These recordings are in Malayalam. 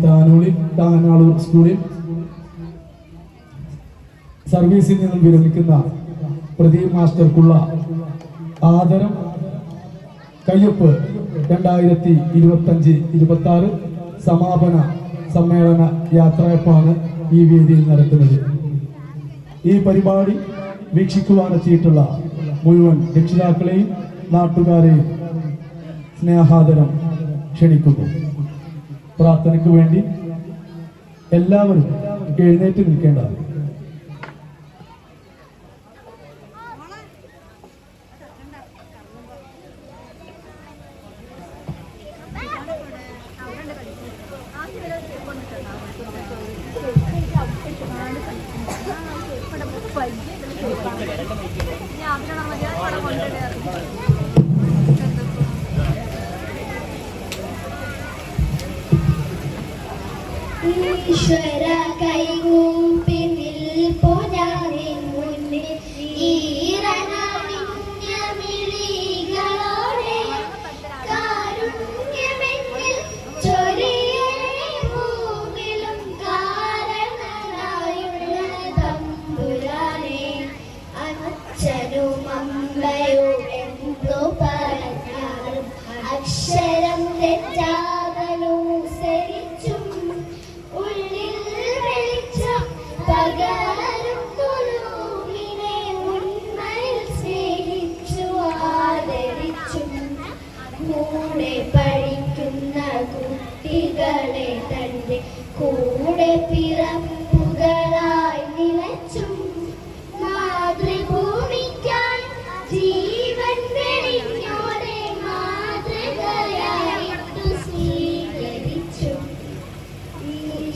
താനാളൂർ സ്കൂളിൽ സർവീസിൽ നിന്നും വിരമിക്കുന്ന പ്രദീപ് മാസ്റ്റർക്കുള്ള ആദരം കയ്യൊപ്പ് 2025-26 സമാപന സമ്മേളന യാത്രയപ്പാണ് ഈ വേദിയിൽ നടത്തുന്നത്. ഈ പരിപാടി വീക്ഷിക്കുവാനെത്തിയിട്ടുള്ള മുഴുവൻ രക്ഷിതാക്കളെയും നാട്ടുകാരെയും സ്നേഹാദരം ക്ഷണിക്കുന്നു. പ്രാർത്ഥനയ്ക്ക് വേണ്ടി എല്ലാവരും എഴുന്നേറ്റ് നിൽക്കേണ്ടതാണ്. ഈശ്വര കൈകൂപ്പി നിൽപ്പു ഞാനിൻ മുന്നിൽ ഈറനണിഞ്ഞ മിഴികളോടെ കാരുണ്യമെന്നിൽ ചൊരിയണേ ഭൂമിലും കാരണനായുള്ള തമ്പുരാനെ അച്ഛനും അമ്മയും എന്തു പറഞ്ഞാലും അക്ഷരം തെറ്റാതനുസരിച്ചും കൂടെ പഠിക്കുന്ന കുട്ടികളെ തന്റെ കൂടെ പിറപ്പുകളായി നിലച്ചും മാതൃഭൂമിക്കായി ജീവൻ വെടിഞ്ഞോടെ മാതൃകയായിട്ടു സ്വീകരിച്ചു.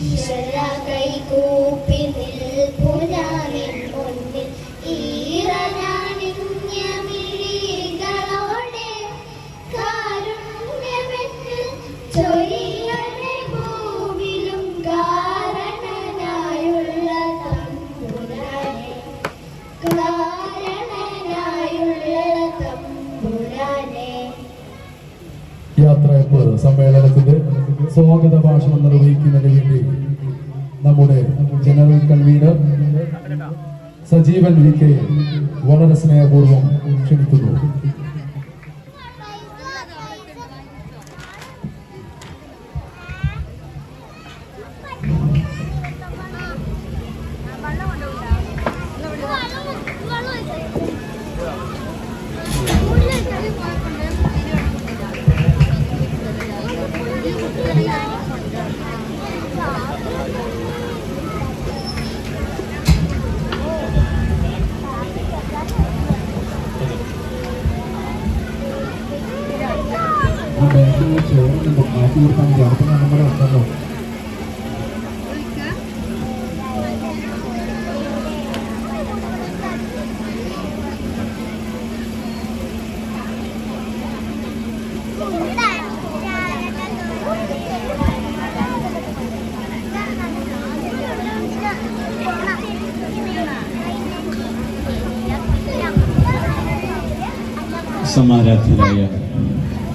ഈശ്വര കൈകൂപ്പി നിൽപ്പു ഞാനിൻ മുന്നിൽ ഈറനണിഞ്ഞ മിഴികളോടെ കാരുണ്യമെന്നിൽ ചൊരിയണേ ഭൂമിലും കാരണനായുള്ള തമ്പുരാനെ യാത്രയപ്പ് സമ്മേളനത്തിന്റെ സ്വാഗത ഭാഷണം നിർവഹിക്കുന്നതിന് വേണ്ടി നമ്മുടെ general convener Sajeevan V K വളരെ സ്നേഹപൂർവ്വം ക്ഷണിക്കുന്നു. സമാരാധ്യരായ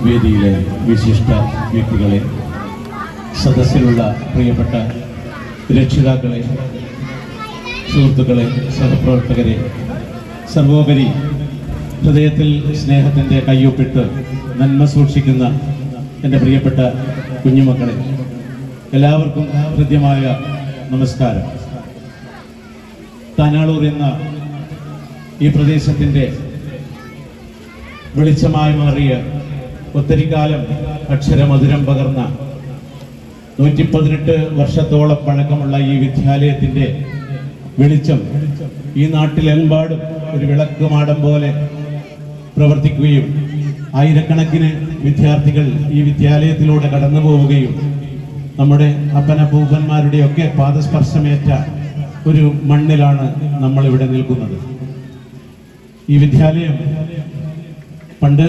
വേദിയിലെ വിശിഷ്ട വ്യക്തികളെ, സദസ്സിലുള്ള പ്രിയപ്പെട്ട രക്ഷിതാക്കളെ, സുഹൃത്തുക്കളെ, സഹപ്രവർത്തകരെ, സർവോപരി ഹൃദയത്തിൽ സ്നേഹത്തിൻ്റെ കയ്യൊപ്പിട്ട് നന്മ സൂക്ഷിക്കുന്ന എൻ്റെ പ്രിയപ്പെട്ട കുഞ്ഞുമക്കളെ, എല്ലാവർക്കും ഹൃദ്യമായ നമസ്കാരം. താനാളൂർ എന്ന ഈ പ്രദേശത്തിൻ്റെ വെളിച്ചമായി മാറിയ ഒത്തിരിക്കാലം അക്ഷരമധുരം പകർന്ന 118 വർഷത്തോളം പഴക്കമുള്ള ഈ വിദ്യാലയത്തിൻ്റെ വെളിച്ചം ഈ നാട്ടിലെമ്പാടും ഒരു വിളക്കുമാടം പോലെ പ്രവർത്തിക്കുകയും ആയിരക്കണക്കിന് വിദ്യാർത്ഥികൾ ഈ വിദ്യാലയത്തിലൂടെ കടന്നു പോവുകയും നമ്മുടെ അപ്പനപ്പൂപ്പന്മാരുടെയൊക്കെ പാദസ്പർശമേറ്റ ഒരു മണ്ണിലാണ് നമ്മളിവിടെ നിൽക്കുന്നത്. ഈ വിദ്യാലയം പണ്ട്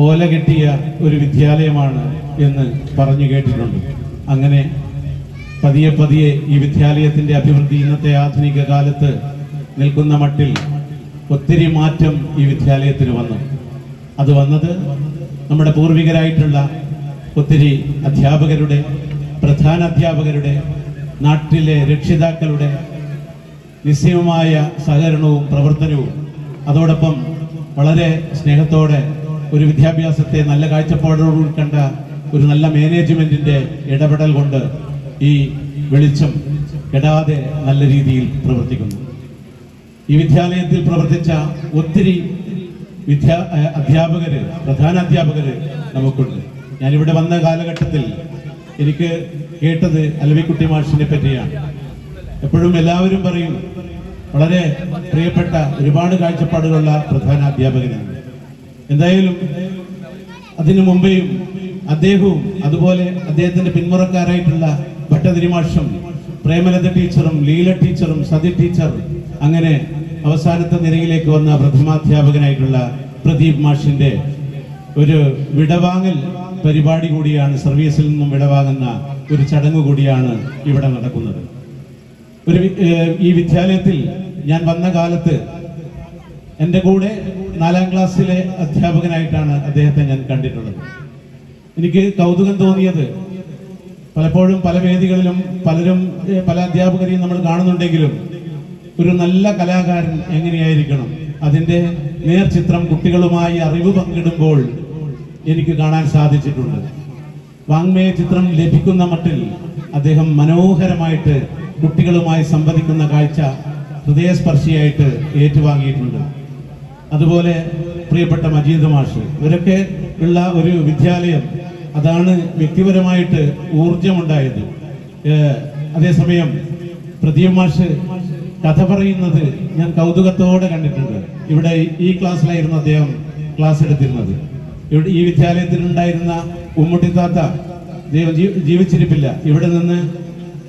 ഓല കെട്ടിയ ഒരു വിദ്യാലയമാണ് എന്ന് പറഞ്ഞു കേട്ടിട്ടുണ്ട്. അങ്ങനെ പതിയെ പതിയെ ഈ വിദ്യാലയത്തിൻ്റെ അഭിവൃദ്ധി ഇന്നത്തെ ആധുനിക കാലത്ത് നിൽക്കുന്ന മട്ടിൽ ഒത്തിരി മാറ്റം ഈ വിദ്യാലയത്തിന് വന്നു. അത് വന്നത് നമ്മുടെ പൂർവികരായിട്ടുള്ള ഒത്തിരി അധ്യാപകരുടെ പ്രധാന അധ്യാപകരുടെ, നാട്ടിലെ രക്ഷിതാക്കളുടെ നിസ്സീമമായ സഹകരണവും പ്രവർത്തനവും, അതോടൊപ്പം വളരെ സ്നേഹത്തോടെ ഒരു വിദ്യാഭ്യാസത്തെ നല്ല കാഴ്ചപ്പാടോടുകൂടി കണ്ട ഒരു നല്ല മാനേജ്മെന്റിന്റെ ഇടപെടൽ കൊണ്ട് ഈ വെളിച്ചം കെടാതെ നല്ല രീതിയിൽ പ്രവർത്തിക്കുന്നു. ഈ വിദ്യാലയത്തിൽ പ്രവർത്തിച്ച ഒത്തിരി അധ്യാപകര്, പ്രധാന അധ്യാപകര് നമുക്കുണ്ട്. ഞാനിവിടെ വന്ന കാലഘട്ടത്തിൽ എനിക്ക് കേട്ടത് അലവിക്കുട്ടി മാഷിനെ പറ്റിയാണ്. എപ്പോഴും എല്ലാവരും പറയും വളരെ പ്രിയപ്പെട്ട ഒരുപാട് കാഴ്ചപ്പാടുകളുള്ള പ്രധാന അധ്യാപകനാണ്. എന്തായാലും അതിനു മുമ്പേയും അദ്ദേഹവും അതുപോലെ അദ്ദേഹത്തിന്റെ പിന്മുറക്കാരായിട്ടുള്ള ഭട്ടതിരി മാഷും പ്രേമലത ടീച്ചറും ലീല ടീച്ചറും സതി ടീച്ചർ, അങ്ങനെ അവസാനത്തെ നിരയിലേക്ക് വന്ന പ്രഥമാധ്യാപകനായിട്ടുള്ള പ്രദീപ് മാഷിന്റെ ഒരു വിടവാങ്ങൽ പരിപാടി കൂടിയാണ്, സർവീസിൽ നിന്നും വിടവാങ്ങുന്ന ഒരു ചടങ്ങ് കൂടിയാണ് ഇവിടെ നടക്കുന്നത്. ഈ വിദ്യാലയത്തിൽ ഞാൻ വന്ന കാലത്ത് എൻ്റെ കൂടെ 4ാം ക്ലാസ്സിലെ അധ്യാപകനായിട്ടാണ് അദ്ദേഹത്തെ ഞാൻ കണ്ടിട്ടുള്ളത്. എനിക്ക് കൗതുകം തോന്നിയത്, പലപ്പോഴും പല വേദികളിലും പല അധ്യാപകരെയും നമ്മൾ കാണുന്നുണ്ടെങ്കിലും ഒരു നല്ല കലാകാരൻ എങ്ങനെയായിരിക്കണം, അതിൻ്റെ നേർചിത്രം കുട്ടികളുമായി അറിവ് പങ്കിടുമ്പോൾ എനിക്ക് കാണാൻ സാധിച്ചിട്ടുണ്ട്. വാങ്മയ ചിത്രം ലഭിക്കുന്ന മട്ടിൽ അദ്ദേഹം മനോഹരമായിട്ട് കുട്ടികളുമായി സംവദിക്കുന്ന കാഴ്ച ഹൃദയസ്പർശിയായിട്ട് ഏറ്റുവാങ്ങിയിട്ടുണ്ട്. അതുപോലെ പ്രിയപ്പെട്ട മജീദ് മാഷ്, ഇവരൊക്കെ ഉള്ള ഒരു വിദ്യാലയം, അതാണ് വ്യക്തിപരമായിട്ട് ഊർജമുണ്ടായത്. അതേസമയം പ്രദീപ് മാഷ് കഥ പറയുന്നത് ഞാൻ കൗതുകത്തോടെ കണ്ടിട്ടുണ്ട്. ഇവിടെ ഈ ക്ലാസ്സിലായിരുന്നു അദ്ദേഹം ക്ലാസ് എടുത്തിരുന്നത്. ഇവിടെ ഈ വിദ്യാലയത്തിലുണ്ടായിരുന്ന ഉമ്മുട്ടി താത്ത ജീവിച്ചിരിപ്പില്ല, ഇവിടെ നിന്ന്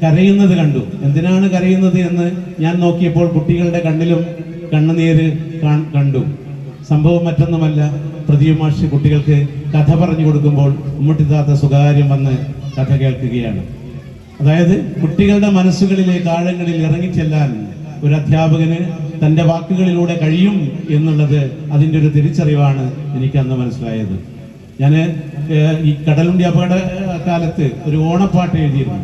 കരയുന്നത് കണ്ടു. എന്തിനാണ് കരയുന്നത് എന്ന് ഞാൻ നോക്കിയപ്പോൾ കുട്ടികളുടെ കണ്ണിലും കണ്ണുനീര് കണ്ടു. സംഭവം മറ്റൊന്നുമല്ല, പ്രദീപ് മാഷ് കുട്ടികൾക്ക് കഥ പറഞ്ഞു കൊടുക്കുമ്പോൾ ഉമ്മുട്ടി താത്ത സ്വകാര്യം വന്ന് കഥ കേൾക്കുകയാണ്. അതായത് കുട്ടികളുടെ മനസ്സുകളിലേക്ക് ആഴങ്ങളിൽ ഇറങ്ങിച്ചെല്ലാൻ ഒരു അധ്യാപകന് തൻ്റെ വാക്കുകളിലൂടെ കഴിയും എന്നുള്ളത് അതിൻ്റെ ഒരു തിരിച്ചറിവാണ് എനിക്ക് അന്ന് മനസ്സിലായത്. ഞാൻ ഈ കടലുണ്ടി അപകട കാലത്ത് ഒരു ഓണപ്പാട്ട് എഴുതിയിരുന്നു.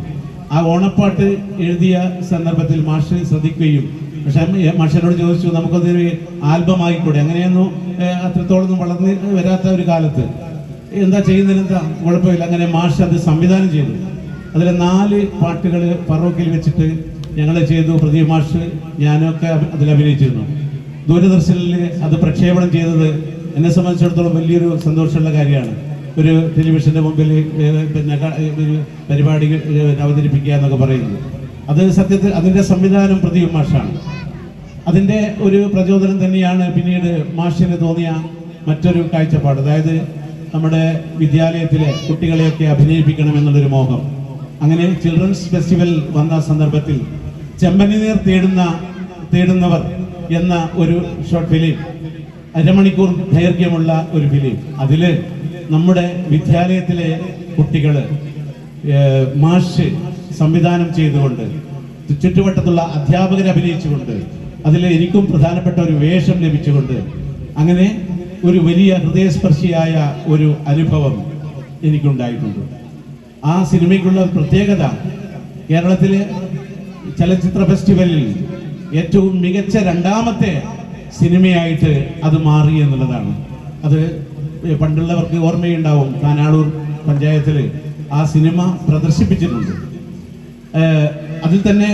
ആ ഓണപ്പാട്ട് എഴുതിയ സന്ദർഭത്തിൽ മാഷ് ശ്രദ്ധിക്കുകയും, പക്ഷെ മാഷിനോട് ചോദിച്ചു നമുക്കതൊരു ആൽബം ആയിക്കൂടെ, അങ്ങനെയൊന്നും അത്രത്തോളം വളർന്ന് വരാത്ത ഒരു കാലത്ത് എന്താ ചെയ്യുന്നതിനെന്താ കുഴപ്പമില്ല. അങ്ങനെ മാഷ് അത് സംവിധാനം ചെയ്തു. അതിൽ 4 പാട്ടുകൾ ഫറോക്കിൽ വെച്ചിട്ട് ഞങ്ങൾ ചെയ്തു. പ്രദീപ് മാഷ് ഞാനൊക്കെ അതിൽ അഭിനയിച്ചിരുന്നു. ദൂരദർശനിൽ അത് പ്രക്ഷേപണം ചെയ്തത് എന്നെ സംബന്ധിച്ചിടത്തോളം വലിയൊരു സന്തോഷമുള്ള കാര്യമാണ്. ഒരു ടെലിവിഷന്റെ മുമ്പിൽ പിന്നെ ഒരു പരിപാടി അവതരിപ്പിക്കുക എന്നൊക്കെ പറയുന്നത്, അത് സത്യത്തിൽ അതിൻ്റെ സംവിധാനം പ്രദീപ് മാഷാണ്. അതിൻ്റെ ഒരു പ്രചോദനം തന്നെയാണ് പിന്നീട് മാഷിന് തോന്നിയ മറ്റൊരു കാഴ്ചപ്പാട്. അതായത് നമ്മുടെ വിദ്യാലയത്തിലെ കുട്ടികളെയൊക്കെ അഭിനയിപ്പിക്കണം എന്നുള്ളൊരു മോഹം. അങ്ങനെ ചിൽഡ്രൻസ് ഫെസ്റ്റിവൽ വന്ന സന്ദർഭത്തിൽ ചെമ്പനീർ തേടുന്നവർ എന്ന ഒരു ഷോർട്ട് ഫിലിം, അരമണിക്കൂർ ദൈർഘ്യമുള്ള ഒരു ഫിലിം, അതിൽ നമ്മുടെ വിദ്യാലയത്തിലെ കുട്ടികൾ മാഷ് സംവിധാനം ചെയ്തുകൊണ്ട് ചുറ്റുവട്ടത്തുള്ള അധ്യാപകരെ അഭിനയിച്ചുകൊണ്ട് അതിൽ എനിക്കും പ്രധാനപ്പെട്ട ഒരു വേഷം ലഭിച്ചുകൊണ്ട് അങ്ങനെ ഒരു വലിയ ഹൃദയസ്പർശിയായ ഒരു അനുഭവം എനിക്കുണ്ടായിട്ടുണ്ട്. ആ സിനിമയ്ക്കുള്ള പ്രത്യേകത കേരളത്തിലെ ചലച്ചിത്ര ഫെസ്റ്റിവലിൽ ഏറ്റവും മികച്ച 2ാമത്തെ സിനിമയായിട്ട് അത് മാറി എന്നുള്ളതാണ്. അത് പണ്ടുള്ളവർക്ക് ഓർമ്മയുണ്ടാവും, താനാളൂർ പഞ്ചായത്തിൽ ആ സിനിമ പ്രദർശിപ്പിച്ചിട്ടുണ്ട്. അതിൽ തന്നെ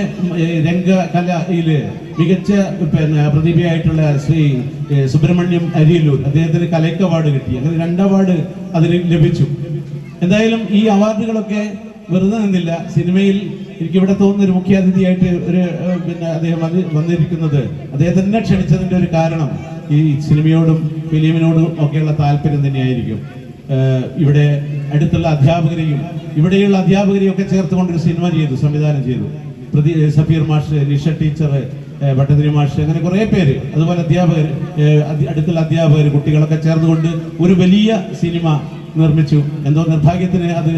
രംഗകലയിൽ മികച്ച പ്രതിഭയായിട്ടുള്ള ശ്രീ സുബ്രഹ്മണ്യം അരിയല്ലൂർ, അദ്ദേഹത്തിന് കലയ്ക്ക് അവാർഡ് കിട്ടി. അങ്ങനെ 2 അവാർഡ് അതിന് ലഭിച്ചു. എന്തായാലും ഈ അവാർഡുകളൊക്കെ വെറുതെ നിന്നില്ല. സിനിമയിൽ എനിക്കിവിടെ തോന്നുന്ന ഒരു മുഖ്യാതിഥിയായിട്ട് ഒരു അദ്ദേഹം വന്നിരിക്കുന്നത്, അദ്ദേഹം തന്നെ ക്ഷണിച്ചതിൻ്റെ ഒരു കാരണം ഈ സിനിമയോടും ഫിലിമിനോടും ഒക്കെയുള്ള താല്പര്യം തന്നെയായിരിക്കും. ഇവിടെ അടുത്തുള്ള അധ്യാപകരെയും ഇവിടെയുള്ള അധ്യാപകരെയും ഒക്കെ ചേർത്തുകൊണ്ടൊരു സിനിമ ചെയ്തു, സംവിധാനം ചെയ്തു. സഫീർ മാഷ്, നിഷ ടീച്ചർ, ഭട്ടതിരി മാഷ്, അങ്ങനെ കുറേ പേര്, അതുപോലെ അധ്യാപകർ, അടുത്തുള്ള അധ്യാപകർ, കുട്ടികളൊക്കെ ചേർന്നുകൊണ്ട് ഒരു വലിയ സിനിമ നിർമ്മിച്ചു. എന്തോ നിർഭാഗ്യത്തിന് അത്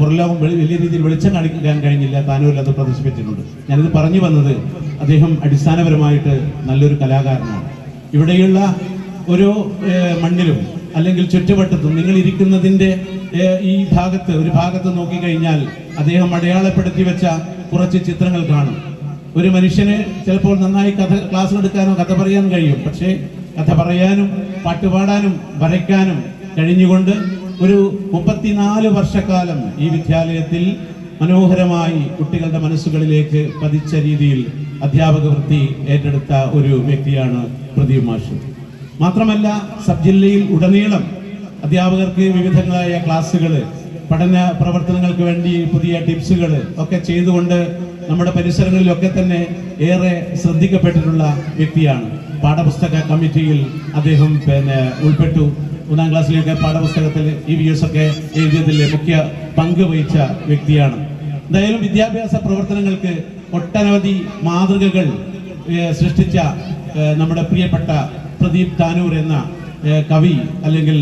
പുറലോകം വലിയ രീതിയിൽ വെളിച്ചം കാണിക്കാൻ കഴിഞ്ഞില്ല. താനൂരിൽ അത് പ്രദർശിപ്പിച്ചിട്ടുണ്ട്. ഞാനിത് പറഞ്ഞു വന്നത്, അദ്ദേഹം അടിസ്ഥാനപരമായിട്ട് നല്ലൊരു കലാകാരനാണ്. ഇവിടെയുള്ള ഓരോ മണ്ണിലും അല്ലെങ്കിൽ ചുറ്റുവട്ടത്തും നിങ്ങൾ ഇരിക്കുന്നതിൻ്റെ ഈ ഭാഗത്ത് ഒരു ഭാഗത്ത് നോക്കിക്കഴിഞ്ഞാൽ അദ്ദേഹം അടയാളപ്പെടുത്തി വെച്ച കുറച്ച് ചിത്രങ്ങൾ കാണും. ഒരു മനുഷ്യന് ചിലപ്പോൾ നന്നായി ക്ലാസ് എടുക്കാനോ കഥ പറയാൻ കഴിയും. പക്ഷേ കഥ പറയാനും പാട്ടുപാടാനും വരയ്ക്കാനും കഴിഞ്ഞുകൊണ്ട് ഒരു 34 വർഷക്കാലം ഈ വിദ്യാലയത്തിൽ മനോഹരമായി കുട്ടികളുടെ മനസ്സുകളിലേക്ക് പതിച്ച രീതിയിൽ അധ്യാപക വൃത്തി ഏറ്റെടുത്ത ഒരു വ്യക്തിയാണ് പ്രദീപ് മാഷ്. മാത്രമല്ല സബ് ജില്ലയിൽ ഉടനീളം അധ്യാപകർക്ക് വിവിധങ്ങളായ ക്ലാസ്സുകൾ, പഠന പ്രവർത്തനങ്ങൾക്ക് വേണ്ടി പുതിയ ടിപ്സുകൾ ഒക്കെ ചെയ്തുകൊണ്ട് നമ്മുടെ പരിസരങ്ങളിലൊക്കെ തന്നെ ഏറെ ശ്രദ്ധിക്കപ്പെട്ടിട്ടുള്ള വ്യക്തിയാണ്. പാഠപുസ്തക കമ്മിറ്റിയിൽ അദ്ദേഹം ഉൾപ്പെട്ടു. 1ാം ക്ലാസ്സിലേക്ക് പാഠപുസ്തകത്തിൽ EVS ഒക്കെ എഴുതിയതിൽ മുഖ്യ പങ്ക് വഹിച്ച വ്യക്തിയാണ്. എന്തായാലും വിദ്യാഭ്യാസ പ്രവർത്തനങ്ങൾക്ക് ഒട്ടനവധി മാതൃകകൾ സൃഷ്ടിച്ച നമ്മുടെ പ്രിയപ്പെട്ട പ്രദീപ് താനൂർ എന്ന കവി അല്ലെങ്കിൽ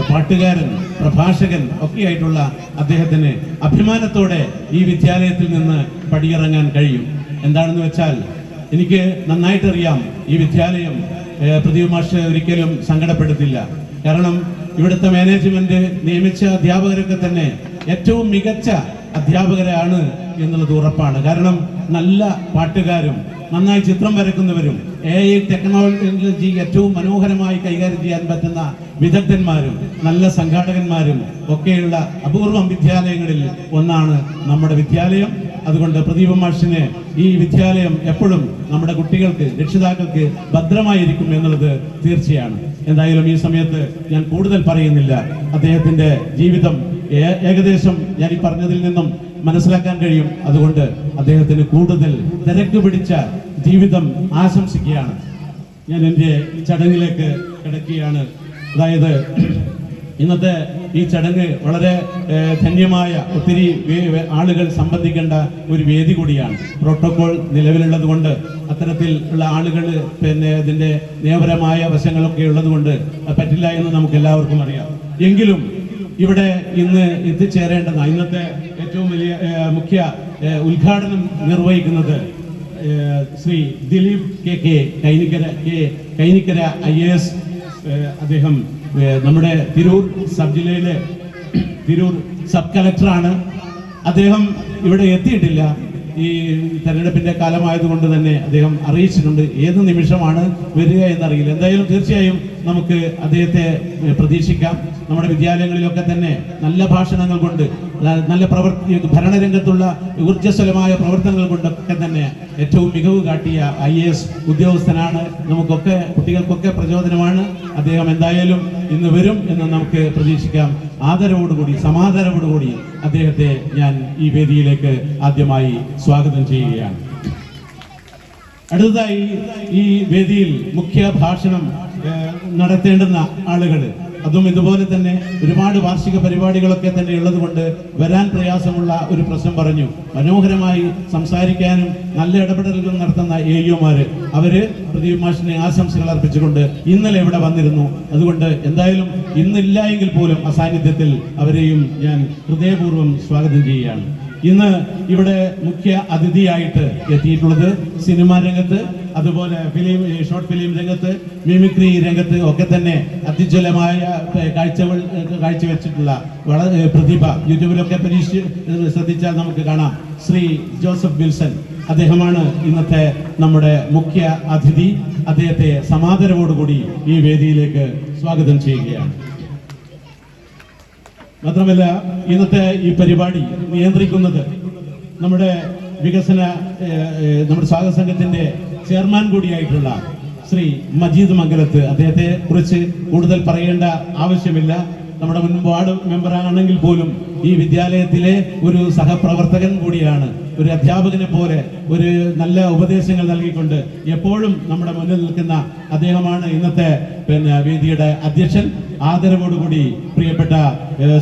പാട്ടുകാരൻ, പ്രഭാഷകൻ ഒക്കെയായിട്ടുള്ള അദ്ദേഹത്തിന് അഭിമാനത്തോടെ ഈ വിദ്യാലയത്തിൽ നിന്ന് പടിയിറങ്ങാൻ കഴിയും. എന്താണെന്ന് വെച്ചാൽ എനിക്ക് നന്നായിട്ടറിയാം ഈ വിദ്യാലയം പ്രദീപ് മാഷ് ഒരിക്കലും സങ്കടപ്പെടുത്തില്ല. കാരണം ഇവിടുത്തെ മാനേജ്മെന്റ് നിയമിച്ച അധ്യാപകരൊക്കെ തന്നെ ഏറ്റവും മികച്ച അധ്യാപകരാണ് എന്നുള്ളത് ഉറപ്പാണ്. കാരണം നല്ല പാട്ടുകാരും നന്നായി ചിത്രം വരയ്ക്കുന്നവരും AI ടെക്നോളജി ഏറ്റവും മനോഹരമായി കൈകാര്യം ചെയ്യാൻ പറ്റുന്ന വിദഗ്ധന്മാരും നല്ല സംഘാടകന്മാരും ഒക്കെയുള്ള അപൂർവം വിദ്യാലയങ്ങളിൽ ഒന്നാണ് നമ്മുടെ വിദ്യാലയം. അതുകൊണ്ട് പ്രദീപ് മാഷിന് ഈ വിദ്യാലയം എപ്പോഴും നമ്മുടെ കുട്ടികൾക്ക്, രക്ഷിതാക്കൾക്ക് ഭദ്രമായിരിക്കും എന്നുള്ളത് തീർച്ചയാണ്. എന്തായാലും ഈ സമയത്ത് ഞാൻ കൂടുതൽ പറയുന്നില്ല. അദ്ദേഹത്തിന്റെ ജീവിതം ഏകദേശം ഞാൻ ഈ പറഞ്ഞതിൽ നിന്നും മനസ്സിലാക്കാൻ കഴിയും. അതുകൊണ്ട് അദ്ദേഹത്തിന് കൂടുതൽ തിരക്ക് പിടിച്ച ജീവിതം ആശംസിക്കുകയാണ്. ഞാൻ എൻ്റെ ചടങ്ങിലേക്ക് കിടക്കുകയാണ്. അതായത് ഇന്നത്തെ ഈ ചടങ്ങ് വളരെ ധന്യമായ ഒത്തിരി ആളുകൾ സംബന്ധിക്കേണ്ട ഒരു വേദി കൂടിയാണ്. പ്രോട്ടോകോൾ നിലവിലുള്ളത് കൊണ്ട് അത്തരത്തിൽ ഉള്ള ആളുകൾ ഇതിൻ്റെ നിയമപരമായ വശങ്ങളൊക്കെ ഉള്ളത് കൊണ്ട് പറ്റില്ല എന്ന് നമുക്ക് എല്ലാവർക്കും അറിയാം. എങ്കിലും ഇവിടെ ഇന്ന് എത്തിച്ചേരേണ്ടുന്ന ഇന്നത്തെ ഏറ്റവും വലിയ മുഖ്യ ഉദ്ഘാടനം നിർവഹിക്കുന്നത് ശ്രീ ദിലീപ് കെ കൈനിക്കര IAS. അദ്ദേഹം നമ്മുടെ തിരൂർ സബ് ജില്ലയിലെ തിരൂർ സബ് കളക്ടറാണ്. അദ്ദേഹം ഇവിടെ എത്തിയിട്ടില്ല. ഈ തെരഞ്ഞെടുപ്പിന്റെ കാലമായതുകൊണ്ട് തന്നെ അദ്ദേഹം അറിയിച്ചിട്ടുണ്ട്. ഏത് നിമിഷമാണ് വരിക എന്നറിയില്ല. എന്തായാലും തീർച്ചയായും നമുക്ക് അദ്ദേഹത്തെ പ്രതീക്ഷിക്കാം. നമ്മുടെ വിദ്യാലയങ്ങളിലൊക്കെ തന്നെ നല്ല ഭാഷണങ്ങൾ കൊണ്ട്, നല്ല ഭരണരംഗത്തുള്ള ഊർജ്ജസ്വലമായ പ്രവർത്തനങ്ങൾ കൊണ്ടൊക്കെ തന്നെ ഏറ്റവും മികവ് കാട്ടിയ IAS ഉദ്യോഗസ്ഥനാണ്. നമുക്കൊക്കെ കുട്ടികൾക്കൊക്കെ പ്രചോദനമാണ്. അദ്ദേഹം എന്തായാലും ഇന്ന് വരും എന്ന് നമുക്ക് പ്രതീക്ഷിക്കാം. ആദരവോടുകൂടി, സമാദരവോടുകൂടി അദ്ദേഹത്തെ ഞാൻ ഈ വേദിയിലേക്ക് ആദ്യമായി സ്വാഗതം ചെയ്യുകയാണ്. അടുത്തതായി ഈ വേദിയിൽ മുഖ്യ ഭാഷണം നടത്തേണ്ടുന്ന ആളുകൾ, അതും ഇതുപോലെ തന്നെ ഒരുപാട് വാർഷിക പരിപാടികളൊക്കെ തന്നെ ഉള്ളത് കൊണ്ട് വരാൻ പ്രയാസമുള്ള ഒരു പ്രശ്നം പറഞ്ഞു. മനോഹരമായി സംസാരിക്കാനും നല്ല ഇടപെടലുകൾ നടത്തുന്ന AEOമാര് അവര് പ്രദീപ് മാഷിനെ ആശംസകൾ അർപ്പിച്ചുകൊണ്ട് ഇന്നലെ ഇവിടെ വന്നിരുന്നു. അതുകൊണ്ട് എന്തായാലും ഇന്നില്ല എങ്കിൽ പോലും അസാന്നിധ്യത്തിൽ അവരെയും ഞാൻ ഹൃദയപൂർവ്വം സ്വാഗതം ചെയ്യുകയാണ്. ഇന്ന് ഇവിടെ മുഖ്യ അതിഥിയായിട്ട് എത്തിയിട്ടുള്ളത് സിനിമാ രംഗത്ത്, അതുപോലെ ഷോർട്ട് ഫിലിം രംഗത്ത്, മിമിക്രി രംഗത്ത് ഒക്കെ തന്നെ അത്യുജ്വലമായ കാഴ്ചവെച്ചിട്ടുള്ള വളരെ പ്രതിഭ, യൂട്യൂബിലൊക്കെ ശ്രദ്ധിച്ചാൽ നമുക്ക് കാണാം, ശ്രീ ജോസഫ് വിൽസൺ. അദ്ദേഹമാണ് ഇന്നത്തെ നമ്മുടെ മുഖ്യ അതിഥി. അദ്ദേഹത്തെ സമാദരവോടുകൂടി ഈ വേദിയിലേക്ക് സ്വാഗതം ചെയ്യുകയാണ്. മാത്രമല്ല ഇന്നത്തെ ഈ പരിപാടി നിയന്ത്രിക്കുന്നത് നമ്മുടെ നമ്മുടെ സ്വാഗത സംഘത്തിന്റെ ചെയർമാൻ കൂടിയായിട്ടുള്ള ശ്രീ മജീദ് മംഗലത്ത്. അദ്ദേഹത്തെ കുറിച്ച് കൂടുതൽ പറയേണ്ട ആവശ്യമില്ല. നമ്മുടെ മുൻ വാർഡ് മെമ്പറാണെങ്കിൽ പോലും ഈ വിദ്യാലയത്തിലെ ഒരു സഹപ്രവർത്തകൻ കൂടിയാണ്. ഒരു അധ്യാപകനെ പോലെ ഒരു നല്ല ഉപദേശങ്ങൾ നൽകിക്കൊണ്ട് എപ്പോഴും നമ്മുടെ മുന്നിൽ നിൽക്കുന്ന അദ്ദേഹമാണ് ഇന്നത്തെ വേദിയുടെ അധ്യക്ഷൻ. ആദരവോടുകൂടി പ്രിയപ്പെട്ട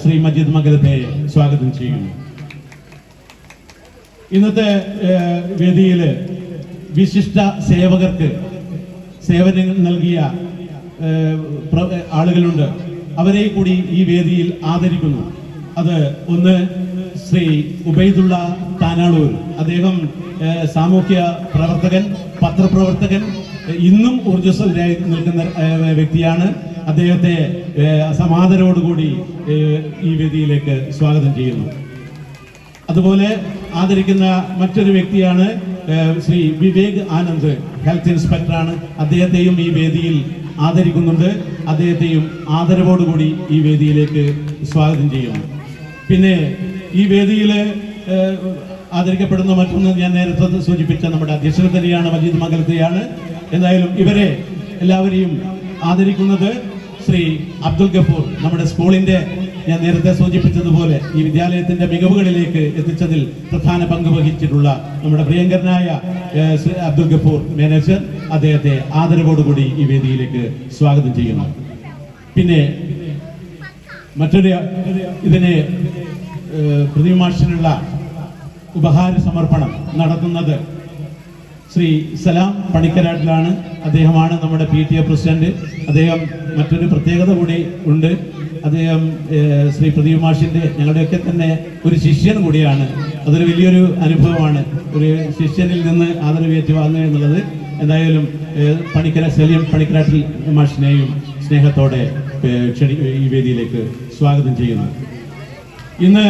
ശ്രീ മജീദ് മംഗലത്തെ സ്വാഗതം ചെയ്യുന്നു. ഇന്നത്തെ വേദിയിൽ വിശിഷ്ട സേവകർക്ക് സേവനം നൽകിയ ആളുകളുണ്ട്. അവരെ കൂടി ഈ വേദിയിൽ ആദരിക്കുന്നു. അത് ഒന്ന് ശ്രീ ഉബൈദുള്ള താനാളൂർ. അദ്ദേഹം സാമൂഹ്യ പ്രവർത്തകൻ, പത്രപ്രവർത്തകൻ, ഇന്നും ഊർജ്ജസ്വലരായി നിൽക്കുന്ന വ്യക്തിയാണ്. അദ്ദേഹത്തെ സമാദരവോടുകൂടി ഈ വേദിയിലേക്ക് സ്വാഗതം ചെയ്യുന്നു. അതുപോലെ ആദരിക്കുന്ന മറ്റൊരു വ്യക്തിയാണ് ശ്രീ വിവേക് ആനന്ദ്, ഹെൽത്ത് ഇൻസ്പെക്ടറാണ്. അദ്ദേഹത്തെയും ഈ വേദിയിൽ ആദരിക്കുന്നുണ്ട്. അദ്ദേഹത്തെയും ആദരവോടുകൂടി ഈ വേദിയിലേക്ക് സ്വാഗതം ചെയ്യുന്നു. പിന്നെ ഈ വേദിയിൽ ആദരിക്കപ്പെടുന്ന മറ്റൊന്ന് ഞാൻ നേരത്തെ സൂചിപ്പിച്ച നമ്മുടെ അധ്യക്ഷൻ തന്നെയാണ്, മജീദ് മംഗലത്തെയാണ്. എന്തായാലും ഇവരെ എല്ലാവരെയും ആദരിക്കുന്നത് ശ്രീ അബ്ദുൽ ഗഫൂർ, നമ്മുടെ സ്കൂളിന്റെ ഞാൻ നേരത്തെ സൂചിപ്പിച്ചതുപോലെ ഈ വിദ്യാലയത്തിന്റെ മികവുകളിലേക്ക് എത്തിച്ചതിൽ പ്രധാന പങ്ക് വഹിച്ചിട്ടുള്ള നമ്മുടെ പ്രിയങ്കരനായ ശ്രീ അബ്ദുൽ ഗഫൂർ മാനേജർ, അദ്ദേഹത്തെ ആദരവോടുകൂടി ഈ വേദിയിലേക്ക് സ്വാഗതം ചെയ്യുന്നു. പിന്നെ മറ്റൊരു ഇതിന് പ്രതിമാഷിനുള്ള ഉപഹാര സമർപ്പണം നടത്തുന്നത് ശ്രീ സലാം പണിക്കരാട്ടിലാണ്. അദ്ദേഹമാണ് നമ്മുടെ PTA പ്രസിഡന്റ്. അദ്ദേഹം മറ്റൊരു പ്രത്യേകത കൂടി ഉണ്ട്. അദ്ദേഹം ശ്രീ പ്രദീപ് മാഷിന്റെ ഞങ്ങളുടെയൊക്കെ തന്നെ ഒരു ശിഷ്യൻ കൂടിയാണ്. അതൊരു വലിയൊരു അനുഭവമാണ്, ഒരു ശിഷ്യനിൽ നിന്ന് ആദരവേറ്റ് വാങ്ങുക എന്നുള്ളത്. എന്തായാലും സലീം പണിക്കരാട്ടിൽ മാഷിനെയും സ്നേഹത്തോടെ ഈ വേദിയിലേക്ക് സ്വാഗതം ചെയ്യുന്നു. ഇന്ന്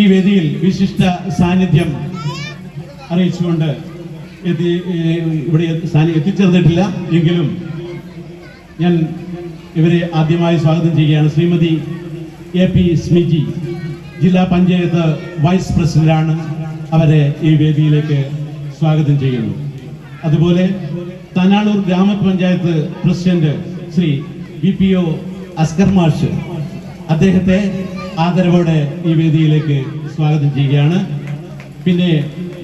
ഈ വേദിയിൽ വിശിഷ്ട സാന്നിധ്യം അറിയിച്ചുകൊണ്ട് ഇവിടെ എത്തിച്ചേർന്നിട്ടില്ല എങ്കിലും ഞാൻ ഇവരെ ആദ്യമായി സ്വാഗതം ചെയ്യുകയാണ്. ശ്രീമതി AP സ്മിജി, ജില്ലാ പഞ്ചായത്ത് വൈസ് പ്രസിഡന്റാണ്. അവരെ ഈ വേദിയിലേക്ക് സ്വാഗതം ചെയ്യുന്നു. അതുപോലെ തനാളൂർ ഗ്രാമപഞ്ചായത്ത് പ്രസിഡന്റ് ശ്രീ VPO അസ്കർ മാഷ്, അദ്ദേഹത്തെ ആദരവോടെ ഈ വേദിയിലേക്ക് സ്വാഗതം ചെയ്യുകയാണ്. പിന്നെ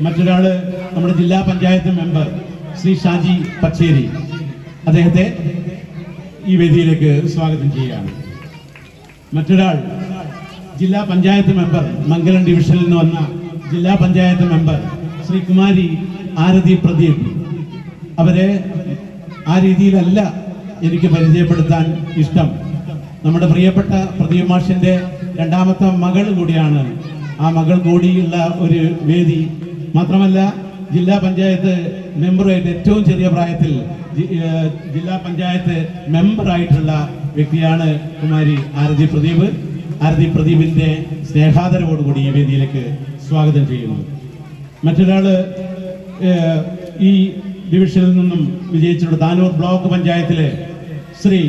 മറ്റൊരാള് നമ്മുടെ ജില്ലാ പഞ്ചായത്ത് മെമ്പർ ശ്രീ ഷാജി പച്ചേരി, അദ്ദേഹത്തെ ഈ വേദിയിലേക്ക് സ്വാഗതം ചെയ്യുകയാണ്. മറ്റൊരാൾ ജില്ലാ പഞ്ചായത്ത് മെമ്പർ, മംഗലം ഡിവിഷനിൽ നിന്ന് വന്ന ജില്ലാ പഞ്ചായത്ത് മെമ്പർ ശ്രീ കുമാരി ആരതി പ്രദീപ്. അവരെ ആ രീതിയിലല്ല എനിക്ക് പരിചയപ്പെടുത്താൻ ഇഷ്ടം. നമ്മുടെ പ്രിയപ്പെട്ട പ്രദീപ് മാഷിന്റെ രണ്ടാമത്തെ മകൾ കൂടിയാണ്. ആ മകൾ കൂടിയുള്ള ഒരു വേദി മാത്രമല്ല, ജില്ലാ പഞ്ചായത്ത് മെമ്പറായിട്ട് ഏറ്റവും ചെറിയ പ്രായത്തിൽ ജില്ലാ പഞ്ചായത്ത് മെമ്പറായിട്ടുള്ള വ്യക്തിയാണ് കുമാരി ആരതി പ്രദീപ്. ആരതി പ്രദീപിന്റെ സ്നേഹാദരവോടുകൂടി ഈ വേദിയിലേക്ക് സ്വാഗതം ചെയ്യുന്നു. മറ്റൊരാള് ഈ ഡിവിഷനിൽ നിന്നും വിജയിച്ചിട്ടുള്ള താനൂർ ബ്ലോക്ക് പഞ്ചായത്തിലെ ശ്രീ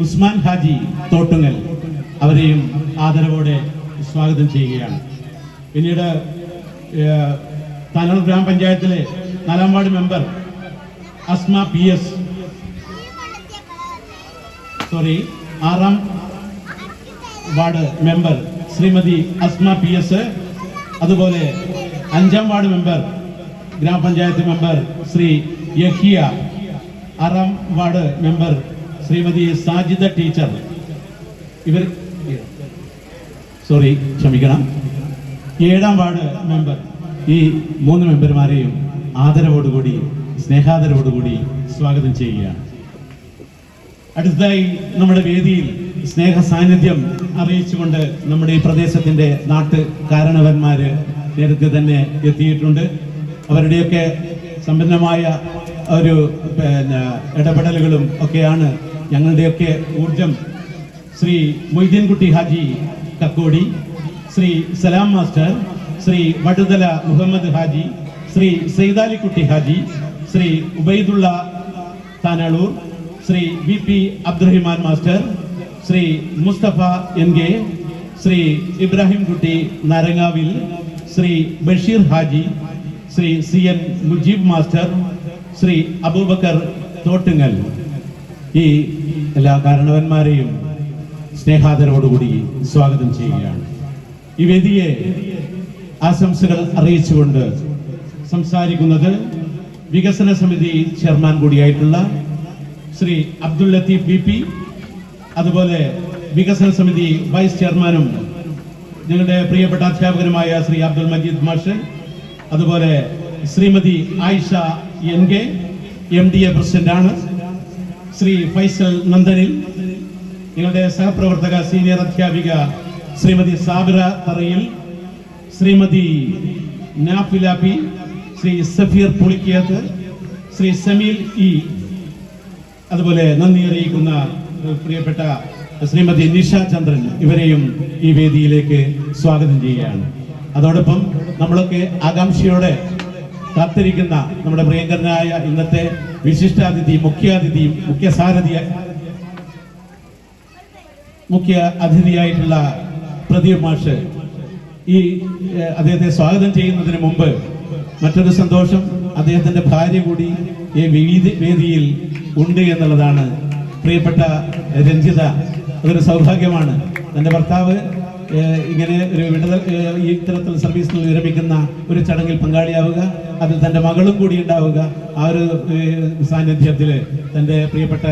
ഉസ്മാൻ ഹാജി തോട്ടുങ്ങൽ, അവരെയും ആദരവോടെ സ്വാഗതം ചെയ്യുകയാണ്. പിന്നീട് താനൂർ ഗ്രാമപഞ്ചായത്തിലെ 4-ാം വാർഡ് മെമ്പർ അസ്മ PS, 6-ാം ward member Shrimati Asma PS, അതുപോലെ 5-ാം വാർഡ് മെമ്പർ ഗ്രാമപഞ്ചായത്ത് മെമ്പർ ശ്രീ യഹിയ, 6-ാം ward member Shrimati Sajida teacher. ക്ഷമിക്കണം, 7-ാം വാർഡ് മെമ്പർ. ഈ 3 മെമ്പർമാരെയും ആദരവോടുകൂടി സ്നേഹാദരവോടുകൂടി സ്വാഗതം ചെയ്യുകയാണ്. അടുത്തതായി നമ്മുടെ വേദിയിൽ സ്നേഹ സാന്നിധ്യം അറിയിച്ചുകൊണ്ട് നമ്മുടെ ഈ പ്രദേശത്തിന്റെ നാട്ടുകാരണവന്മാര് നേരത്തെ തന്നെ എത്തിയിട്ടുണ്ട്. അവരുടെയൊക്കെ സമ്പന്നമായ ഒരു ഇടപെടലുകളും ഒക്കെയാണ് ഞങ്ങളുടെയൊക്കെ ഊർജം. Shri Moideenkutty Haji Kakkodi, Shri Salam master, Shri Vaduthala Muhammad Haji, Shri Saidalikutty Haji, Shri Ubaidulla Tanalur, Shri VP Abdurahiman master, Shri Mustafa NK, Shri Ibrahim Kutty Narangavil, Shri Basheer Haji, Shri CN Mujeeb master, Shri Abubakar Thottungal. ഈ എല്ലാ കാരണവന്മാരെയും സ്നേഹാദരവോടുകൂടി സ്വാഗതം ചെയ്യുകയാണ്. ഈ വേദിയെ ആശംസകൾ അറിയിച്ചുകൊണ്ട് സംസാരിക്കുന്നത് വികസന സമിതി ചെയർമാൻ കൂടിയായിട്ടുള്ള ശ്രീ അബ്ദുൽ ലത്തീഫ് BP, അതുപോലെ വികസന സമിതി വൈസ് ചെയർമാനും ഞങ്ങളുടെ പ്രിയപ്പെട്ട അധ്യാപകനുമായ ശ്രീ അബ്ദുൽ മജീദ് മാഷ്, അതുപോലെ ശ്രീമതി ആയിഷ NK MDA പ്രസിഡന്റാണ്, ശ്രീ ഫൈസൽ നന്ദനിൽ, ഞങ്ങളുടെ സഹപ്രവർത്തക സീനിയർ അധ്യാപിക ശ്രീമതി സാബിറ തറയിൽ, ശ്രീമതി നാഫില P, ശ്രീ സഫീർ പുളിക്കിയത്ത്, ശ്രീ സമീൽ E, അതുപോലെ നന്ദി അറിയിക്കുന്ന പ്രിയപ്പെട്ട ശ്രീമതി നിഷ ചന്ദ്രൻ ഇവരെയും ഈ വേദിയിലേക്ക് സ്വാഗതം ചെയ്യുകയാണ്. അതോടൊപ്പം നമ്മളൊക്കെ ആകാംക്ഷയോടെ കാത്തിരിക്കുന്ന നമ്മുടെ പ്രിയങ്കരനായ ഇന്നത്തെ വിശിഷ്ടാതിഥി മുഖ്യ അതിഥിയായിട്ടുള്ള പ്രദീപ് മാഷ് അദ്ദേഹത്തെ സ്വാഗതം ചെയ്യുന്നതിന് മുമ്പ് മറ്റൊരു സന്തോഷം, അദ്ദേഹത്തിന്റെ ഭാര്യ കൂടി ഈ വേദിയിൽ ഉണ്ട് എന്നുള്ളതാണ്. പ്രിയപ്പെട്ട രഞ്ജിത, അതൊരു സൗഭാഗ്യമാണ്. തന്റെ ഭർത്താവ് ഇങ്ങനെ ഒരു ഈ ഇത്തരത്തിൽ സർവീസിൽ വിരമിക്കുന്ന ഒരു ചടങ്ങിൽ പങ്കാളിയാവുക, അതിൽ തന്റെ മകളും കൂടി ഉണ്ടാവുക, ആ ഒരു സാന്നിധ്യത്തിൽ തന്റെ പ്രിയപ്പെട്ട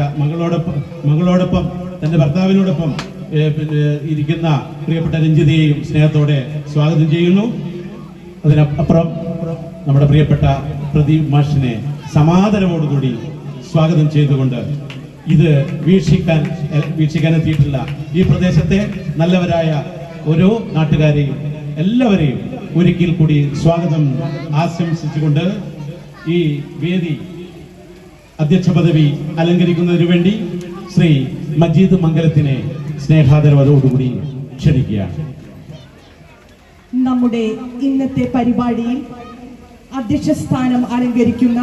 മകളോടൊപ്പം തന്റെ ഭർത്താവിനോടൊപ്പം ഇരിക്കുന്ന പ്രിയപ്പെട്ട രഞ്ജിതയെയും സ്നേഹത്തോടെ സ്വാഗതം ചെയ്യുന്നു. അതിനപ്പുറം നമ്മുടെ പ്രിയപ്പെട്ട പ്രദീപ് മാഷിനെ സമാദരവോടുകൂടി സ്വാഗതം ചെയ്തുകൊണ്ട് ഇത് വീക്ഷിക്കാനെത്തിയിട്ടുള്ള ഈ പ്രദേശത്തെ നല്ലവരായ ഓരോ നാട്ടുകാരെയും എല്ലാവരെയും ഒരിക്കൽ കൂടി സ്വാഗതം ആശംസിച്ചുകൊണ്ട് ഈ വേദി അധ്യക്ഷ പദവി അലങ്കരിക്കുന്നതിനു വേണ്ടി ശ്രീ മജീദ് മംഗലത്തിനെ സ്നേഹാദരവോടുകൂടി ക്ഷണിക്കുകയാണ്. നമ്മുടെ ഇന്നത്തെ പരിപാടിയിൽ അധ്യക്ഷ സ്ഥാനം അലങ്കരിക്കുന്ന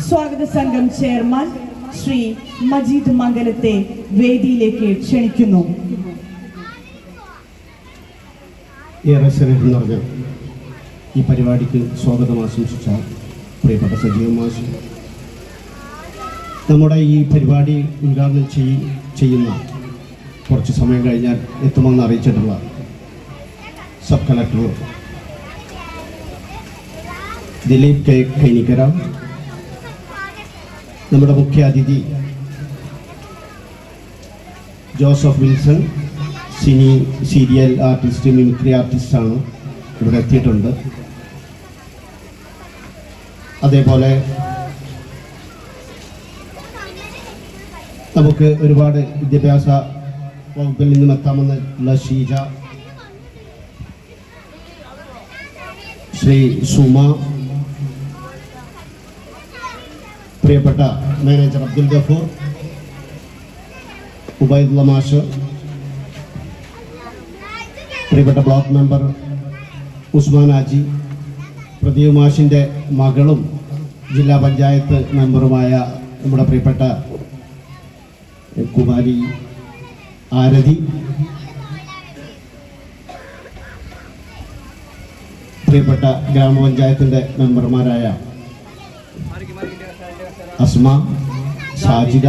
സ്വാഗത സംഘം ചെയർമാൻ ശ്രീ മജീദ് മംഗലത്തെ വേദിയിലേക്ക് ക്ഷണിക്കുന്നു. ഏറെ സ്നേഹം നിറഞ്ഞ ഈ പരിപാടിക്ക് സ്വാഗതം ആശംസിച്ച പ്രിയപ്പെട്ട സജീവ മാഷ്, നമ്മുടെ ഈ പരിപാടി ഉദ്ഘാടനം ചെയ്യുന്ന കുറച്ച് സമയം കഴിഞ്ഞാൽ എത്തുമെന്ന് അറിയിച്ചിട്ടുള്ള sub collector Dileep K Kainikkara, നമ്മുടെ മുഖ്യ അതിഥി Joseph Wilson, serial artist, mimicry ആർട്ടിസ്റ്റാണ്, ഇവിടെ എത്തിയിട്ടുണ്ട്. അതേപോലെ നമുക്ക് ഒരുപാട് വിദ്യാഭ്യാസ വകുപ്പിൽ നിന്നും എത്താമെന്നുള്ള ഷീജ, ശ്രീ സുമ, പ്രിയപ്പെട്ട മാനേജർ അബ്ദുൽ ഗഫൂർ, ഉബൈദുള്ള മാഷ്, പ്രിയപ്പെട്ട ബ്ലോക്ക് മെമ്പർ ഉസ്മാൻ ആജി, പ്രദീപ് മാഷിൻ്റെ മകളും ജില്ലാ പഞ്ചായത്ത് മെമ്പറുമായ നമ്മുടെ പ്രിയപ്പെട്ട കുമാരി ആരതി, പ്രിയപ്പെട്ട ഗ്രാമപഞ്ചായത്തിൻ്റെ മെമ്പർമാരായ അസ്മ, ഷാജിദ,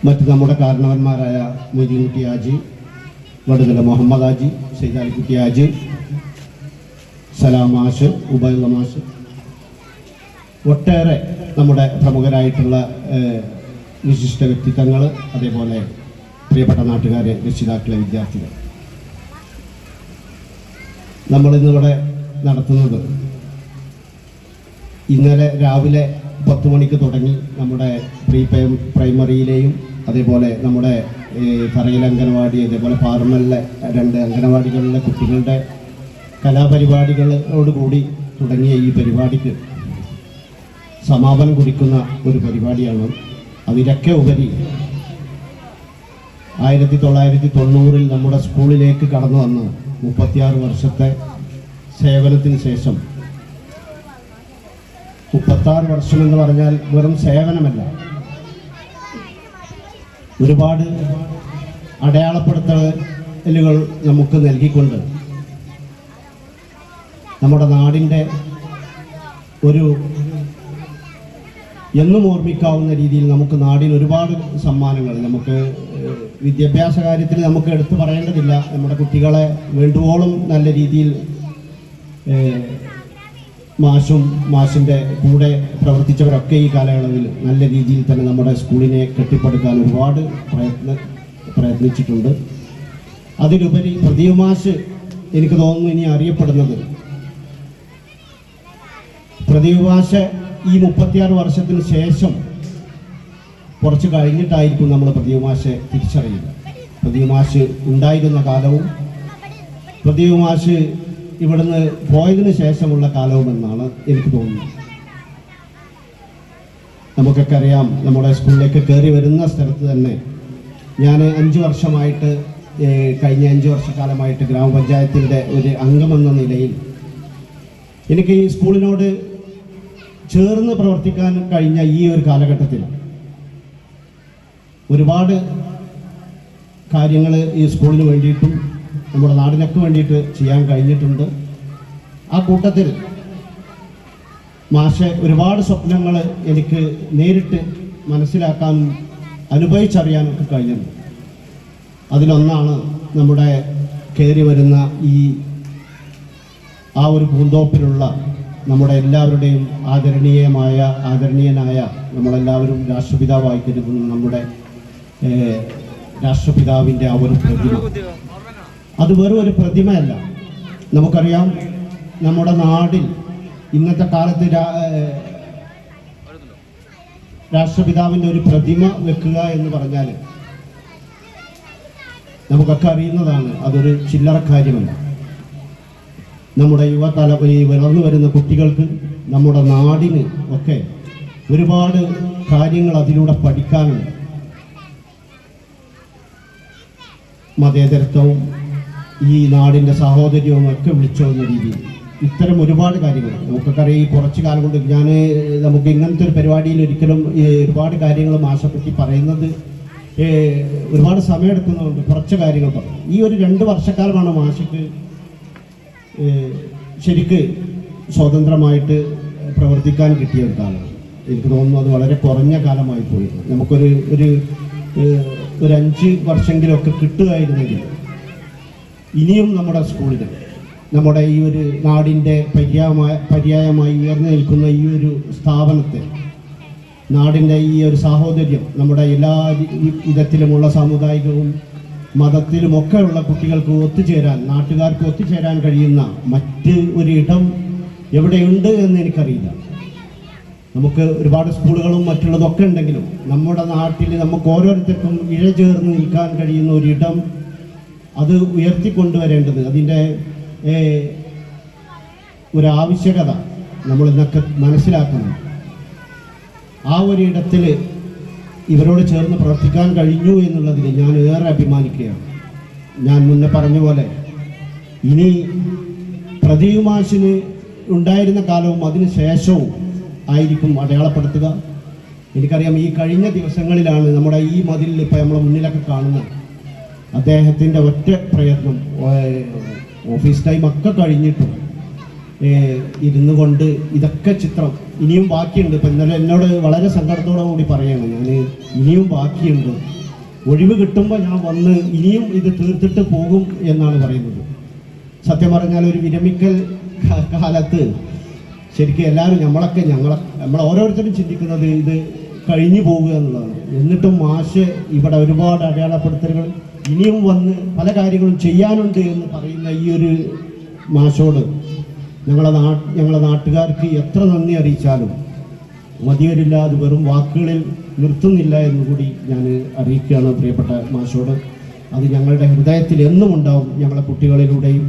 മറ്റ് നമ്മുടെ കാരണവന്മാരായ മൊയ്തീൻകുട്ടി ഹാജി, വടുതല മുഹമ്മദ് ഹാജി, സൈദാലിക്കുട്ടി ഹാജി, സലാം മാഷ്, ഉബൈദുള്ള മാഷ്, ഒട്ടേറെ നമ്മുടെ പ്രമുഖരായിട്ടുള്ള വിശിഷ്ട വ്യക്തിത്വങ്ങൾ, അതേപോലെ പ്രിയപ്പെട്ട നാട്ടുകാരെ, രക്ഷിതാക്കളെ, വിദ്യാർത്ഥികൾ, നമ്മളിന്നിവിടെ നടത്തുന്നത് ഇന്നലെ രാവിലെ 10 മണിക്ക് തുടങ്ങി നമ്മുടെ പ്രൈമറിയിലെയും അതേപോലെ നമ്മുടെ പറയിൽ അംഗനവാടി, അതേപോലെ പാർമലിലെ 2 അംഗനവാടികളിലെ കുട്ടികളുടെ കലാപരിപാടികളോടുകൂടി തുടങ്ങിയ ഈ പരിപാടിക്ക് സമാപനം കുറിക്കുന്ന ഒരു പരിപാടിയാണ്. അതിലൊക്കെ ഉപരി 1990 നമ്മുടെ സ്കൂളിലേക്ക് കടന്നു വന്ന് 36 വർഷത്തെ സേവനത്തിന് ശേഷം, 36 വർഷം എന്ന് പറഞ്ഞാൽ വെറും സേവനമല്ല, ഒരുപാട് അടയാളപ്പെടുത്തലുകൾ നമുക്ക് നൽകിക്കൊണ്ട് നമ്മുടെ നാടിൻ്റെ ഒരു എന്നും ഓർമ്മിക്കാവുന്ന രീതിയിൽ നമുക്ക് നാടിന് ഒരുപാട് സമ്മാനങ്ങൾ, നമുക്ക് വിദ്യാഭ്യാസ കാര്യത്തിൽ നമുക്ക് എടുത്തു പറയേണ്ടതില്ല. നമ്മുടെ കുട്ടികളെ വേണ്ടുവോളം നല്ല രീതിയിൽ മാഷിൻ്റെ കൂടെ പ്രവർത്തിച്ചവരൊക്കെ ഈ കാലയളവിൽ നല്ല രീതിയിൽ തന്നെ നമ്മുടെ സ്കൂളിനെ കെട്ടിപ്പടുക്കാൻ ഒരുപാട് പ്രയത്നിച്ചിട്ടുണ്ട്. അതിലുപരി പ്രദീപ് മാഷ് എനിക്ക് തോന്നുന്നു ഇനി അറിയപ്പെടുന്നത്, പ്രദീപ് മാഷ് ഈ 36 വർഷത്തിന് ശേഷം കുറച്ച് കഴിഞ്ഞിട്ടായിരിക്കും നമ്മൾ പ്രദീപ് മാഷെ തിരിച്ചറിയുക. പ്രദീപ് മാഷ് ഉണ്ടായിരുന്ന കാലവും പ്രദീപ് മാഷ് ഇവിടുന്ന് പോയതിനു ശേഷമുള്ള കാലവും എന്നാണ് എനിക്ക് തോന്നുന്നത്. നമുക്കൊക്കെ അറിയാം, നമ്മുടെ സ്കൂളിലേക്ക് കയറി വരുന്ന സ്ഥലത്ത് തന്നെ ഞാൻ 5 വർഷമായിട്ട് കഴിഞ്ഞ 5 വർഷക്കാലമായിട്ട് ഗ്രാമപഞ്ചായത്തിൻ്റെ ഒരു അംഗമെന്ന നിലയിൽ എനിക്ക് ഈ സ്കൂളിനോട് ചേർന്ന് പ്രവർത്തിക്കാൻ കഴിഞ്ഞ ഈ ഒരു കാലഘട്ടത്തിൽ ഒരുപാട് കാര്യങ്ങൾ ഈ സ്കൂളിന് വേണ്ടിയിട്ടും നമ്മുടെ നാടിനൊക്കെ വേണ്ടിയിട്ട് ചെയ്യാൻ കഴിഞ്ഞിട്ടുണ്ട്. ആ കൂട്ടത്തിൽ മാഷെ ഒരുപാട് സ്വപ്നങ്ങൾ എനിക്ക് നേരിട്ട് മനസ്സിലാക്കാനും അനുഭവിച്ചറിയാനൊക്കെ കഴിഞ്ഞിട്ടുണ്ട്. അതിലൊന്നാണ് നമ്മുടെ കയറി വരുന്ന ആ ഒരു പൂന്തോപ്പിലുള്ള നമ്മുടെ എല്ലാവരുടെയും ആദരണീയനായ നമ്മളെല്ലാവരും രാഷ്ട്രപിതാവായി കരുതുന്ന നമ്മുടെ രാഷ്ട്രപിതാവിൻ്റെ ആ ഒരു പ്രതിമ. അത് വെറും ഒരു പ്രതിമയല്ല. നമുക്കറിയാം, നമ്മുടെ നാടിൽ ഇന്നത്തെ കാലത്ത് രാഷ്ട്രപിതാവിൻ്റെ ഒരു പ്രതിമ വെക്കുക എന്ന് പറഞ്ഞാൽ നമുക്കൊക്കെ അറിയുന്നതാണ്, അതൊരു ചില്ലറ കാര്യമല്ല. നമ്മുടെ വളർന്നു വരുന്ന കുട്ടികൾക്ക്, നമ്മുടെ നാടിന് ഒക്കെ ഒരുപാട് കാര്യങ്ങൾ അതിലൂടെ പഠിക്കാനുണ്ട്. മതേതരത്വവും ഈ നാടിൻ്റെ സാഹോദര്യവും ഒക്കെ വിളിച്ചോന്ന രീതിയിൽ ഇത്തരം ഒരുപാട് കാര്യങ്ങൾ നമുക്കൊക്കെ അറിയാം. ഈ കുറച്ച് കാലം കൊണ്ട് നമുക്ക് ഇങ്ങനത്തെ ഒരു പരിപാടിയിൽ ഒരിക്കലും ഒരുപാട് കാര്യങ്ങൾ മാഷെപ്പറ്റി പറയുന്നത് ഒരുപാട് സമയമെടുക്കുന്നതുകൊണ്ട് കുറച്ച് കാര്യങ്ങൾ പറയും. ഈ ഒരു 2 വർഷക്കാലമാണ് മാഷക്ക് ശരിക്ക് സ്വതന്ത്രമായിട്ട് പ്രവർത്തിക്കാൻ കിട്ടിയ ഒരു കാലം. എനിക്ക് തോന്നുന്നു അത് വളരെ കുറഞ്ഞ കാലമായി പോയി. നമുക്കൊരു 5 വർഷമെങ്കിലുമൊക്കെ കിട്ടുകയായിരുന്നെങ്കിൽ ഇനിയും നമ്മുടെ സ്കൂളിൽ, നമ്മുടെ ഈ ഒരു നാടിൻ്റെ പര്യായമായി ഉയർന്നു നിൽക്കുന്ന ഈ ഒരു സ്ഥാപനത്തെ, നാടിൻ്റെ ഈ ഒരു സാഹോദര്യം, നമ്മുടെ എല്ലാ വിധത്തിലുമുള്ള സാമുദായികവും മതത്തിലുമൊക്കെ ഉള്ള കുട്ടികൾക്ക് ഒത്തുചേരാൻ, നാട്ടുകാർക്ക് ഒത്തുചേരാൻ കഴിയുന്ന മറ്റ് ഒരു ഇടം എവിടെയുണ്ട് എന്ന് എനിക്കറിയില്ല. നമുക്ക് ഒരുപാട് സ്കൂളുകളും മറ്റുള്ളതൊക്കെ ഉണ്ടെങ്കിലും നമ്മുടെ നാട്ടിൽ നമുക്ക് ഓരോരുത്തർക്കും ഇഴചേർന്ന് നിൽക്കാൻ കഴിയുന്ന ഒരിടം, അത് ഉയർത്തിക്കൊണ്ടുവരേണ്ടത്, അതിൻ്റെ ഒരു ആവശ്യകത നമ്മൾ ഇന്നൊക്കെ മനസ്സിലാക്കുന്നു. ആ ഒരിടത്തിൽ ഇവരോട് ചേർന്ന് പ്രവർത്തിക്കാൻ കഴിഞ്ഞു എന്നുള്ളതിൽ ഞാൻ ഏറെ അഭിമാനിക്കുകയാണ്. ഞാൻ മുന്നേ പറഞ്ഞ പോലെ ഇനി പ്രദീപ് മാഷിന് ഉണ്ടായിരുന്ന കാലവും അതിന് ശേഷവും ആയിരിക്കും അടയാളപ്പെടുത്തുക. എനിക്കറിയാം, ഈ കഴിഞ്ഞ ദിവസങ്ങളിലാണ് നമ്മുടെ ഈ മതിലിൽ ഇപ്പം നമ്മളെ മുന്നിലൊക്കെ കാണുന്ന അദ്ദേഹത്തിൻ്റെ ഒറ്റ പ്രയത്നം, ഓഫീസ് ടൈമൊക്കെ കഴിഞ്ഞിട്ടും ഇരുന്നു കൊണ്ട് ഇതൊക്കെ ചിത്രം ഇനിയും ബാക്കിയുണ്ട്. ഇപ്പം ഇന്നലെ എന്നോട് വളരെ സങ്കടത്തോടു കൂടി പറയുകയാണ്, ഞാൻ ഇനിയും ബാക്കിയുണ്ട്, ഒഴിവ് കിട്ടുമ്പോൾ ഞാൻ വന്ന് ഇനിയും ഇത് തീർത്തിട്ട് പോകും എന്നാണ് പറയുന്നത്. സത്യം പറഞ്ഞാൽ ഒരു വിരമിക്കൽ കാലത്ത് ശരിക്കും എല്ലാവരും നമ്മൾ ഓരോരുത്തരും ചിന്തിക്കുന്നത് ഇത് കഴിഞ്ഞു പോവുക എന്നുള്ളതാണ്. എന്നിട്ടും മാഷ് ഇവിടെ ഒരുപാട് അടയാളപ്പെടുത്തലുകൾ ഇനിയും വന്ന് പല കാര്യങ്ങളും ചെയ്യാനുണ്ട് എന്ന് പറയുന്ന ഈ ഒരു മാഷോട് ഞങ്ങളെ നാട്ടുകാർക്ക് എത്ര നന്ദി അറിയിച്ചാലും മതിവരില്ല. അത് വെറും വാക്കുകളിൽ നിർത്തുന്നില്ല എന്നുകൂടി ഞാൻ അറിയിക്കുകയാണ് പ്രിയപ്പെട്ട മാഷോട്. അത് ഞങ്ങളുടെ ഹൃദയത്തിൽ എന്നും ഉണ്ടാവും, ഞങ്ങളെ കുട്ടികളിലൂടെയും.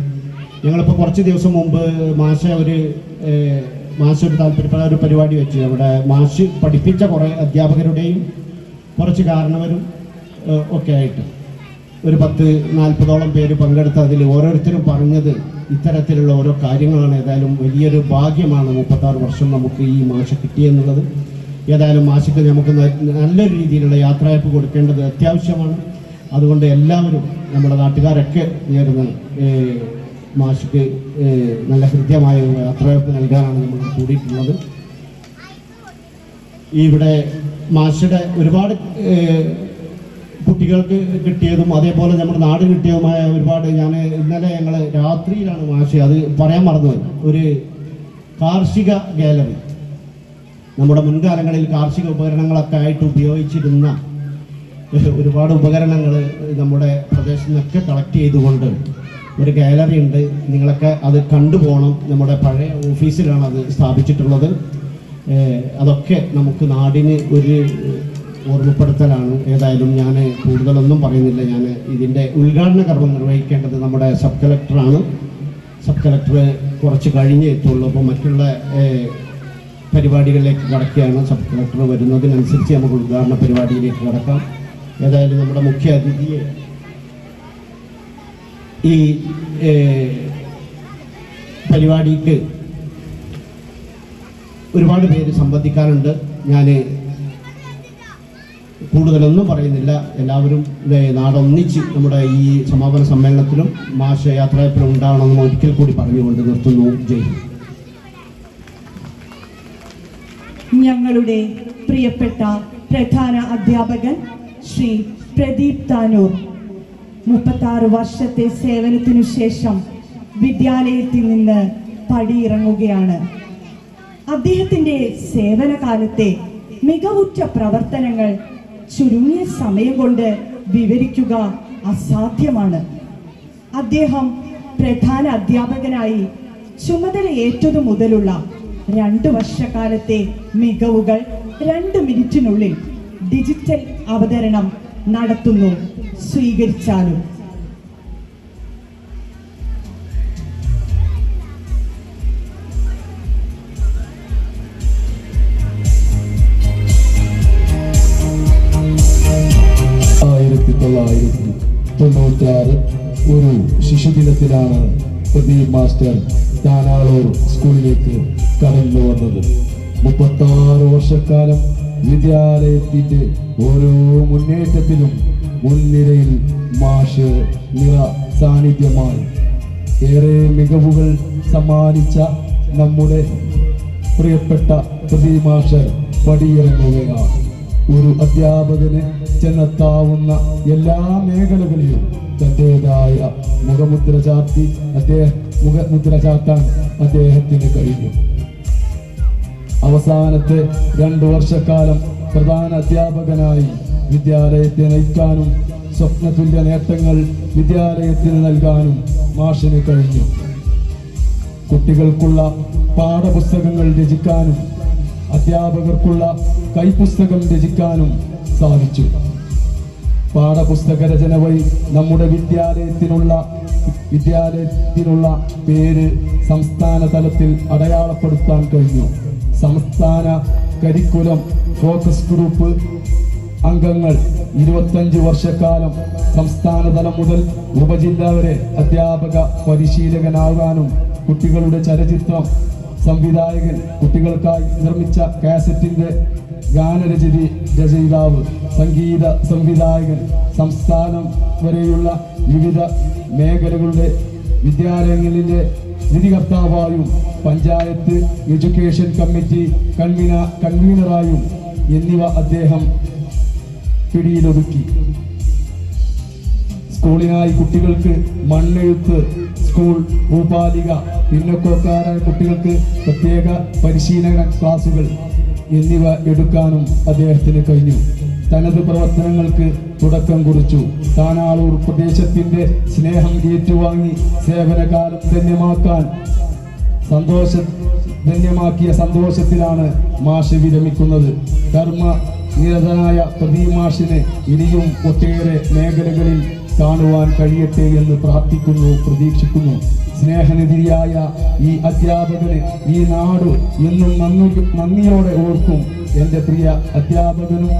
ഞങ്ങളിപ്പോൾ കുറച്ച് ദിവസം മുമ്പ് മാഷ ഒരു താല്പര്യപ്പെട്ട ഒരു പരിപാടി വെച്ച് അവിടെ മാഷ് പഠിപ്പിച്ച കുറേ അധ്യാപകരുടെയും കുറച്ച് കാരണവരും ഒക്കെ ആയിട്ട് ഒരു 10-40ഓളം പേര് പങ്കെടുത്ത് അതിൽ ഓരോരുത്തരും പറഞ്ഞത് ഇത്തരത്തിലുള്ള ഓരോ കാര്യങ്ങളാണ്. ഏതായാലും വലിയൊരു ഭാഗ്യമാണ് 36 വർഷം നമുക്ക് ഈ മാഷ കിട്ടിയെന്നുള്ളത്. ഏതായാലും മാഷക്ക് നമുക്ക് നല്ലൊരു രീതിയിലുള്ള യാത്രയപ്പ് കൊടുക്കേണ്ടത് അത്യാവശ്യമാണ്. അതുകൊണ്ട് എല്ലാവരും നമ്മുടെ നാട്ടുകാരൊക്കെ ചേർന്ന് മാഷക്ക് നല്ല കൃത്യമായ യാത്രയപ്പ് നൽകാനാണ് നമ്മൾ കൂടിയിട്ടുള്ളത്. ഇവിടെ മാഷയുടെ ഒരുപാട് കുട്ടികൾക്ക് കിട്ടിയതും അതേപോലെ നമ്മുടെ നാട് കിട്ടിയതുമായ ഒരുപാട്, ഇന്നലെ ഞങ്ങൾ രാത്രിയിലാണ് മാഷ്, അത് പറയാൻ മറന്നുപോയി, ഒരു കാർഷിക ഗാലറി, നമ്മുടെ മുൻകാലങ്ങളിൽ കാർഷിക ഉപകരണങ്ങളൊക്കെ ആയിട്ട് ഉപയോഗിച്ചിരുന്ന ഒരുപാട് ഉപകരണങ്ങൾ നമ്മുടെ പ്രദേശത്ത് നിന്നൊക്കെ കളക്ട് ചെയ്തുകൊണ്ട് ഒരു ഗാലറി ഉണ്ട്. നിങ്ങളൊക്കെ അത് കണ്ടുപോകണം. നമ്മുടെ പഴയ ഓഫീസിലാണ് അത് സ്ഥാപിച്ചിട്ടുള്ളത്. അതൊക്കെ നമുക്ക് നാടിന് ഒരു ഓർമ്മപ്പെടുത്തലാണ്. ഏതായാലും ഞാൻ കൂടുതലൊന്നും പറയുന്നില്ല. ഞാൻ ഇതിൻ്റെ ഉദ്ഘാടന കർമ്മം നിർവഹിക്കേണ്ടത് നമ്മുടെ സബ് കളക്ടറാണ്. സബ് കളക്ടർ കുറച്ച് കഴിഞ്ഞേ എത്തുള്ളൂ. അപ്പോൾ മറ്റുള്ള പരിപാടികളിലേക്ക് കടക്കുകയാണ്. സബ് കളക്ടർ വരുന്നതിനനുസരിച്ച് നമുക്ക് ഉദ്ഘാടന പരിപാടിയിലേക്ക് കടക്കാം. ഏതായാലും നമ്മുടെ മുഖ്യ അതിഥിയെ ഈ പരിപാടിക്ക് ഒരുപാട് പേര് സംബന്ധിക്കാനുണ്ട്. ഞാൻ കൂടുതലൊന്നും പറയുന്നില്ല. എല്ലാവരും നാടൊന്നിച്ച് നമ്മുടെ ഈ സമാപന സമ്മേളനത്തിലും മാഷ യാത്രയപ്പിലും ഉണ്ടാവണമെന്ന് ഒരിക്കൽ കൂടി പറഞ്ഞുകൊണ്ട് നിർത്തുന്നു. ജയ് ഹിന്ദ്. ഞങ്ങളുടെ പ്രിയപ്പെട്ട പ്രധാന അധ്യാപകൻ ശ്രീ പ്രദീപ് താനൂർ 36 വർഷത്തെ സേവനത്തിനു ശേഷം വിദ്യാലയത്തിൽ നിന്ന് പടിയിറങ്ങുകയാണ്. അദ്ദേഹത്തിൻ്റെ സേവനകാലത്തെ മികവുറ്റ പ്രവർത്തനങ്ങൾ ചുരുങ്ങിയ സമയം കൊണ്ട് വിവരിക്കുക അസാധ്യമാണ്. അദ്ദേഹം പ്രധാന അധ്യാപകനായി ചുമതലയേറ്റതു മുതലുള്ള 2 വർഷക്കാലത്തെ മികവുകൾ 2 മിനിറ്റിനുള്ളിൽ ഡിജിറ്റൽ അവതരണം നടത്തുന്നു. സ്വീകരിച്ചാലും ഒരു ശിശുദിനത്തിലാണ് പ്രദീപ് മാസ്റ്റർ താനാളൂർ സ്കൂളിലേക്ക് കടന്നു വന്നത്. 36 വർഷക്കാലം വിദ്യാലയത്തിന്റെ ഓരോ മുന്നേറ്റത്തിലും മുൻനിരയിൽ മാഷ് നിറ സാന്നിധ്യമായി ഏറെ മികവുകൾ സമ്മാനിച്ച നമ്മുടെ പ്രിയപ്പെട്ട പ്രദീപ് മാസ്റ്റർ പടിയിറങ്ങുകയാണ്. ഒരു അധ്യാപകന് ചെന്നെത്താവുന്ന എല്ലാ മേഖലകളിലും തൻ്റെതായ മുഖമുദ്ര ചാർത്താൻ അദ്ദേഹത്തിന് കഴിഞ്ഞു. അവസാനത്തെ 2 വർഷക്കാലം പ്രധാന അധ്യാപകനായി വിദ്യാലയത്തെ നയിക്കാനും സ്വപ്നതുല്യ നേട്ടങ്ങൾ വിദ്യാലയത്തിന് നൽകാനും മാഷിന് കഴിഞ്ഞു. കുട്ടികൾക്കുള്ള പാഠപുസ്തകങ്ങൾ രചിക്കാനും അധ്യാപകർക്കുള്ള കൈപുസ്തകം രചിക്കാനും സാധിച്ചു. പാഠപുസ്തക രചന വഴി നമ്മുടെ വിദ്യാലയത്തിനുള്ള പേര് സംസ്ഥാന തലത്തിൽ അടയാളപ്പെടുത്താൻ കഴിഞ്ഞു. സംസ്ഥാന കരിക്കുലം ഫോക്കസ് ഗ്രൂപ്പ് അംഗങ്ങൾ 25 വർഷക്കാലം സംസ്ഥാന തലം മുതൽ ഉപജില്ല വരെ അധ്യാപക പരിശീലകനാകാനും കുട്ടികളുടെ ചലച്ചിത്രം സംവിധായകൻ, കുട്ടികൾക്കായി നിർമ്മിച്ച കാസറ്റിന്റെ ഗാനരചയിതാവ്, സംഗീത സംവിധായകൻ, സംസ്ഥാനം വരെയുള്ള വിവിധ മേഖലകളുടെ വിദ്യാലയങ്ങളിലെ വിധികർത്താവായും പഞ്ചായത്ത് എഡ്യൂക്കേഷൻ കമ്മിറ്റി കൺവീനറായും എന്നിവ അദ്ദേഹം പിടിയിലൊതുക്കി. സ്കൂളിനായി കുട്ടികൾക്ക് മണ്ണെഴുത്ത്, സ്കൂൾ ഭൂപാലിക, പിന്നോക്കക്കാരായ കുട്ടികൾക്ക് പ്രത്യേക പരിശീലന ക്ലാസുകൾ എന്നിവ എടുക്കാനും അദ്ദേഹത്തിന് കഴിഞ്ഞു. തനത് പ്രവർത്തനങ്ങൾക്ക് തുടക്കം കുറിച്ചു. താനാളൂർ പ്രദേശത്തിന്റെ സ്നേഹം ഏറ്റുവാങ്ങി സേവനകാലം ധന്യമാക്കിയ സന്തോഷത്തിലാണ് മാഷ് വിരമിക്കുന്നത്. കർമ്മ നിരതനായ പ്രദീപ് മാഷിനെ ഇനിയും ഒട്ടേറെ മേഖലകളിൽ കാണുവാൻ കഴിയട്ടെ എന്ന് പ്രാർത്ഥിക്കുന്നു, പ്രതീക്ഷിക്കുന്നു. സ്നേഹനിധിയായ ഈ അധ്യാപകന് ഈ നാട് എന്നും നന്ദിയോടെ ഓർക്കും. എൻ്റെ പ്രിയ അധ്യാപകനും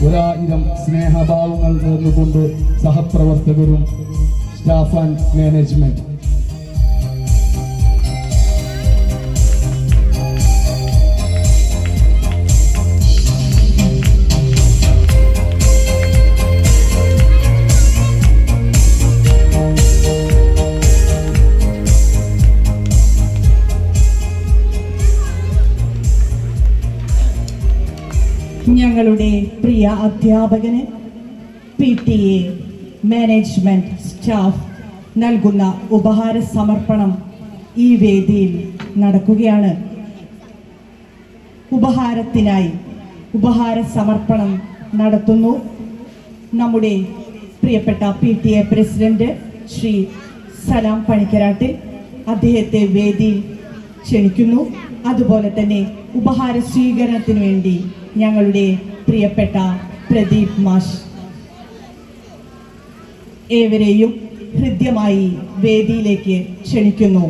1000 സ്നേഹഭാവങ്ങൾ നേർന്നുകൊണ്ട് സഹപ്രവർത്തകരും സ്റ്റാഫ് ആൻഡ് മാനേജ്മെന്റ്. ഞങ്ങളുടെ പ്രിയ അധ്യാപകന് PTA മാനേജ്മെന്റ് സ്റ്റാഫ് നൽകുന്ന ഉപഹാര സമർപ്പണം ഈ വേദിയിൽ നടക്കുകയാണ്. ഉപഹാരത്തിനായി ഉപഹാര സമർപ്പണം നടത്തുന്നു നമ്മുടെ പ്രിയപ്പെട്ട PTA പ്രസിഡന്റ് ശ്രീ സലാം പണിക്കരാട്ടിൽ. അദ്ദേഹത്തെ വേദിയിൽ ക്ഷണിക്കുന്നു. അതുപോലെ തന്നെ ഉപഹാര സ്വീകരണത്തിന് വേണ്ടി ഞങ്ങളുടെ പ്രിയപ്പെട്ട പ്രദീപ് മാഷ്. ഏവരെയും ഹൃദ്യമായി വേദിയിലേക്ക് ക്ഷണിക്കുന്നു.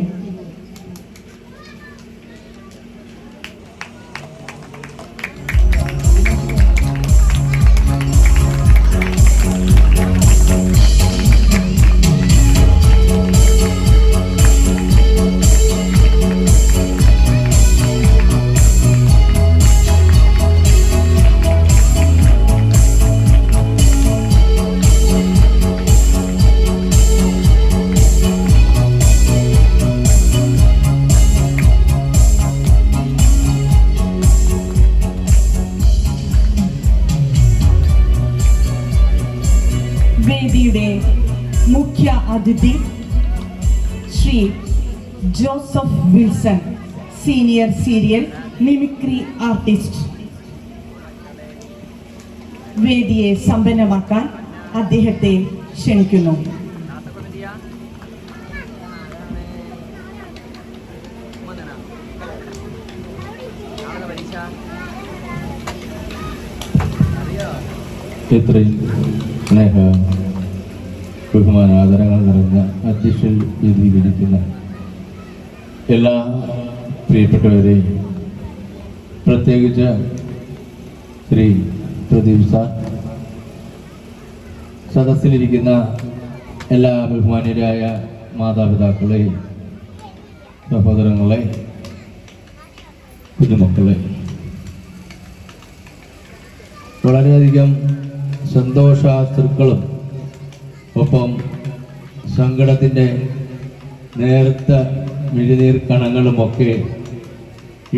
അതിഥി Shri Joseph Wilson, senior serial mimicry artist. വേദിയെ സമ്പന്നമാക്കാൻ അദ്ദേഹത്തെ ക്ഷണിക്കുന്നു. ഇത്രയും സ്നേഹ ബഹുമാന ആദരങ്ങൾ നിറഞ്ഞ അധ്യക്ഷ വേദിയിലിരിക്കുന്ന എല്ലാ പ്രിയപ്പെട്ടവരെയും, പ്രത്യേകിച്ച് ശ്രീ പ്രദീപ് സാർ, സദസ്സിലിരിക്കുന്ന എല്ലാ ബഹുമാന്യരായ മാതാപിതാക്കളെ, സഹോദരങ്ങളെ, കുഞ്ഞുമക്കളെ, വളരെയധികം സന്തോഷാശ്രുക്കളും ഒപ്പം സങ്കടത്തിൻ്റെ നേർത്ത മിഴിനീർ കണങ്ങളുമൊക്കെ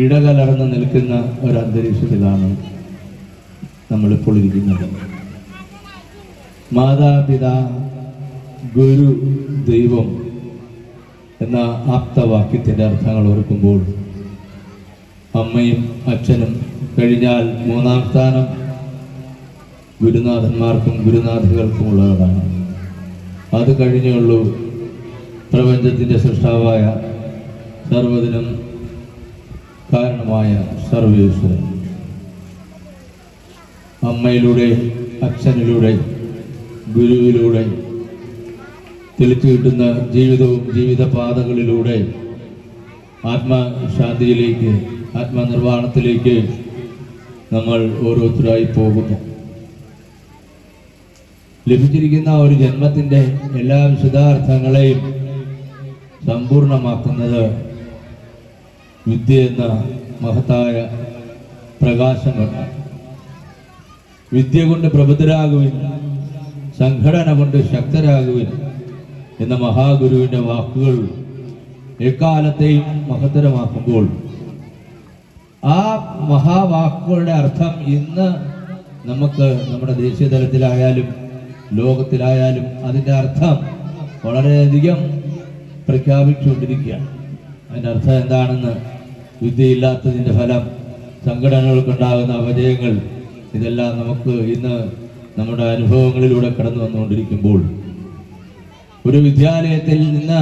ഇടകലർന്ന് നിൽക്കുന്ന ഒരു അന്തരീക്ഷത്തിലാണ് നമ്മളിപ്പോൾ ഇരിക്കുന്നത്. മാതാപിതാ ഗുരു ദൈവം എന്ന ആപ്തവാക്യത്തിൻ്റെ അർത്ഥങ്ങൾ ഓർക്കുമ്പോൾ അമ്മയും അച്ഛനും കഴിഞ്ഞാൽ മൂന്നാം സ്ഥാനം ഗുരുനാഥന്മാർക്കും ഗുരുനാഥകൾക്കുമുള്ളതാണ്. അത് കഴിഞ്ഞുള്ളൂ പ്രപഞ്ചത്തിൻ്റെ സൃഷ്ടാവായ സർവ്വതിനും കാരണമായ സർവേശ്വരൻ. അമ്മയിലൂടെ, അച്ഛനിലൂടെ, ഗുരുവിലൂടെ തെളിച്ചു കിട്ടുന്ന ജീവിതവും ജീവിതപാതകളിലൂടെ ആത്മശാന്തിയിലേക്ക്, ആത്മനിർവ്വാണത്തിലേക്ക് നമ്മൾ ഓരോരുത്തരായി പോകുന്നു. ലഭിച്ചിരിക്കുന്ന ഒരു ജന്മത്തിൻ്റെ എല്ലാ വിശദാർത്ഥങ്ങളെയും സമ്പൂർണമാക്കുന്നത് വിദ്യ എന്ന മഹത്തായ പ്രകാശം കൊണ്ട്. വിദ്യ കൊണ്ട് പ്രബുദ്ധരാകുവിൻ, സംഘടന കൊണ്ട് ശക്തരാകുവിൻ എന്ന മഹാഗുരുവിൻ്റെ വാക്കുകൾ എക്കാലത്തെയും മഹത്തരമാക്കുമ്പോൾ ആ മഹാവാക്കുകളുടെ അർത്ഥം ഇന്ന് നമുക്ക് നമ്മുടെ ദേശീയ തലത്തിലായാലും ലോകത്തിലായാലും അതിൻ്റെ അർത്ഥം വളരെയധികം പ്രഖ്യാപിച്ചുകൊണ്ടിരിക്കുകയാണ്. അതിൻ്റെ അർത്ഥം എന്താണെന്ന്, വിദ്യയില്ലാത്തതിൻ്റെ ഫലം, സംഘടനകൾക്കുണ്ടാകുന്ന അപജയങ്ങൾ, ഇതെല്ലാം നമുക്ക് ഇന്ന് നമ്മുടെ അനുഭവങ്ങളിലൂടെ കടന്നു വന്നുകൊണ്ടിരിക്കുമ്പോൾ ഒരു വിദ്യാലയത്തിൽ നിന്ന്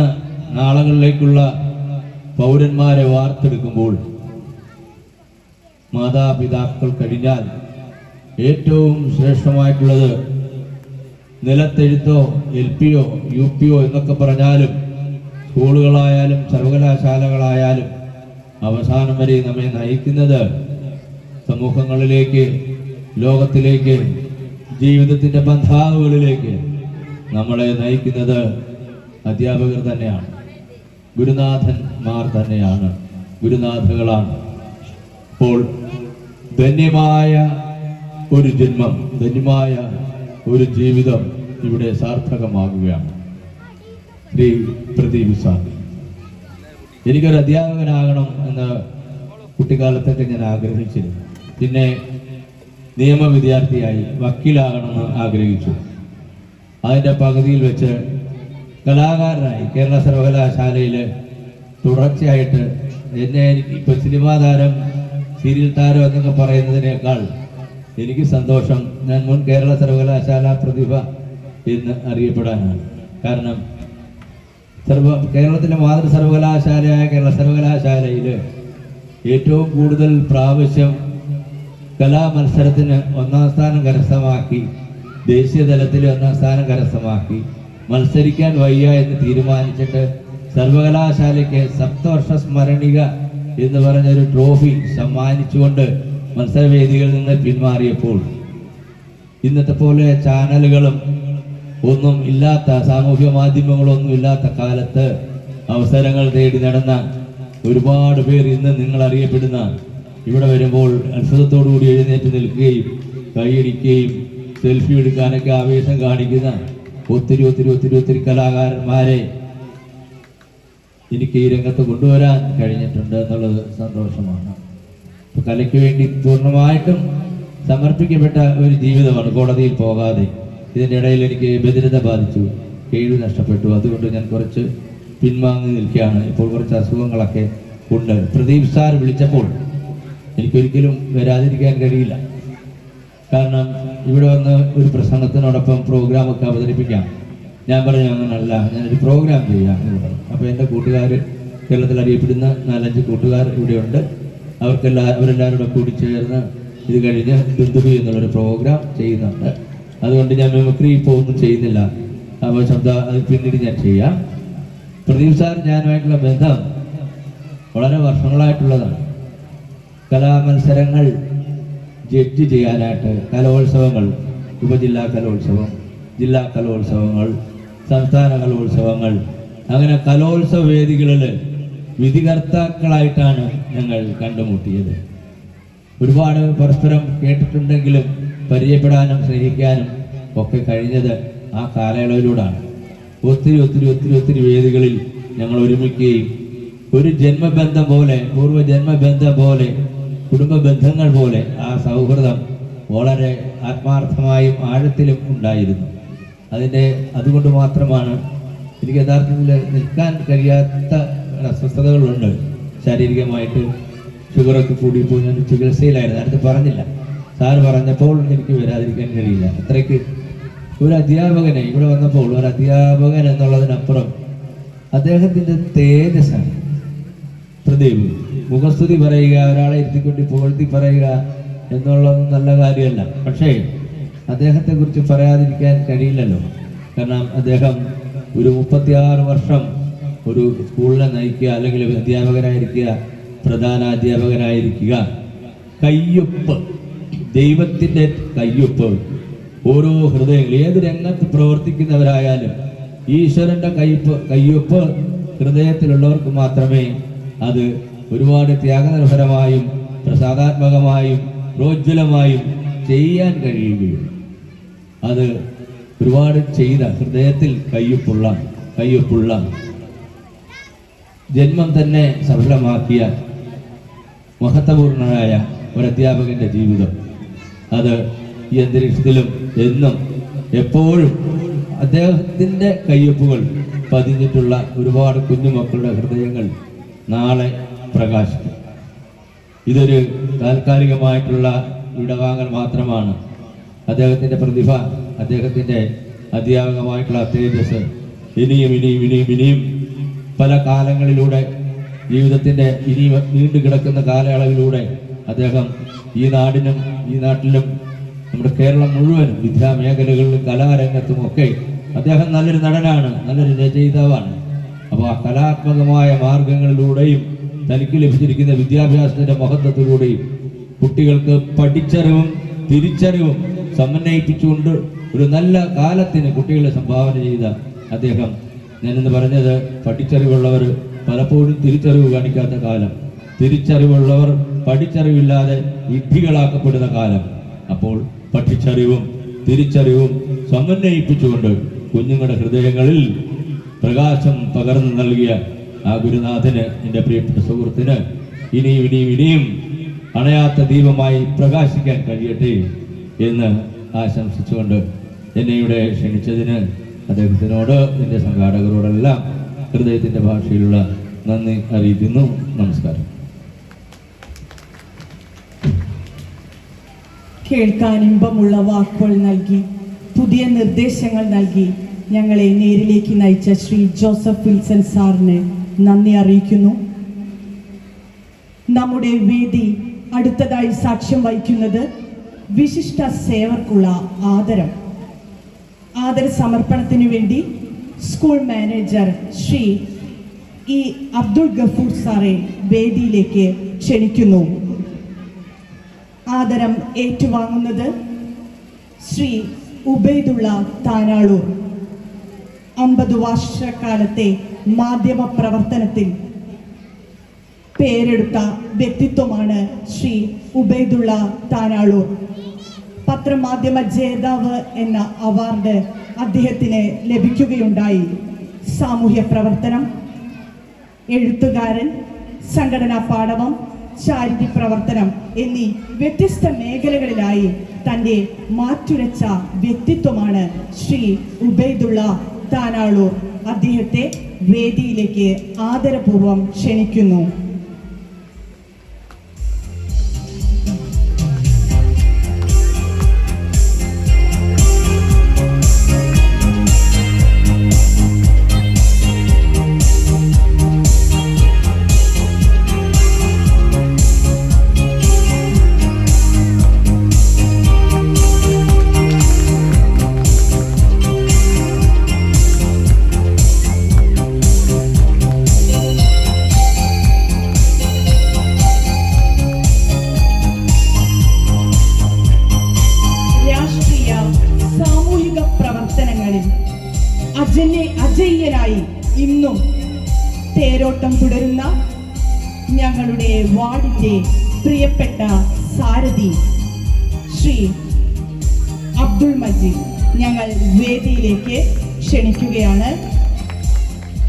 നാളുകളിലേക്കുള്ള പൗരന്മാരെ വാർത്തെടുക്കുമ്പോൾ മാതാപിതാക്കൾ കഴിഞ്ഞാൽ ഏറ്റവും ശ്രേഷ്ഠമായിട്ടുള്ളത് നിലത്തെഴുത്തോ LP യോ UP യോ എന്നൊക്കെ പറഞ്ഞാലും സ്കൂളുകളായാലും സർവകലാശാലകളായാലും അവസാനം വരെ നമ്മെ നയിക്കുന്നത് സമൂഹങ്ങളിലേക്ക്, ലോകത്തിലേക്ക്, ജീവിതത്തിൻ്റെ ബന്ധാവുകളിലേക്ക് നമ്മളെ നയിക്കുന്നത് അധ്യാപകർ തന്നെയാണ്, ഗുരുനാഥന്മാർ തന്നെയാണ്, ഗുരുനാഥകളാണ്. അപ്പോൾ ധന്യമായ ഒരു ജന്മം, ധന്യമായ ഒരു ജീവിതം ഇവിടെ സാർത്ഥകമാകുകയാണ്. ശ്രീ പ്രദീപ് സാർ, എനിക്കൊരു അധ്യാപകനാകണം എന്ന് കുട്ടിക്കാലത്തൊക്കെ ഞാൻ ആഗ്രഹിച്ചിരുന്നു. പിന്നെ നിയമ വിദ്യാർത്ഥിയായി വക്കീലാകണമെന്ന് ആഗ്രഹിച്ചു. അതിൻ്റെ പകുതിയിൽ വെച്ച് കലാകാരനായി കേരള സർവകലാശാലയിൽ തുടർച്ചയായിട്ട് എനിക്ക് ഇപ്പോൾ സിനിമാ താരം, സീരിയൽ താരം എന്നൊക്കെ പറയുന്നതിനേക്കാൾ എനിക്ക് സന്തോഷം ഞാൻ മുൻ കേരള സർവകലാശാല പ്രതിഭ എന്ന് അറിയപ്പെടാനാണ്. കാരണം കേരളത്തിലെ മാതൃ സർവകലാശാലയായ കേരള സർവകലാശാലയിൽ ഏറ്റവും കൂടുതൽ പ്രാവശ്യം കലാമത്സരത്തിന് ഒന്നാം സ്ഥാനം കരസ്ഥമാക്കി, ദേശീയ തലത്തിൽ ഒന്നാം സ്ഥാനം കരസ്ഥമാക്കി, മത്സരിക്കാൻ വയ്യ എന്ന് തീരുമാനിച്ചിട്ട് സർവകലാശാലയ്ക്ക് സപ്തവർഷ സ്മരണിക എന്ന് പറഞ്ഞൊരു ട്രോഫി സമ്മാനിച്ചുകൊണ്ട് മത്സരവേദികളിൽ നിന്ന് പിന്മാറിയപ്പോൾ ഇന്നത്തെ പോലെ ചാനലുകളും ഒന്നും ഇല്ലാത്ത, സാമൂഹ്യ മാധ്യമങ്ങളൊന്നും ഇല്ലാത്ത കാലത്ത് അവസരങ്ങൾ തേടി നടന്ന ഒരുപാട് പേർ ഇന്ന് നിങ്ങൾ അറിയപ്പെടുന്ന, ഇവിടെ വരുമ്പോൾ അത്ഭുതത്തോടുകൂടി എഴുന്നേറ്റ് നിൽക്കുകയും കൈയടിക്കുകയും സെൽഫി എടുക്കാനൊക്കെ ആവേശം കാണിക്കുന്ന ഒത്തിരി ഒത്തിരി ഒത്തിരി ഒത്തിരി കലാകാരന്മാരെ എനിക്ക് ഈ രംഗത്ത് കൊണ്ടുവരാൻ കഴിഞ്ഞിട്ടുണ്ട് എന്നുള്ളത് സന്തോഷമാണ്. ഇപ്പം കലയ്ക്ക് വേണ്ടി പൂർണ്ണമായിട്ടും സമർപ്പിക്കപ്പെട്ട ഒരു ജീവിതമാണ്, കോടതിയിൽ പോകാതെ. ഇതിൻ്റെ ഇടയിൽ എനിക്ക് ബധിരത ബാധിച്ചു, കേൾവി നഷ്ടപ്പെട്ടു. അതുകൊണ്ട് ഞാൻ കുറച്ച് പിൻവാങ്ങി നിൽക്കുകയാണ്. ഇപ്പോൾ കുറച്ച് അസുഖങ്ങളൊക്കെ ഉണ്ട്. പ്രദീപ് സാർ വിളിച്ചപ്പോൾ എനിക്കൊരിക്കലും വരാതിരിക്കാൻ കഴിയില്ല. കാരണം ഇവിടെ വന്ന് ഒരു പ്രസംഗത്തിനോടൊപ്പം പ്രോഗ്രാമൊക്കെ അവതരിപ്പിക്കാം. ഞാൻ പറഞ്ഞു അങ്ങനല്ല, ഞാനൊരു പ്രോഗ്രാം ചെയ്യാം എന്ന് പറഞ്ഞു. അപ്പോൾ എൻ്റെ കൂട്ടുകാർ, കേരളത്തിൽ അറിയപ്പെടുന്ന 4-5 കൂട്ടുകാർ ഇവിടെയുണ്ട്. അവരെല്ലാവരും കൂടി ചേർന്ന് ഇത് കഴിഞ്ഞ് ബിന്ദുബി എന്നുള്ളൊരു പ്രോഗ്രാം ചെയ്യുന്നുണ്ട്. അതുകൊണ്ട് ഞാൻ മിമിക്രി ഇപ്പോൾ ഒന്നും ചെയ്യുന്നില്ല. അപ്പോൾ അത് പിന്നീട് ഞാൻ ചെയ്യാം. പ്രദീപ് സാർ ഞാനുമായിട്ടുള്ള ബന്ധം വളരെ വർഷങ്ങളായിട്ടുള്ളതാണ്. കലാമത്സരങ്ങൾ ജഡ്ജ് ചെയ്യാനായിട്ട് കലോത്സവങ്ങൾ, ഉപജില്ലാ കലോത്സവം, ജില്ലാ കലോത്സവങ്ങൾ, സംസ്ഥാന കലോത്സവങ്ങൾ, അങ്ങനെ കലോത്സവ വേദികളിൽ വിധികർത്താക്കളായിട്ടാണ് ഞങ്ങൾ കണ്ടുമുട്ടിയത്. ഒരുപാട് പരസ്പരം കേട്ടിട്ടുണ്ടെങ്കിലും പരിചയപ്പെടാനും സ്നേഹിക്കാനും ഒക്കെ കഴിഞ്ഞത് ആ കാലയളവിലൂടെയാണ്. ഒത്തിരി വേദികളിൽ ഞങ്ങൾ ഒരുമിക്കുകയും ഒരു ജന്മബന്ധം പോലെ, പൂർവ്വജന്മബന്ധം പോലെ, കുടുംബ ബന്ധങ്ങൾ പോലെ ആ സൗഹൃദം വളരെ ആത്മാർത്ഥമായും ആഴത്തിലും ഉണ്ടായിരുന്നു. അതുകൊണ്ട് മാത്രമാണ് എനിക്ക് യഥാർത്ഥത്തിൽ നിൽക്കാൻ കഴിയാത്ത അസ്വസ്ഥതകളുണ്ട്. ശാരീരികമായിട്ട് ഷുഗറൊക്കെ കൂടിയപ്പോൾ ഞാൻ ചികിത്സയിലായിരുന്നു. അടുത്ത് പറഞ്ഞില്ല, സാറ് പറഞ്ഞപ്പോൾ എനിക്ക് വരാതിരിക്കാൻ കഴിയില്ല. അത്രയ്ക്ക് ഒരു അധ്യാപകനെ ഇവിടെ വന്നപ്പോൾ, ഒരു അധ്യാപകൻ എന്നുള്ളതിനപ്പുറം അദ്ദേഹത്തിൻ്റെ തേജസ്സാണ്. പ്രദീപ് മുഖസ്തുതി പറയുക, ഒരാളെ ഇരുത്തിക്കൊണ്ട് പുകഴ്ത്തി പറയുക എന്നുള്ളത് നല്ല കാര്യമല്ല. പക്ഷേ അദ്ദേഹത്തെക്കുറിച്ച് പറയാതിരിക്കാൻ കഴിയില്ലല്ലോ. കാരണം അദ്ദേഹം ഒരു 36 വർഷം ഒരു സ്കൂളിനെ നയിക്കുക, അല്ലെങ്കിൽ അധ്യാപകനായിരിക്കുക, പ്രധാന അധ്യാപകനായിരിക്കുക. കയ്യൊപ്പ്, ദൈവത്തിൻ്റെ കയ്യൊപ്പ് ഓരോ ഹൃദയങ്ങൾ, ഏത് രംഗത്ത് പ്രവർത്തിക്കുന്നവരായാലും ഈശ്വരൻ്റെ കയ്യൊപ്പ് ഹൃദയത്തിലുള്ളവർക്ക് മാത്രമേ അത് ഒരുപാട് ത്യാഗനിർഭരമായും പ്രസാദാത്മകമായും പ്രോജ്വലമായും ചെയ്യാൻ കഴിയുകയുള്ളൂ. അത് ഒരുപാട് ചെയ്ത, ഹൃദയത്തിൽ കയ്യൊപ്പുള്ള ജന്മം തന്നെ സഫലമാക്കിയ മഹത്വപൂർണനായ ഒരു അധ്യാപകന്റെ ജീവിതം, അത് ഈ അന്തരീക്ഷത്തിലും എന്നും എപ്പോഴും അദ്ദേഹത്തിൻ്റെ കയ്യൊപ്പുകൾ പതിഞ്ഞിട്ടുള്ള ഒരുപാട് കുഞ്ഞുമക്കളുടെ ഹൃദയങ്ങൾ നാളെ പ്രകാശിക്കും. ഇതൊരു താൽക്കാലികമായിട്ടുള്ള ഇടവാങ്ങൽ മാത്രമാണ്. അദ്ദേഹത്തിൻ്റെ പ്രതിഭ, അദ്ദേഹത്തിൻ്റെ അധ്യാപകമായിട്ടുള്ള തേജസ് ഇനിയും പല കാലങ്ങളിലൂടെ, ജീവിതത്തിൻ്റെ ഇനിയും നീണ്ടു കിടക്കുന്ന കാലയളവിലൂടെ അദ്ദേഹം ഈ നാട്ടിലും നമ്മുടെ കേരളം മുഴുവനും വിദ്യാമേഖലകളിലും കലാരംഗത്തുമൊക്കെ അദ്ദേഹം നല്ലൊരു നടനാണ്, നല്ലൊരു രചയിതാവാണ്. അപ്പോൾ ആ കലാത്മകമായ മാർഗങ്ങളിലൂടെയും തനിക്ക് ലഭിച്ചിരിക്കുന്ന വിദ്യാഭ്യാസത്തിൻ്റെ മഹത്വത്തിലൂടെയും കുട്ടികൾക്ക് പഠിച്ചറിവും തിരിച്ചറിവും സമന്വയിപ്പിച്ചുകൊണ്ട് ഒരു നല്ല കാലത്തിന് കുട്ടികളെ സംഭാവന ചെയ്ത അദ്ദേഹം, ഞാനിന്ന് പറഞ്ഞത് പഠിച്ചറിവുള്ളവർ പലപ്പോഴും തിരിച്ചറിവ് കാണിക്കാത്ത കാലം, തിരിച്ചറിവുള്ളവർ പഠിച്ചറിവില്ലാതെ വിഡ്ഢികളാക്കപ്പെടുന്ന കാലം. അപ്പോൾ പഠിച്ചറിവും തിരിച്ചറിവും സമന്വയിപ്പിച്ചുകൊണ്ട് കുഞ്ഞുങ്ങളുടെ ഹൃദയങ്ങളിൽ പ്രകാശം പകർന്നു നൽകിയ ആ ഗുരുനാഥന്, എൻ്റെ പ്രിയപ്പെട്ട സുഹൃത്തിന് ഇനിയും അണയാത്ത ദീപമായി പ്രകാശിക്കാൻ കഴിയട്ടെ എന്ന് ആശംസിച്ചുകൊണ്ട് എന്നെ ഇവിടെ ക്ഷണിച്ചതിന് അദ്ദേഹത്തിനോട്, എൻ്റെ സംഘാടകരോടെല്ലാം ഹൃദയത്തിൻ്റെ ഭാഷയിലുള്ള നന്ദി അറിയിക്കുന്നു. നമസ്കാരം. കേൾക്കാൻ ഇമ്പമുള്ള വാക്കുകൾ നൽകി, പുതിയ നിർദ്ദേശങ്ങൾ നൽകി ഞങ്ങളെ നേരിലേക്ക് നയിച്ച ശ്രീ ജോസഫ് വിൽസൺ സാറിന് നന്ദി അറിയിക്കുന്നു. നമ്മുടെ വേദി അടുത്തതായി സാക്ഷ്യം വഹിക്കുന്നത് വിശിഷ്ട സേവർക്കുള്ള ആദര സമർപ്പണത്തിനു വേണ്ടി school manager Shri E Abdul Gafoor സാറെ വേദിയിലേക്ക് ക്ഷണിക്കുന്നു. ആദരം ഏറ്റുവാങ്ങുന്നത് ശ്രീ ഉബൈദുള്ള താനാളൂർ. 50 വർഷക്കാലത്തെ മാധ്യമ പ്രവർത്തനത്തിൽ പേരെടുത്ത വ്യക്തിത്വമാണ് ശ്രീ ഉബൈദുള്ള താനാളൂർ. പത്രമാധ്യമ ജേതാവ് എന്ന അവാർഡ് അദ്ദേഹത്തിന് ലഭിക്കുകയുണ്ടായി. സാമൂഹ്യ പ്രവർത്തനം, എഴുത്തുകാരൻ, സംഘടനാ പാടവം, ചാരിറ്റി പ്രവർത്തനം എന്നീ വ്യത്യസ്ത മേഖലകളിലായി തൻ്റെ മാറ്റുരച്ച വ്യക്തിത്വമാണ് ശ്രീ ഉബൈദുള്ള താനാളൂർ അദ്ദേഹത്തെ വേദിയിലേക്ക് ആദരപൂർവ്വം ക്ഷണിക്കുന്നു. അജയ്യനായി ഇന്നും തേരോട്ടം തുടരുന്ന ഞങ്ങളുടെ വാർഡിന്റെ പ്രിയപ്പെട്ട സാരഥി ശ്രീ അബ്ദുൾ മജീദ് ഞങ്ങൾ വേദിയിലേക്ക് ക്ഷണിക്കുകയാണ്.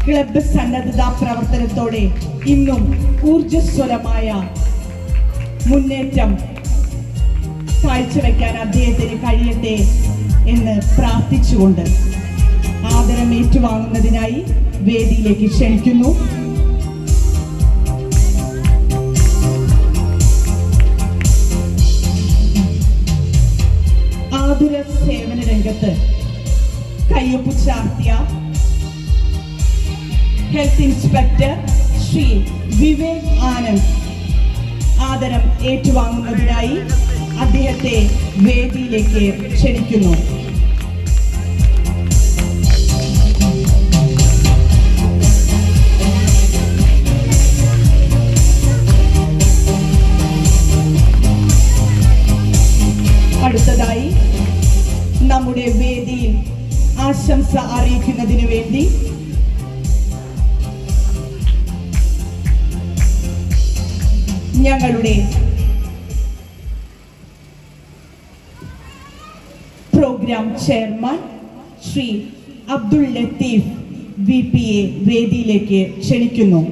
ക്ലബ്ബ് സന്നദ്ധതാ പ്രവർത്തനത്തോടെ ഇന്നും ഊർജ്ജസ്വലമായ മുന്നേറ്റം കാഴ്ചവെക്കാൻ അദ്ദേഹത്തിന് കഴിയട്ടെ എന്ന് പ്രാർത്ഥിച്ചുകൊണ്ട് ആദരം ഏറ്റുവാങ്ങുന്നതിനായി വേദിയിലേക്ക് ക്ഷണിക്കുന്നു. ആതുര സേവന രംഗത്ത് കയ്യൊപ്പ് ചാർത്തിയ ഹെൽത്ത് ഇൻസ്പെക്ടർ ശ്രീ വിവേക് ആനന്ദ് ആദരം ഏറ്റുവാങ്ങുന്നതിനായി അദ്ദേഹത്തെ വേദിയിലേക്ക് ക്ഷണിക്കുന്നു. അടുത്തതായി നമ്മുടെ വേദിയിൽ ആശംസ അറിയിക്കുന്നതിന് വേണ്ടി ഞങ്ങളുടെ program chairman Shri Abdul Latheef VPA വേദിയിലേക്ക് ക്ഷണിക്കുന്നു.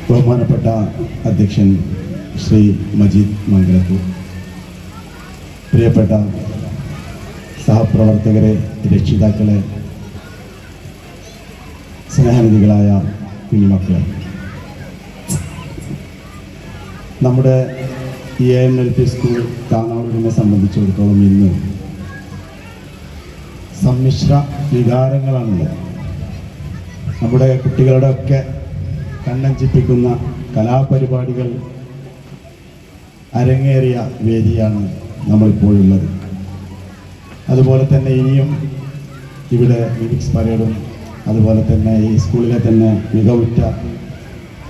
ബഹുമാനപ്പെട്ട അധ്യക്ഷൻ ശ്രീ മജീദ് മംഗലത്തൂർ, പ്രിയപ്പെട്ട സഹപ്രവർത്തകരെ, രക്ഷിതാക്കളെ, സ്നേഹനിധികളായ കുഞ്ഞുമക്കളെ, നമ്മുടെ ANLP സ്കൂൾ താനാളൂരിനെ സംബന്ധിച്ചിടത്തോളം ഇന്ന് സമ്മിശ്ര വികാരങ്ങളാണുള്ളത്. നമ്മുടെ കുട്ടികളുടെ ഒക്കെ കണ്ണഞ്ചിപ്പിക്കുന്ന കലാപരിപാടികൾ അരങ്ങേറിയ വേദിയാണ് നമ്മളിപ്പോഴുള്ളത്. അതുപോലെ തന്നെ ഇനിയും ഇവിടെ മ്യൂസിക് പരേഡും അതുപോലെ തന്നെ ഈ സ്കൂളിലെ തന്നെ മികവുറ്റ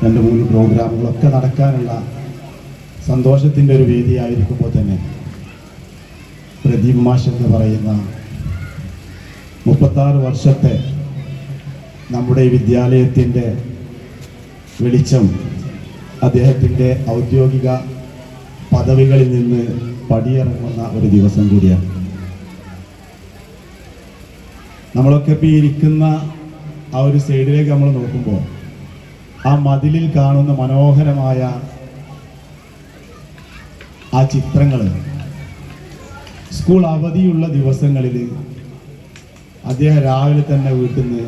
2-3 പ്രോഗ്രാമുകളൊക്കെ നടക്കാനുള്ള സന്തോഷത്തിൻ്റെ ഒരു വേദിയായിരിക്കുമ്പോൾ തന്നെ പ്രദീപ് മാഷ് എന്ന് പറയുന്ന 36 വർഷത്തെ നമ്മുടെ ഈ വിദ്യാലയത്തിൻ്റെ വെളിച്ചം അദ്ദേഹത്തിൻ്റെ ഔദ്യോഗിക പദവികളിൽ നിന്ന് പടിയിറങ്ങുന്ന ഒരു ദിവസം കൂടിയാണ്. നമ്മളൊക്കെ ഇപ്പോൾ ഇരിക്കുന്ന ആ ഒരു സൈഡിലേക്ക് നമ്മൾ നോക്കുമ്പോൾ ആ മതിലിൽ കാണുന്ന മനോഹരമായ ആ ചിത്രങ്ങൾ സ്കൂൾ അവധിയുള്ള ദിവസങ്ങളിൽ അദ്ദേഹം രാവിലെ തന്നെ വീട്ടിൽ നിന്ന്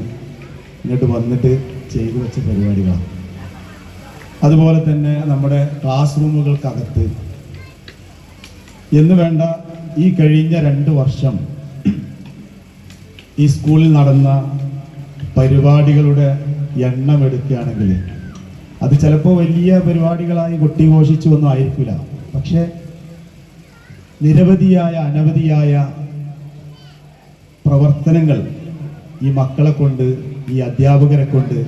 ഇങ്ങോട്ട് വന്നിട്ട് ചെയ്തു വെച്ച പരിപാടികളാണ്. അതുപോലെ തന്നെ നമ്മുടെ ക്ലാസ് റൂമുകൾക്കകത്ത് എന്ന് വേണ്ട ഈ കഴിഞ്ഞ 2 വർഷം ഈ സ്കൂളിൽ നടന്ന പരിപാടികളുടെ എണ്ണം എടുക്കുകയാണെങ്കിൽ അത് ചിലപ്പോൾ വലിയ പരിപാടികളായി കൊട്ടിഘോഷിച്ചു ഒന്നും ആയിരിക്കില്ല. പക്ഷേ അനവധിയായ പ്രവർത്തനങ്ങൾ ഈ മക്കളെ കൊണ്ട്, ഈ അധ്യാപകരെ കൊണ്ട്,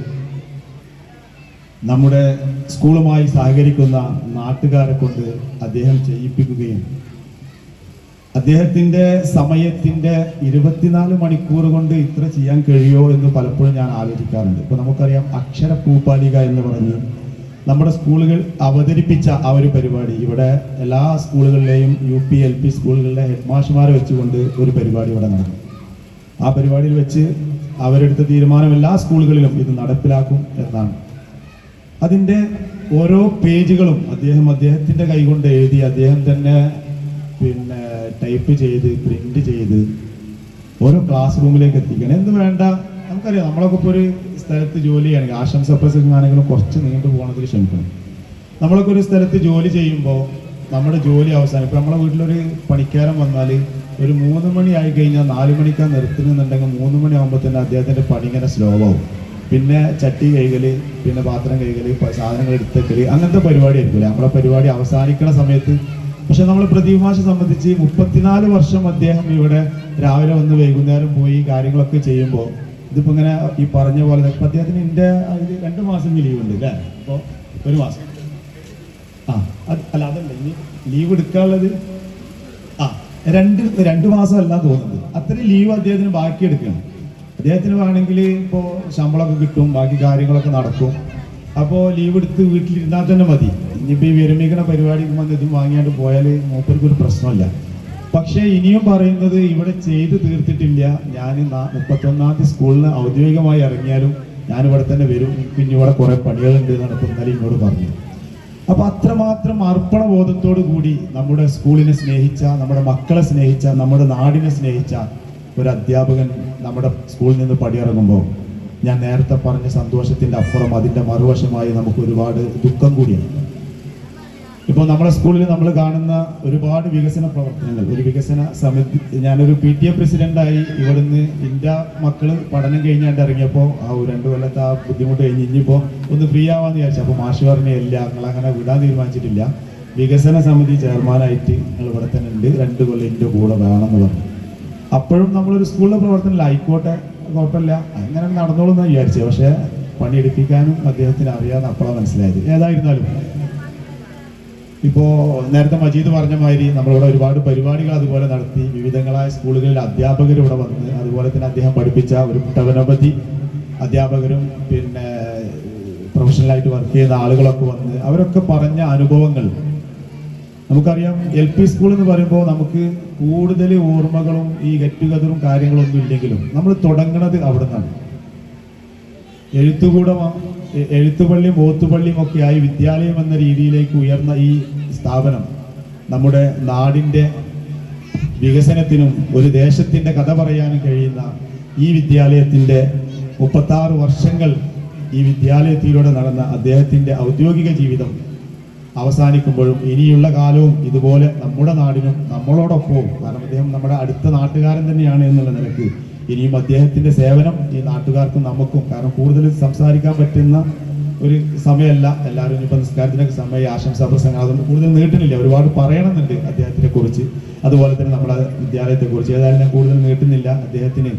നമ്മുടെ സ്കൂളുമായി സഹകരിക്കുന്ന നാട്ടുകാരെ കൊണ്ട് അദ്ദേഹം ചെയ്യിപ്പിക്കുകയും അദ്ദേഹത്തിൻ്റെ സമയത്തിൻ്റെ 24 മണിക്കൂർ കൊണ്ട് ഇത്ര ചെയ്യാൻ കഴിയുമോ എന്ന് പലപ്പോഴും ഞാൻ ആലോചിക്കാറുണ്ട്. ഇപ്പോൾ നമുക്കറിയാം അക്ഷര പൂപ്പാലിക എന്ന് പറഞ്ഞ് നമ്മുടെ സ്കൂളുകൾ അവതരിപ്പിച്ച ആ ഒരു പരിപാടി ഇവിടെ എല്ലാ സ്കൂളുകളിലെയും UP LP സ്കൂളുകളിലെ ഹെഡ് മാഷ്മാരെ വെച്ചുകൊണ്ട് ഒരു പരിപാടി ഇവിടെ നടന്നു. ആ പരിപാടിയിൽ വെച്ച് അവരെടുത്ത തീരുമാനം എല്ലാ സ്കൂളുകളിലും ഇത് നടപ്പിലാക്കും എന്നാണ്. അതിൻ്റെ ഓരോ പേജുകളും അദ്ദേഹത്തിൻ്റെ കൈകൊണ്ട് എഴുതി അദ്ദേഹം തന്നെ പിന്നെ ടൈപ്പ് ചെയ്ത് പ്രിന്റ് ചെയ്ത് ഓരോ ക്ലാസ് റൂമിലേക്ക് എത്തിക്കണം. എന്ത് വേണ്ട നമുക്കറിയാം, നമ്മളൊക്കെ ഇപ്പോൾ ഒരു സ്ഥലത്ത് ജോലി ചെയ്യുകയാണെങ്കിൽ ആശംസ പ്രസംഗമാണെങ്കിലും കുറച്ച് നീണ്ടു പോകണതിൽ ക്ഷമിക്കണം. നമ്മളൊക്കെ ഒരു സ്ഥലത്ത് ജോലി ചെയ്യുമ്പോൾ നമ്മുടെ ജോലി അവസാനം ഇപ്പോൾ നമ്മളെ വീട്ടിലൊരു പണിക്കാരൻ വന്നാൽ ഒരു 3 മണി ആയി കഴിഞ്ഞാൽ 4 മണിക്കാണ് നിർത്തുന്നുണ്ടെങ്കിൽ 3 മണി ആകുമ്പോൾ തന്നെ അദ്ദേഹത്തിൻ്റെ പണി ഇങ്ങനെ സ്ലോ ആവും. പിന്നെ ചട്ടി കൈകള്, പിന്നെ പാത്രം കൈകള്, സാധനങ്ങൾ എടുത്തേക്കല്, അങ്ങനത്തെ പരിപാടി ആയിരിക്കില്ല നമ്മളെ പരിപാടി അവസാനിക്കുന്ന സമയത്ത്. പക്ഷെ നമ്മൾ പ്രദീപ് മാഷെ സംബന്ധിച്ച് 34 വർഷം അദ്ദേഹം ഇവിടെ രാവിലെ വന്ന് വൈകുന്നേരം പോയി കാര്യങ്ങളൊക്കെ ചെയ്യുമ്പോൾ ഇതിപ്പോൾ ഇങ്ങനെ ഈ പറഞ്ഞ പോലെ ഇപ്പം അദ്ദേഹത്തിന് എൻ്റെ 2 മാസം ലീവ് ഉണ്ട് അല്ലേ? അപ്പോൾ 1 മാസം അല്ല അതല്ല ഇനി ലീവ് എടുക്കാനുള്ളത് രണ്ട് മാസം അല്ല തോന്നുന്നത്. അത്രയും ലീവ് അദ്ദേഹത്തിന് ബാക്കി എടുക്കണം. അദ്ദേഹത്തിന് വേണമെങ്കിൽ ഇപ്പോൾ ശമ്പളമൊക്കെ കിട്ടും, ബാക്കി കാര്യങ്ങളൊക്കെ നടക്കും. അപ്പോൾ ലീവ് എടുത്ത് വീട്ടിലിരുന്നാൽ തന്നെ മതി. ഇനിയിപ്പോൾ ഈ വിരമിക്കണ പരിപാടിക്ക് വന്ന് ഇതും വാങ്ങിയാണ്ട് പോയാൽ മൂപ്പർക്കൊരു പ്രശ്നമില്ല. പക്ഷേ ഇനിയും പറയുന്നത് ഇവിടെ ചെയ്ത് തീർത്തിട്ടില്ല. ഞാൻ 31-ാം തീയതി സ്കൂളിന് ഔദ്യോഗികമായി ഇറങ്ങിയാലും ഞാനിവിടെ തന്നെ വരും, എനിക്ക് ഇനി ഇവിടെ കുറേ പണികളുണ്ട് എന്നാണ് ഇപ്പോൾ ഇന്നലെ എന്നോട് പറഞ്ഞു. അപ്പോൾ അത്രമാത്രം അർപ്പണ ബോധത്തോടു കൂടി നമ്മുടെ സ്കൂളിനെ സ്നേഹിച്ച, നമ്മുടെ മക്കളെ സ്നേഹിച്ച, നമ്മുടെ നാടിനെ സ്നേഹിച്ച ഒരു അധ്യാപകൻ നമ്മുടെ സ്കൂളിൽ നിന്ന് പടിയിറങ്ങുമ്പോൾ ഞാൻ നേരത്തെ പറഞ്ഞ സന്തോഷത്തിൻ്റെ അപ്പുറം അതിൻ്റെ മറുവശമായി നമുക്ക് ഒരുപാട് ദുഃഖം കൂടിയാണ്. ഇപ്പോൾ നമ്മുടെ സ്കൂളിൽ നമ്മൾ കാണുന്ന ഒരുപാട് വികസന പ്രവർത്തനങ്ങൾ, ഒരു വികസന സമിതി, ഞാനൊരു PTA പ്രസിഡൻ്റായി ഇവിടുന്ന് എൻ്റെ മക്കൾ പഠനം കഴിഞ്ഞാണ്ട് ഇറങ്ങിയപ്പോൾ 2 കൊല്ലത്തെ ആ ബുദ്ധിമുട്ട് കഴിഞ്ഞ് ഇനിയിപ്പോൾ ഒന്ന് ഫ്രീ ആവാമെന്ന് വിചാരിച്ചു. അപ്പോൾ മാഷ് പറഞ്ഞ നിങ്ങളങ്ങനെ വിടാൻ തീരുമാനിച്ചിട്ടില്ല, വികസന സമിതി ചെയർമാനായിട്ട് നിങ്ങൾ ഇവിടെ തന്നെ ഉണ്ട്, 2 കൊല്ലം എൻ്റെ കൂടെ വേണമെന്ന് പറഞ്ഞു. അപ്പോഴും നമ്മളൊരു സ്കൂളിലെ പ്രവർത്തനമില്ല, ആയിക്കോട്ടെ കുഴപ്പമില്ല അങ്ങനെ നടന്നോളൂ എന്നാണ് വിചാരിച്ചത്. പക്ഷേ പണിയെടുപ്പിക്കാനും അദ്ദേഹത്തിന് അറിയാമെന്ന് അപ്പോഴാണ് മനസ്സിലായത്. ഏതായിരുന്നാലും ഇപ്പോൾ നേരത്തെ മജീദ് പറഞ്ഞ മാതിരി നമ്മളിവിടെ ഒരുപാട് പരിപാടികൾ അതുപോലെ നടത്തി. വിവിധങ്ങളായ സ്കൂളുകളിൽ അധ്യാപകർ ഇവിടെ വന്ന്, അതുപോലെ തന്നെ അദ്ദേഹം പഠിപ്പിച്ച ഒരു ഒട്ടനവധി അധ്യാപകരും പിന്നെ പ്രൊഫഷണലായിട്ട് വർക്ക് ചെയ്യുന്ന ആളുകളൊക്കെ വന്ന് അവരൊക്കെ പറഞ്ഞ അനുഭവങ്ങൾ നമുക്കറിയാം. LP സ്കൂൾ എന്ന് പറയുമ്പോൾ നമുക്ക് കൂടുതൽ ഓർമ്മകളും ഈ ഗെറ്റ് ടുഗദറും കാര്യങ്ങളൊന്നും ഇല്ലെങ്കിലും നമ്മൾ തുടങ്ങുന്നത് അവിടെ നിന്നാണ്. എഴുത്തുപള്ളിയും ഓത്തുപള്ളിയും ഒക്കെ ആയി വിദ്യാലയം എന്ന രീതിയിലേക്ക് ഉയർന്ന ഈ സ്ഥാപനം നമ്മുടെ നാടിൻ്റെ വികസനത്തിനും ഒരു ദേശത്തിൻ്റെ കഥ പറയാനും കഴിയുന്ന ഈ വിദ്യാലയത്തിൻ്റെ 36 വർഷങ്ങൾ ഈ വിദ്യാലയത്തിലൂടെ നടന്ന അദ്ദേഹത്തിൻ്റെ ഔദ്യോഗിക ജീവിതം അവസാനിക്കുമ്പോഴും ഇനിയുള്ള കാലവും ഇതുപോലെ നമ്മുടെ നാടിനും നമ്മളോടൊപ്പവും, കാരണം അദ്ദേഹം നമ്മുടെ അടുത്ത നാട്ടുകാരൻ തന്നെയാണ് എന്നുള്ള നിലക്ക് ഇനിയും അദ്ദേഹത്തിൻ്റെ സേവനം ഈ നാട്ടുകാർക്കും നമുക്കും, കാരണം കൂടുതൽ സംസാരിക്കാൻ പറ്റുന്ന ഒരു സമയമല്ല, എല്ലാവരും ഇനിയിപ്പോൾ നിസ്കാരത്തിനൊക്കെ സമയം ആശംസാ പ്രസംഗം അതൊന്നും കൂടുതൽ നീട്ടുന്നില്ല. ഒരുപാട് പറയണമെന്നുണ്ട് അദ്ദേഹത്തിനെ കുറിച്ച്, അതുപോലെ തന്നെ നമ്മുടെ വിദ്യാലയത്തെക്കുറിച്ച്. ഏതായാലും ഞാൻ കൂടുതൽ നീട്ടുന്നില്ല. അദ്ദേഹത്തിന്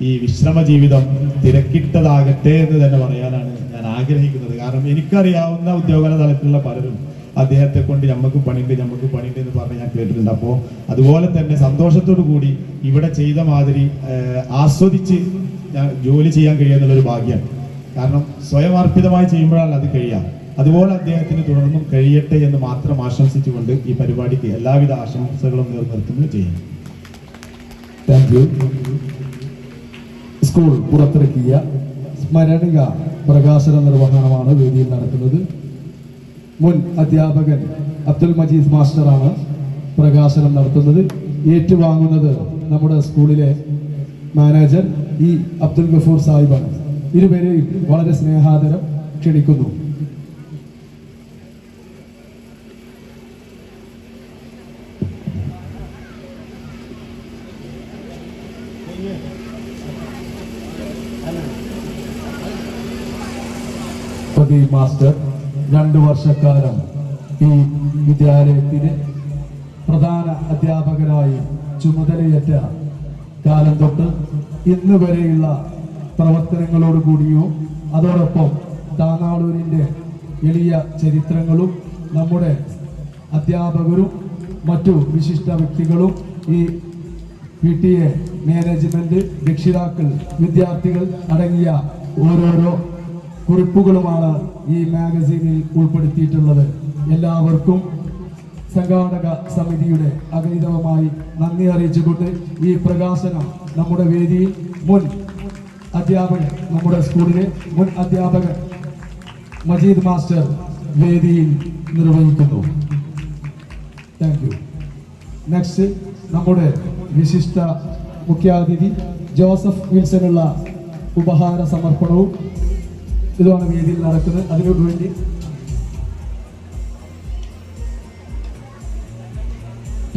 ഈ വിശ്രമ ജീവിതം തിരക്കിട്ടതാകട്ടെ എന്ന് തന്നെ പറയാനാണ് ഞാൻ ആഗ്രഹിക്കുന്നത്. കാരണം എനിക്കറിയാവുന്ന ഉദ്യോഗ തലത്തിലുള്ള പലരും അദ്ദേഹത്തെ കൊണ്ട് നമുക്ക് പണിയുണ്ട് എന്ന് പറഞ്ഞ് ഞാൻ കേട്ടിട്ടുണ്ട്. അപ്പോൾ അതുപോലെ തന്നെ സന്തോഷത്തോടു കൂടി ഇവിടെ ചെയ്ത മാതിരി ആസ്വദിച്ച് ജോലി ചെയ്യാൻ കഴിയുന്നുള്ളൊരു ഭാഗ്യമാണ്. കാരണം സ്വയം അർപ്പിതമായി ചെയ്യുമ്പോഴാണ് അത് കഴിയാം. അതുപോലെ അദ്ദേഹത്തിന് തുടർന്നും കഴിയട്ടെ എന്ന് മാത്രം ആശംസിച്ചുകൊണ്ട് ഈ പരിപാടിക്ക് എല്ലാവിധ ആശംസകളും നേർനിർത്തുകയും ചെയ്യും. Thank you. സ്കൂൾ പുറത്തിറക്കിയ സ്മരണിക പ്രകാശന നിർവഹണമാണ് വേദിയിൽ നടക്കുന്നത്. മുൻ അധ്യാപകൻ അബ്ദുൽ മജീദ് മാസ്റ്ററാണ് പ്രകാശനം നടത്തുന്നത്. ഏറ്റുവാങ്ങുന്നത് നമ്മുടെ സ്കൂളിലെ മാനേജർ അബ്ദുൽ ഗഫൂർ സാഹിബാണ്. ഇരുവരെയും വളരെ സ്നേഹാദരം ക്ഷണിക്കുന്നു. പ്രദീപ് മാസ്റ്റർ 2 വർഷക്കാലം ഈ വിദ്യാലയത്തിന് പ്രധാന അധ്യാപകനായി ചുമതലയേറ്റ കാലം തൊട്ട് ഇന്ന് വരെയുള്ള പ്രവർത്തനങ്ങളോടുകൂടിയോ അതോടൊപ്പം താനാളൂരിൻ്റെ എളിയ ചരിത്രങ്ങളും നമ്മുടെ അധ്യാപകരും മറ്റു വിശിഷ്ട വ്യക്തികളും ഈ PTA മാനേജ്മെന്റ്, രക്ഷിതാക്കൾ, വിദ്യാർത്ഥികൾ അടങ്ങിയ ഓരോരോ കുറിപ്പുകളുമാണ് ഈ മാഗസീനിൽ ഉൾപ്പെടുത്തിയിട്ടുള്ളത്. എല്ലാവർക്കും സംഘാടക സമിതിയുടെ അഗൈതവമായി നന്ദി അറിയിച്ചുകൊണ്ട് ഈ പ്രകാശനം നമ്മുടെ വേദിയിൽ മുൻ അധ്യാപകൻ, നമ്മുടെ സ്കൂളിലെ മുൻ അധ്യാപകൻ മജീദ് മാസ്റ്റർ വേദിയിൽ നിർവഹിക്കുന്നു. Thank you. നെക്സ്റ്റ് നമ്മുടെ വിശിഷ്ട മുഖ്യാതിഥി ജോസഫ് വിൽസനുള്ള ഉപഹാര സമർപ്പണവും ഇതാണ് വേദിയിൽ നടക്കുന്നത്. അതിനു വേണ്ടി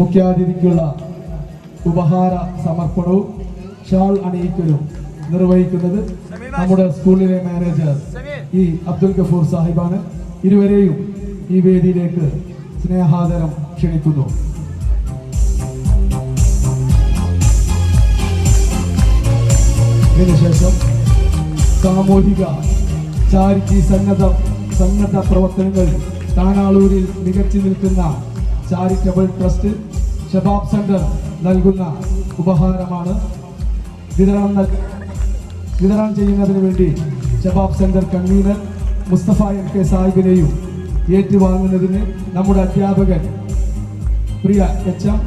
മുഖ്യാതിഥിക്കുള്ള ഉപഹാര സമർപ്പണവും ഷാൾ അണിയിക്കലും നിർവഹിക്കുന്നത് നമ്മുടെ സ്കൂളിലെ മാനേജർ ഈ അബ്ദുൽ ഗഫൂർ സാഹിബാണ്. ഇരുവരെയും ഈ വേദിയിലേക്ക് സ്നേഹാദരം ക്ഷണിക്കുന്നു. ഇതിനുശേഷം സാമൂഹിക ചാരിറ്റി സന്നദ്ധ പ്രവർത്തനങ്ങൾ താനാളൂരിൽ മികച്ചു നിൽക്കുന്ന ചാരിറ്റബിൾ ട്രസ്റ്റ് ഷബാബ് സെന്റർ നൽകുന്ന ഉപഹാരമാണ്. വിതരണം ചെയ്യുന്നതിന് വേണ്ടി Shabab centre convener Mustafa M K സാഹിബിനെയും ഏറ്റുവാങ്ങുന്നതിന് നമ്മുടെ അധ്യാപകൻ പ്രിയ എച്ച് എം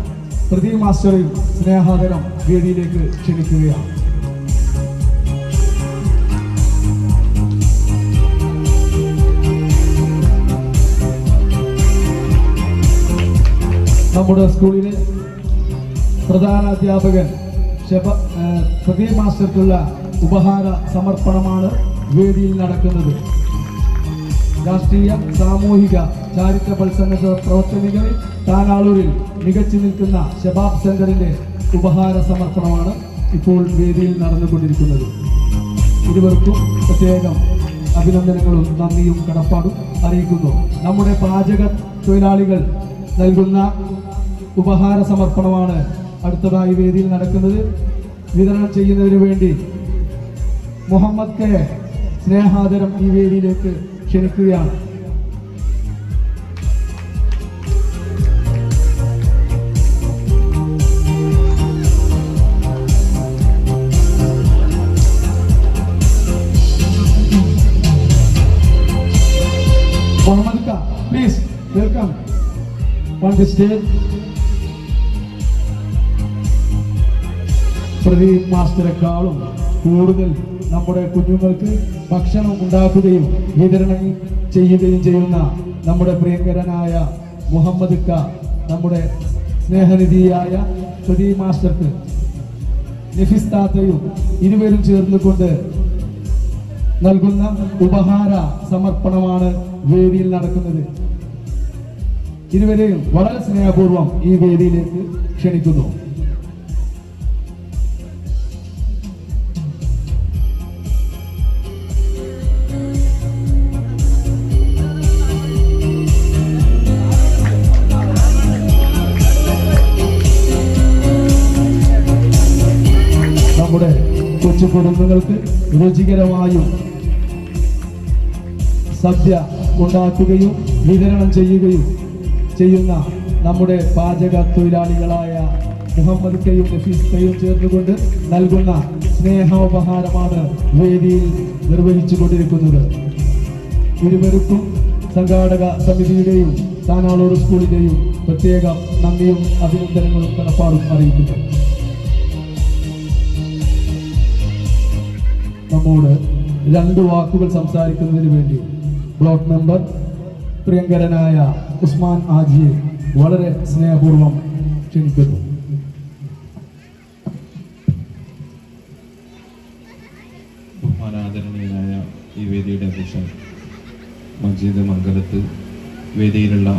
പ്രദീപ് മാസ്റ്ററെയും സ്നേഹാദരം വേദിയിലേക്ക് ക്ഷണിക്കുകയാണ്. നമ്മുടെ സ്കൂളിലെ പ്രധാന അധ്യാപകൻ പ്രദീപ് മാസ്റ്റർക്കുള്ള ഉപഹാര സമർപ്പണമാണ് വേദിയിൽ നടക്കുന്നത്. രാഷ്ട്രീയ സാമൂഹിക ചാരിറ്റബിൾ സന്നദ്ധ പ്രവർത്തനങ്ങളിൽ താനാളൂരിൽ മികച്ചു നിൽക്കുന്ന ഷബാബ് സെന്ററിന്റെ ഉപഹാര സമർപ്പണമാണ് ഇപ്പോൾ വേദിയിൽ നടന്നുകൊണ്ടിരിക്കുന്നത്. ഇരുവർക്കും പ്രത്യേകം അഭിനന്ദനങ്ങളും നന്ദിയും കടപ്പാടും അറിയിക്കുന്നു. നമ്മുടെ പാചക തൊഴിലാളികൾ നൽകുന്ന ഉപഹാര സമർപ്പണമാണ് അടുത്തതായി വേദിയിൽ നടക്കുന്നത്. വിതരണം ചെയ്യുന്നതിന് വേണ്ടി മുഹമ്മദ് കെ സ്നേഹാദരം ഈ വേദിയിലേക്ക് ക്ഷണിക്കുകയാണ്. മുഹമ്മദ് ക, please welcome on the stage. Pradeep മാസ്റ്ററെക്കാളും കൂടുതൽ നമ്മുടെ കുഞ്ഞുങ്ങൾക്ക് ഭക്ഷണം ഉണ്ടാക്കുകയും വിതരണം ചെയ്യുകയും ചെയ്യുന്ന നമ്മുടെ പ്രിയങ്കരനായ മുഹമ്മദ് ക, നമ്മുടെ സ്നേഹനിധിയായ പ്രദീപ് മാസ്റ്റർക്ക് നഫീസ് താത്തയും ഇരുവരും ചേർന്നുകൊണ്ട് നൽകുന്ന ഉപഹാര സമർപ്പണമാണ് വേദിയിൽ നടക്കുന്നത്. ഇരുവരെയും വളരെ സ്നേഹപൂർവ്വം ഈ വേദിയിലേക്ക് ക്ഷണിക്കുന്നു. നമ്മുടെ കൊച്ചു കുടുംബങ്ങൾക്ക് രുചികരമായും സദ്യ ഉണ്ടാക്കുകയും വിതരണം ചെയ്യുകയും ചെയ്യുന്ന നമ്മുടെ പാചക തൊഴിലാളികളായ മുഹമ്മദ് കയും നഫീസ് കയും ചേർന്നുകൊണ്ട് നൽകുന്ന സ്നേഹോപഹാരമാണ് വേദിയിൽ നിർവഹിച്ചു കൊണ്ടിരിക്കുന്നത്. ഇരുവർക്കും സംഘാടക സമിതിയുടെയും താനാളൂർ സ്കൂളിന്റെയും പ്രത്യേക നന്ദിയും അഭിനന്ദനങ്ങളും കടപ്പാടും അറിയിക്കുന്നു. നമ്മോട് രണ്ട് വാക്കുകൾ സംസാരിക്കുന്നതിന് വേണ്ടി ബ്ലോക്ക് മെമ്പർ പ്രിയങ്കരനായ ഉസ്മാൻ ആജിയെ വളരെ സ്നേഹപൂർവ്വം ക്ഷണിക്കുന്നു. ബഹുമാനാദരണീയനായ ഈ വേദിയുടെ അധ്യക്ഷൻ മജീദ് മംഗലത്ത്, വേദിയിലുള്ള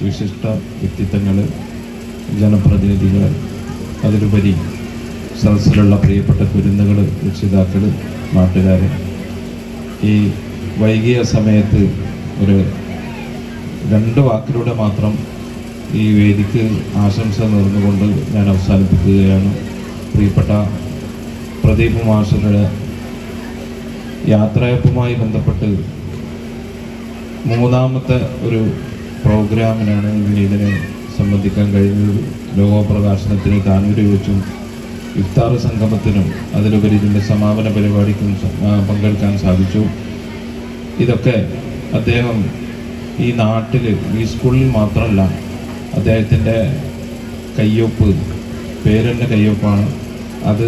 വിശിഷ്ട വ്യക്തിത്വങ്ങൾ, ജനപ്രതിനിധികൾ, അതിലുപരി സദസ്സിലുള്ള പ്രിയപ്പെട്ട കുരുന്നുകൾ, രക്ഷിതാക്കൾ, നാട്ടുകാർ, ഈ വൈകിയ സമയത്ത് ഒരു രണ്ട് വാക്കിലൂടെ മാത്രം ഈ വേദിക്ക് ആശംസ നേർന്നുകൊണ്ട് ഞാൻ അവസാനിപ്പിക്കുകയാണ്. പ്രിയപ്പെട്ട പ്രദീപ് മാസ്റ്ററുടെ യാത്രയപ്പുമായി ബന്ധപ്പെട്ട് മൂന്നാമത്തെ ഒരു പ്രോഗ്രാമിനാണ് ഇതിനെ സംബന്ധിക്കാൻ കഴിഞ്ഞത്. ലോകോപ്രകാശനത്തിന് താനൂര് വെച്ചും ഇഫ്താർ സംഗമത്തിനും അതിലുപരി ഇതിൻ്റെ സമാപന പരിപാടിക്കും പങ്കെടുക്കാൻ സാധിച്ചു. ഇതൊക്കെ അദ്ദേഹം ഈ നാട്ടിൽ, ഈ സ്കൂളിൽ മാത്രമല്ല, അദ്ദേഹത്തിൻ്റെ കയ്യൊപ്പ്, പേരെൻ്റെ കയ്യൊപ്പാണ്. അത്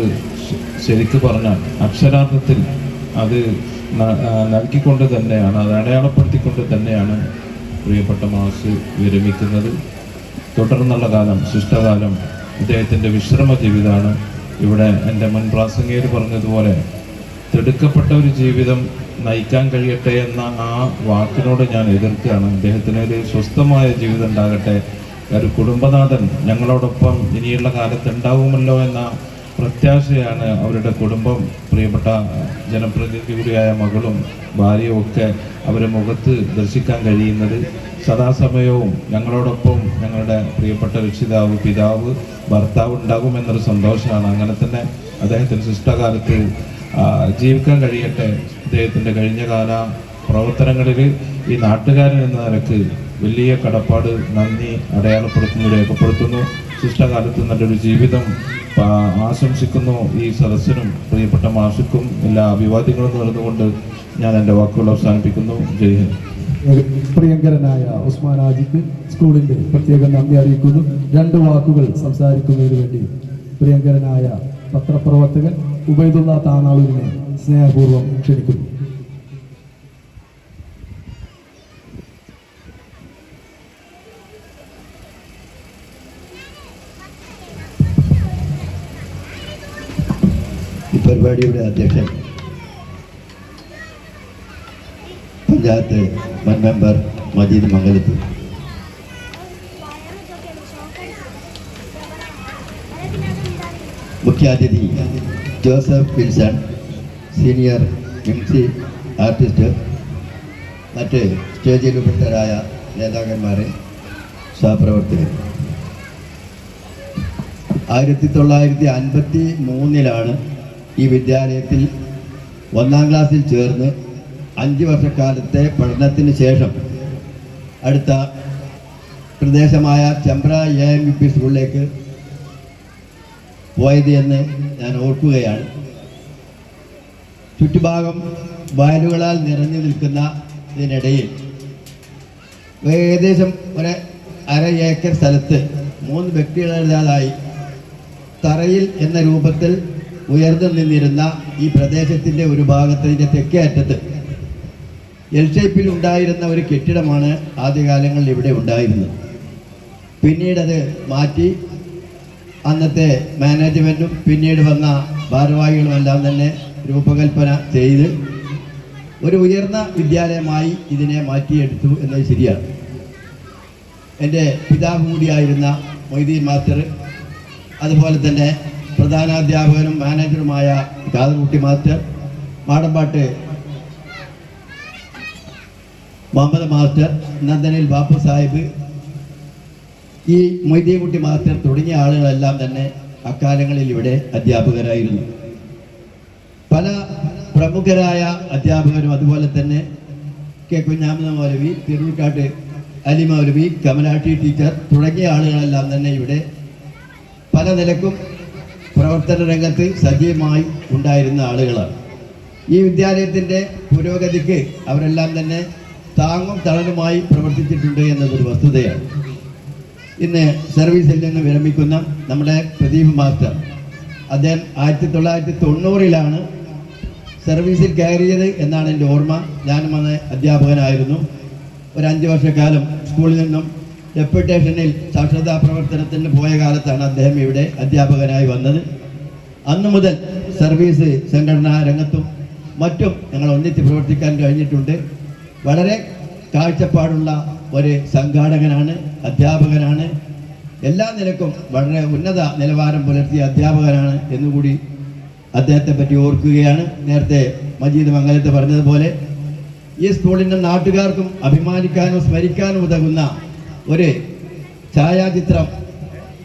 ശരിക്ക് പറഞ്ഞാൽ അക്ഷരാർത്ഥത്തിൽ അത് നൽകിക്കൊണ്ട് തന്നെയാണ്, അത് അടയാളപ്പെടുത്തിക്കൊണ്ട് തന്നെയാണ് പ്രിയപ്പെട്ട മാഷ് വിരമിക്കുന്നത്. തുടർന്നുള്ള കാലം, ശിഷ്ടകാലം ഇദ്ദേഹത്തിൻ്റെ വിശ്രമ ജീവിതമാണ്. ഇവിടെ എൻ്റെ മുൻ പ്രാസംഗികർ പറഞ്ഞതുപോലെ തിടുക്കപ്പെട്ട ഒരു ജീവിതം നയിക്കാൻ കഴിയട്ടെ എന്ന ആ വാക്കിനോട് ഞാൻ എതിർക്കുകയാണ്. അദ്ദേഹത്തിന് ഒരു സ്വസ്ഥമായ ജീവിതം ഉണ്ടാകട്ടെ, ഒരു കുടുംബനാഥൻ ഞങ്ങളോടൊപ്പം ഇനിയുള്ള കാലത്ത് ഉണ്ടാവുമല്ലോ എന്ന പ്രത്യാശയാണ് അവരുടെ കുടുംബം, പ്രിയപ്പെട്ട ജനപ്രതിനിധി കൂടിയായ മകളും ഭാര്യയും ഒക്കെ അവരുടെ മുഖത്ത് ദർശിക്കാൻ കഴിയുന്നത്. സദാസമയവും ഞങ്ങളോടൊപ്പം ഞങ്ങളുടെ പ്രിയപ്പെട്ട രക്ഷിതാവ്, പിതാവ്, ഭർത്താവ് ഉണ്ടാകുമെന്നൊരു സന്തോഷമാണ്. അങ്ങനെ തന്നെ അദ്ദേഹത്തിന് ശിഷ്ടകാലത്ത് ജീവിക്കാൻ കഴിയട്ടെ. അദ്ദേഹത്തിൻ്റെ കഴിഞ്ഞകാല പ്രവർത്തനങ്ങളിൽ ഈ നാട്ടുകാരൻ എന്ന നിലക്ക് വലിയ കടപ്പാട്, നന്ദി അടയാളപ്പെടുത്തുന്നു, രേഖപ്പെടുത്തുന്നു. ശിഷ്ടകാലത്ത് നല്ലൊരു ജീവിതം ആശംസിക്കുന്നു. ഈ സദസ്സിനും പ്രിയപ്പെട്ട മാഷിക്കും എല്ലാ അഭിവാദ്യങ്ങളും നേർന്നുകൊണ്ട് ഞാൻ എൻ്റെ വാക്കുകൾ അവസാനിപ്പിക്കുന്നു. ജയ് ഹിന്ദ്. പ്രിയങ്കരനായ ഉസ്മാൻ ഹാജിക്ക് സ്കൂളിന്റെ പ്രത്യേക നന്ദി അറിയിക്കുന്നു. 2 വാക്കുകൾ സംസാരിക്കുന്നതിന് വേണ്ടി പ്രിയങ്കരനായ പത്രപ്രവർത്തകൻ ഉബൈദുള്ള താനാളൂരിനെ സ്നേഹപൂർവ്വം ക്ഷണിക്കുന്നു. ഈ പരിപാടിയുടെ അധ്യക്ഷൻ പഞ്ചായത്ത് മുൻ മെമ്പർ മജീദ് മംഗലത്ത്, മുഖ്യാതിഥി Joseph Wilson, senior MC artist, മറ്റ് സ്റ്റേജിൽ ഉപസ്ഥരായ നേതാക്കന്മാരെ, സഹപ്രവർത്തകർ. 1953 ഈ വിദ്യാലയത്തിൽ 1ാം ക്ലാസ്സിൽ ചേർന്ന് 5 വർഷക്കാലത്തെ പഠനത്തിന് ശേഷം അടുത്ത പ്രദേശമായ ചെമ്പ്ര AMVP സ്കൂളിലേക്ക് പോയത് എന്ന് ഞാൻ ഓർക്കുകയാണ്. ചുറ്റുഭാഗം വയലുകളാൽ നിറഞ്ഞു നിൽക്കുന്ന ഇതിനിടയിൽ ഏകദേശം ഒരു 1/2 ഏക്കർ സ്ഥലത്ത് 3 വ്യക്തികളുടേതായി തറയിൽ എന്ന രൂപത്തിൽ ഉയർന്നു നിന്നിരുന്ന ഈ പ്രദേശത്തിൻ്റെ ഒരു ഭാഗത്തിൻ്റെ തെക്കേ അറ്റത്ത് L ഷേപ്പിൽ ഉണ്ടായിരുന്ന ഒരു കെട്ടിടമാണ് ആദ്യകാലങ്ങളിൽ ഇവിടെ ഉണ്ടായിരുന്നത്. പിന്നീടത് മാറ്റി അന്നത്തെ മാനേജ്മെൻറ്റും പിന്നീട് വന്ന ഭാരവാഹികളുമെല്ലാം തന്നെ രൂപകൽപ്പന ചെയ്ത് ഒരു ഉയർന്ന വിദ്യാലയമായി ഇതിനെ മാറ്റിയെടുത്തു എന്നത് ശരിയാണ്. എൻ്റെ പിതാവ് കൂടിയായിരുന്ന മൊയ്തീൻ മാസ്റ്റർ, അതുപോലെ തന്നെ പ്രധാനാധ്യാപകനും മാനേജറുമായ കാതർകുട്ടി മാസ്റ്റർ, മാടമ്പാട്ട് മുഹമ്മദ് മാസ്റ്റർ, നന്ദനിൽ ബാപ്പു സാഹിബ്, ഈ മൊയ്തീൻകുട്ടി മാസ്റ്റർ തുടങ്ങിയ ആളുകളെല്ലാം തന്നെ അക്കാലങ്ങളിൽ ഇവിടെ അധ്യാപകരായിരുന്നു. പല പ്രമുഖരായ അധ്യാപകരും അതുപോലെ തന്നെ കെ കുഞ്ഞാമ മൗലവി, തിരുവിക്കാട്ട് അലി മൗലവി, കമലാട്ടി ടീച്ചർ തുടങ്ങിയ ആളുകളെല്ലാം തന്നെ ഇവിടെ പല നിലക്കും പ്രവർത്തന രംഗത്ത് സജീവമായി ഉണ്ടായിരുന്ന ആളുകളാണ്. ഈ വിദ്യാലയത്തിൻ്റെ പുരോഗതിക്ക് അവരെല്ലാം തന്നെ താങ്ങും തളരുമായി പ്രവർത്തിച്ചിട്ടുണ്ട് എന്നതൊരു വസ്തുതയാണ്. ഇന്ന് സർവീസിൽ നിന്ന് വിരമിക്കുന്ന നമ്മുടെ പ്രദീപ് മാസ്റ്റർ, അദ്ദേഹം 1990 സർവീസിൽ കയറിയത് എന്നാണ് എൻ്റെ ഓർമ്മ. ഞാനും അന്ന് അധ്യാപകനായിരുന്നു. ഒരു 5 വർഷക്കാലം സ്കൂളിൽ നിന്നും ഡെപ്യൂട്ടേഷനിൽ സാക്ഷരതാ പ്രവർത്തനത്തിന് പോയ കാലത്താണ് അദ്ദേഹം ഇവിടെ അധ്യാപകനായി വന്നത്. അന്നു മുതൽ സർവീസ് സംഘടനാ രംഗത്തും മറ്റും ഞങ്ങൾ ഒന്നിച്ച് പ്രവർത്തിക്കാൻ കഴിഞ്ഞിട്ടുണ്ട്. വളരെ കാഴ്ചപ്പാടുള്ള ഒരു സംഘാടകനാണ്, അധ്യാപകനാണ്. എല്ലാ നിലക്കും വളരെ ഉന്നത നിലവാരം പുലർത്തിയ അധ്യാപകനാണ് എന്നുകൂടി അദ്ദേഹത്തെ പറ്റി ഓർക്കുകയാണ്. നേരത്തെ മജീദ് മംഗലത്ത് പറഞ്ഞതുപോലെ ഈ സ്കൂളിൻ്റെ നാട്ടുകാർക്കും അഭിമാനിക്കാനും സ്മരിക്കാനും ഉതകുന്ന ഒരു ഛായാചിത്രം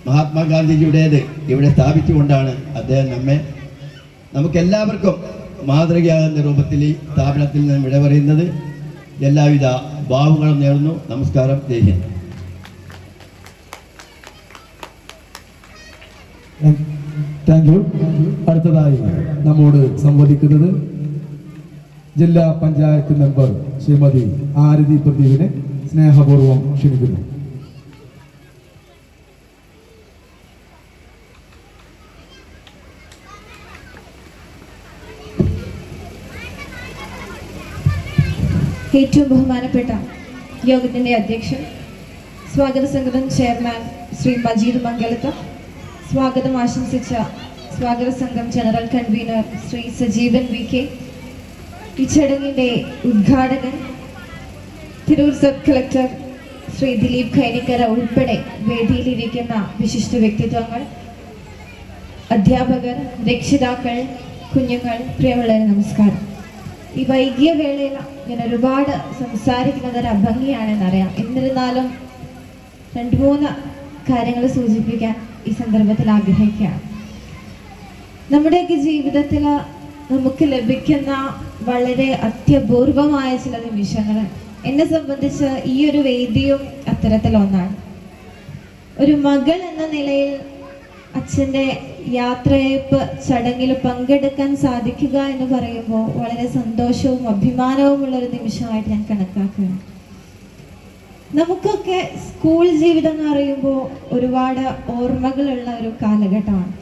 മഹാത്മാഗാന്ധിജിയുടേത് ഇവിടെ സ്ഥാപിച്ചുകൊണ്ടാണ് അദ്ദേഹം നമുക്കെല്ലാവർക്കും മാതൃകയാകുന്ന രൂപത്തിൽ ഈ സ്ഥാപനത്തിൽ നിന്നും വിട പറയുന്നത്. എല്ലാവിധ ഭാവങ്ങളും നേർന്നു. നമസ്കാരം. ജയ് ഹിന്ദ്. Thank you. അടുത്തതായി നമ്മോട് സംവദിക്കുന്നത് ജില്ലാ പഞ്ചായത്ത് മെമ്പർ ശ്രീമതി ആരതി പ്രദീപിനെ സ്നേഹപൂർവ്വം ക്ഷണിക്കുന്നു. ഏറ്റവും ബഹുമാനപ്പെട്ട യോഗത്തിൻ്റെ അധ്യക്ഷൻ, സ്വാഗത സംഘം ചെയർമാൻ ശ്രീ മജീദ് മംഗലത്ത്, സ്വാഗതം ആശംസിച്ച സ്വാഗത സംഘം general convener Shri Sajeevan VK, ഈ ചടങ്ങിൻ്റെ ഉദ്ഘാടകൻ തിരൂർ സബ് കളക്ടർ ശ്രീ ദിലീപ് ഖൈനിക്കര ഉൾപ്പെടെ വേദിയിലിരിക്കുന്ന വിശിഷ്ട വ്യക്തിത്വങ്ങൾ, അധ്യാപകർ, രക്ഷിതാക്കൾ, കുഞ്ഞുങ്ങൾ, പ്രിയമുള്ളവരെ നമസ്കാരം. ഈ വൈകിയ വേളയിൽ ഞാൻ ഒരുപാട് സംസാരിക്കുന്നത് ഒരു അഭംഗിയാണെന്നറിയാം. എന്നിരുന്നാലും 2-3 കാര്യങ്ങൾ സൂചിപ്പിക്കാൻ ഈ സന്ദർഭത്തിൽ ആഗ്രഹിക്കുകയാണ്. നമ്മുടെയൊക്കെ ജീവിതത്തിൽ നമുക്ക് ലഭിക്കുന്ന വളരെ അത്യപൂർവമായ ചില നിമിഷങ്ങൾ, എന്നെ സംബന്ധിച്ച് ഈ ഒരു വേദിയും അത്തരത്തിലൊന്നാണ്. ഒരു മകൾ എന്ന നിലയിൽ അച്ഛൻ്റെ യാത്രയയപ്പ് ചടങ്ങിൽ പങ്കെടുക്കാൻ സാധിക്കുക എന്ന് പറയുമ്പോൾ വളരെ സന്തോഷവും അഭിമാനവുമുള്ളൊരു നിമിഷമായിട്ട് ഞാൻ കണക്കാക്കുകയാണ്. നമുക്കൊക്കെ സ്കൂൾ ജീവിതം എന്ന് പറയുമ്പോൾ ഒരുപാട് ഓർമ്മകളുള്ള ഒരു കാലഘട്ടമാണ്.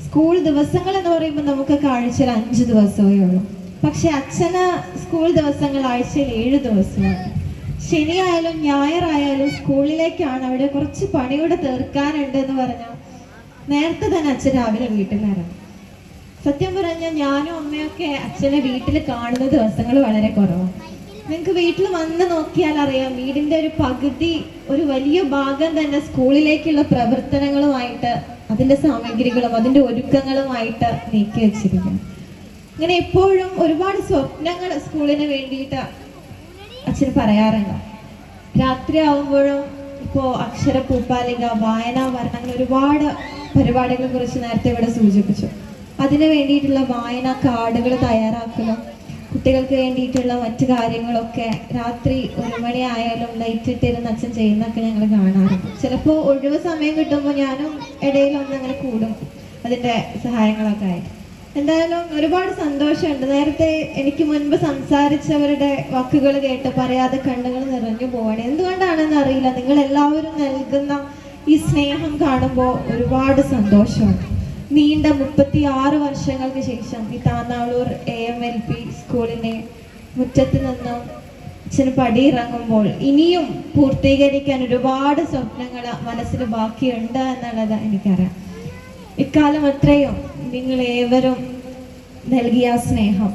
സ്കൂൾ ദിവസങ്ങൾ എന്ന് പറയുമ്പോൾ നമുക്കൊക്കെ ആഴ്ചയിൽ 5 ദിവസമേ ഉള്ളൂ. പക്ഷെ അച്ഛന് സ്കൂൾ ദിവസങ്ങൾ ആഴ്ചയിൽ 7 ദിവസമാണ്. ശനിയായാലും ഞായറായാലും സ്കൂളിലേക്കാണ്. അവിടെ കുറച്ച് പണിയോടെ തീർക്കാനുണ്ട് എന്ന് പറഞ്ഞാൽ നേരത്തെ തന്നെ അച്ഛൻ രാവിലെ വീട്ടിലിറങ്ങും. സത്യം പറഞ്ഞാൽ ഞാനും അമ്മയൊക്കെ അച്ഛനെ വീട്ടിൽ കാണുന്ന ദിവസങ്ങൾ വളരെ കുറവാണ്. നിങ്ങൾക്ക് വീട്ടിൽ വന്ന് നോക്കിയാൽ അറിയാം, വീടിൻ്റെ ഒരു പകുതി, ഒരു വലിയ ഭാഗം തന്നെ സ്കൂളിലേക്കുള്ള പ്രവർത്തനങ്ങളുമായിട്ട്, അതിൻ്റെ സാമഗ്രികളും അതിൻ്റെ ഒരുക്കങ്ങളുമായിട്ട് നീക്കി വെച്ചിരിക്കുന്നു. അങ്ങനെ എപ്പോഴും ഒരുപാട് സ്വപ്നങ്ങൾ സ്കൂളിന് വേണ്ടിയിട്ട് അച്ഛൻ പറയാറുണ്ട്. രാത്രി ആവുമ്പോഴും ഇപ്പോൾ അക്ഷര പൂപ്പാലിക, വായനാ വർണ്ണങ്ങൾ, ഒരുപാട് പരിപാടികളെ കുറിച്ച് നേരത്തെ ഇവിടെ സൂചിപ്പിച്ചു. അതിന് വേണ്ടിയിട്ടുള്ള വായനാ കാർഡുകൾ തയ്യാറാക്കലും, കുട്ടികൾക്ക് വേണ്ടിയിട്ടുള്ള മറ്റു കാര്യങ്ങളൊക്കെ രാത്രി 1 മണി ആയാലും ലൈറ്റ് ഇട്ടിരുന്ന് അച്ഛൻ ചെയ്യുന്നതൊക്കെ ഞങ്ങൾ കാണാറുണ്ട്. ചിലപ്പോൾ ഒഴിവ് സമയം കിട്ടുമ്പോൾ ഞാനും ഇടയിലൊന്ന് അങ്ങനെ കൂടും അതിൻ്റെ സഹായങ്ങളൊക്കെ ആയിട്ട്. എന്തായാലും ഒരുപാട് സന്തോഷമുണ്ട്. നേരത്തെ എനിക്ക് മുൻപ് സംസാരിച്ചവരുടെ വാക്കുകൾ കേട്ട് പറയാതെ കണ്ണുകൾ നിറഞ്ഞു പോവാണ്. എന്തുകൊണ്ടാണെന്ന് അറിയില്ല, നിങ്ങൾ എല്ലാവരും നൽകുന്ന ഈ സ്നേഹം കാണുമ്പോൾ ഒരുപാട് സന്തോഷമാണ്. നീണ്ട 36 വർഷങ്ങൾക്ക് ശേഷം ഈ താന്നാളൂർ AMLP സ്കൂളിനെ മുറ്റത്ത് നിന്നും അച്ഛന് പടിയിറങ്ങുമ്പോൾ ഇനിയും പൂർത്തീകരിക്കാൻ ഒരുപാട് സ്വപ്നങ്ങൾ മനസ്സിൽ ബാക്കിയുണ്ട് എന്നുള്ളത് എനിക്കറിയാം. ഇക്കാലം അത്രയും നിങ്ങൾ ഏവരും നൽകിയ സ്നേഹം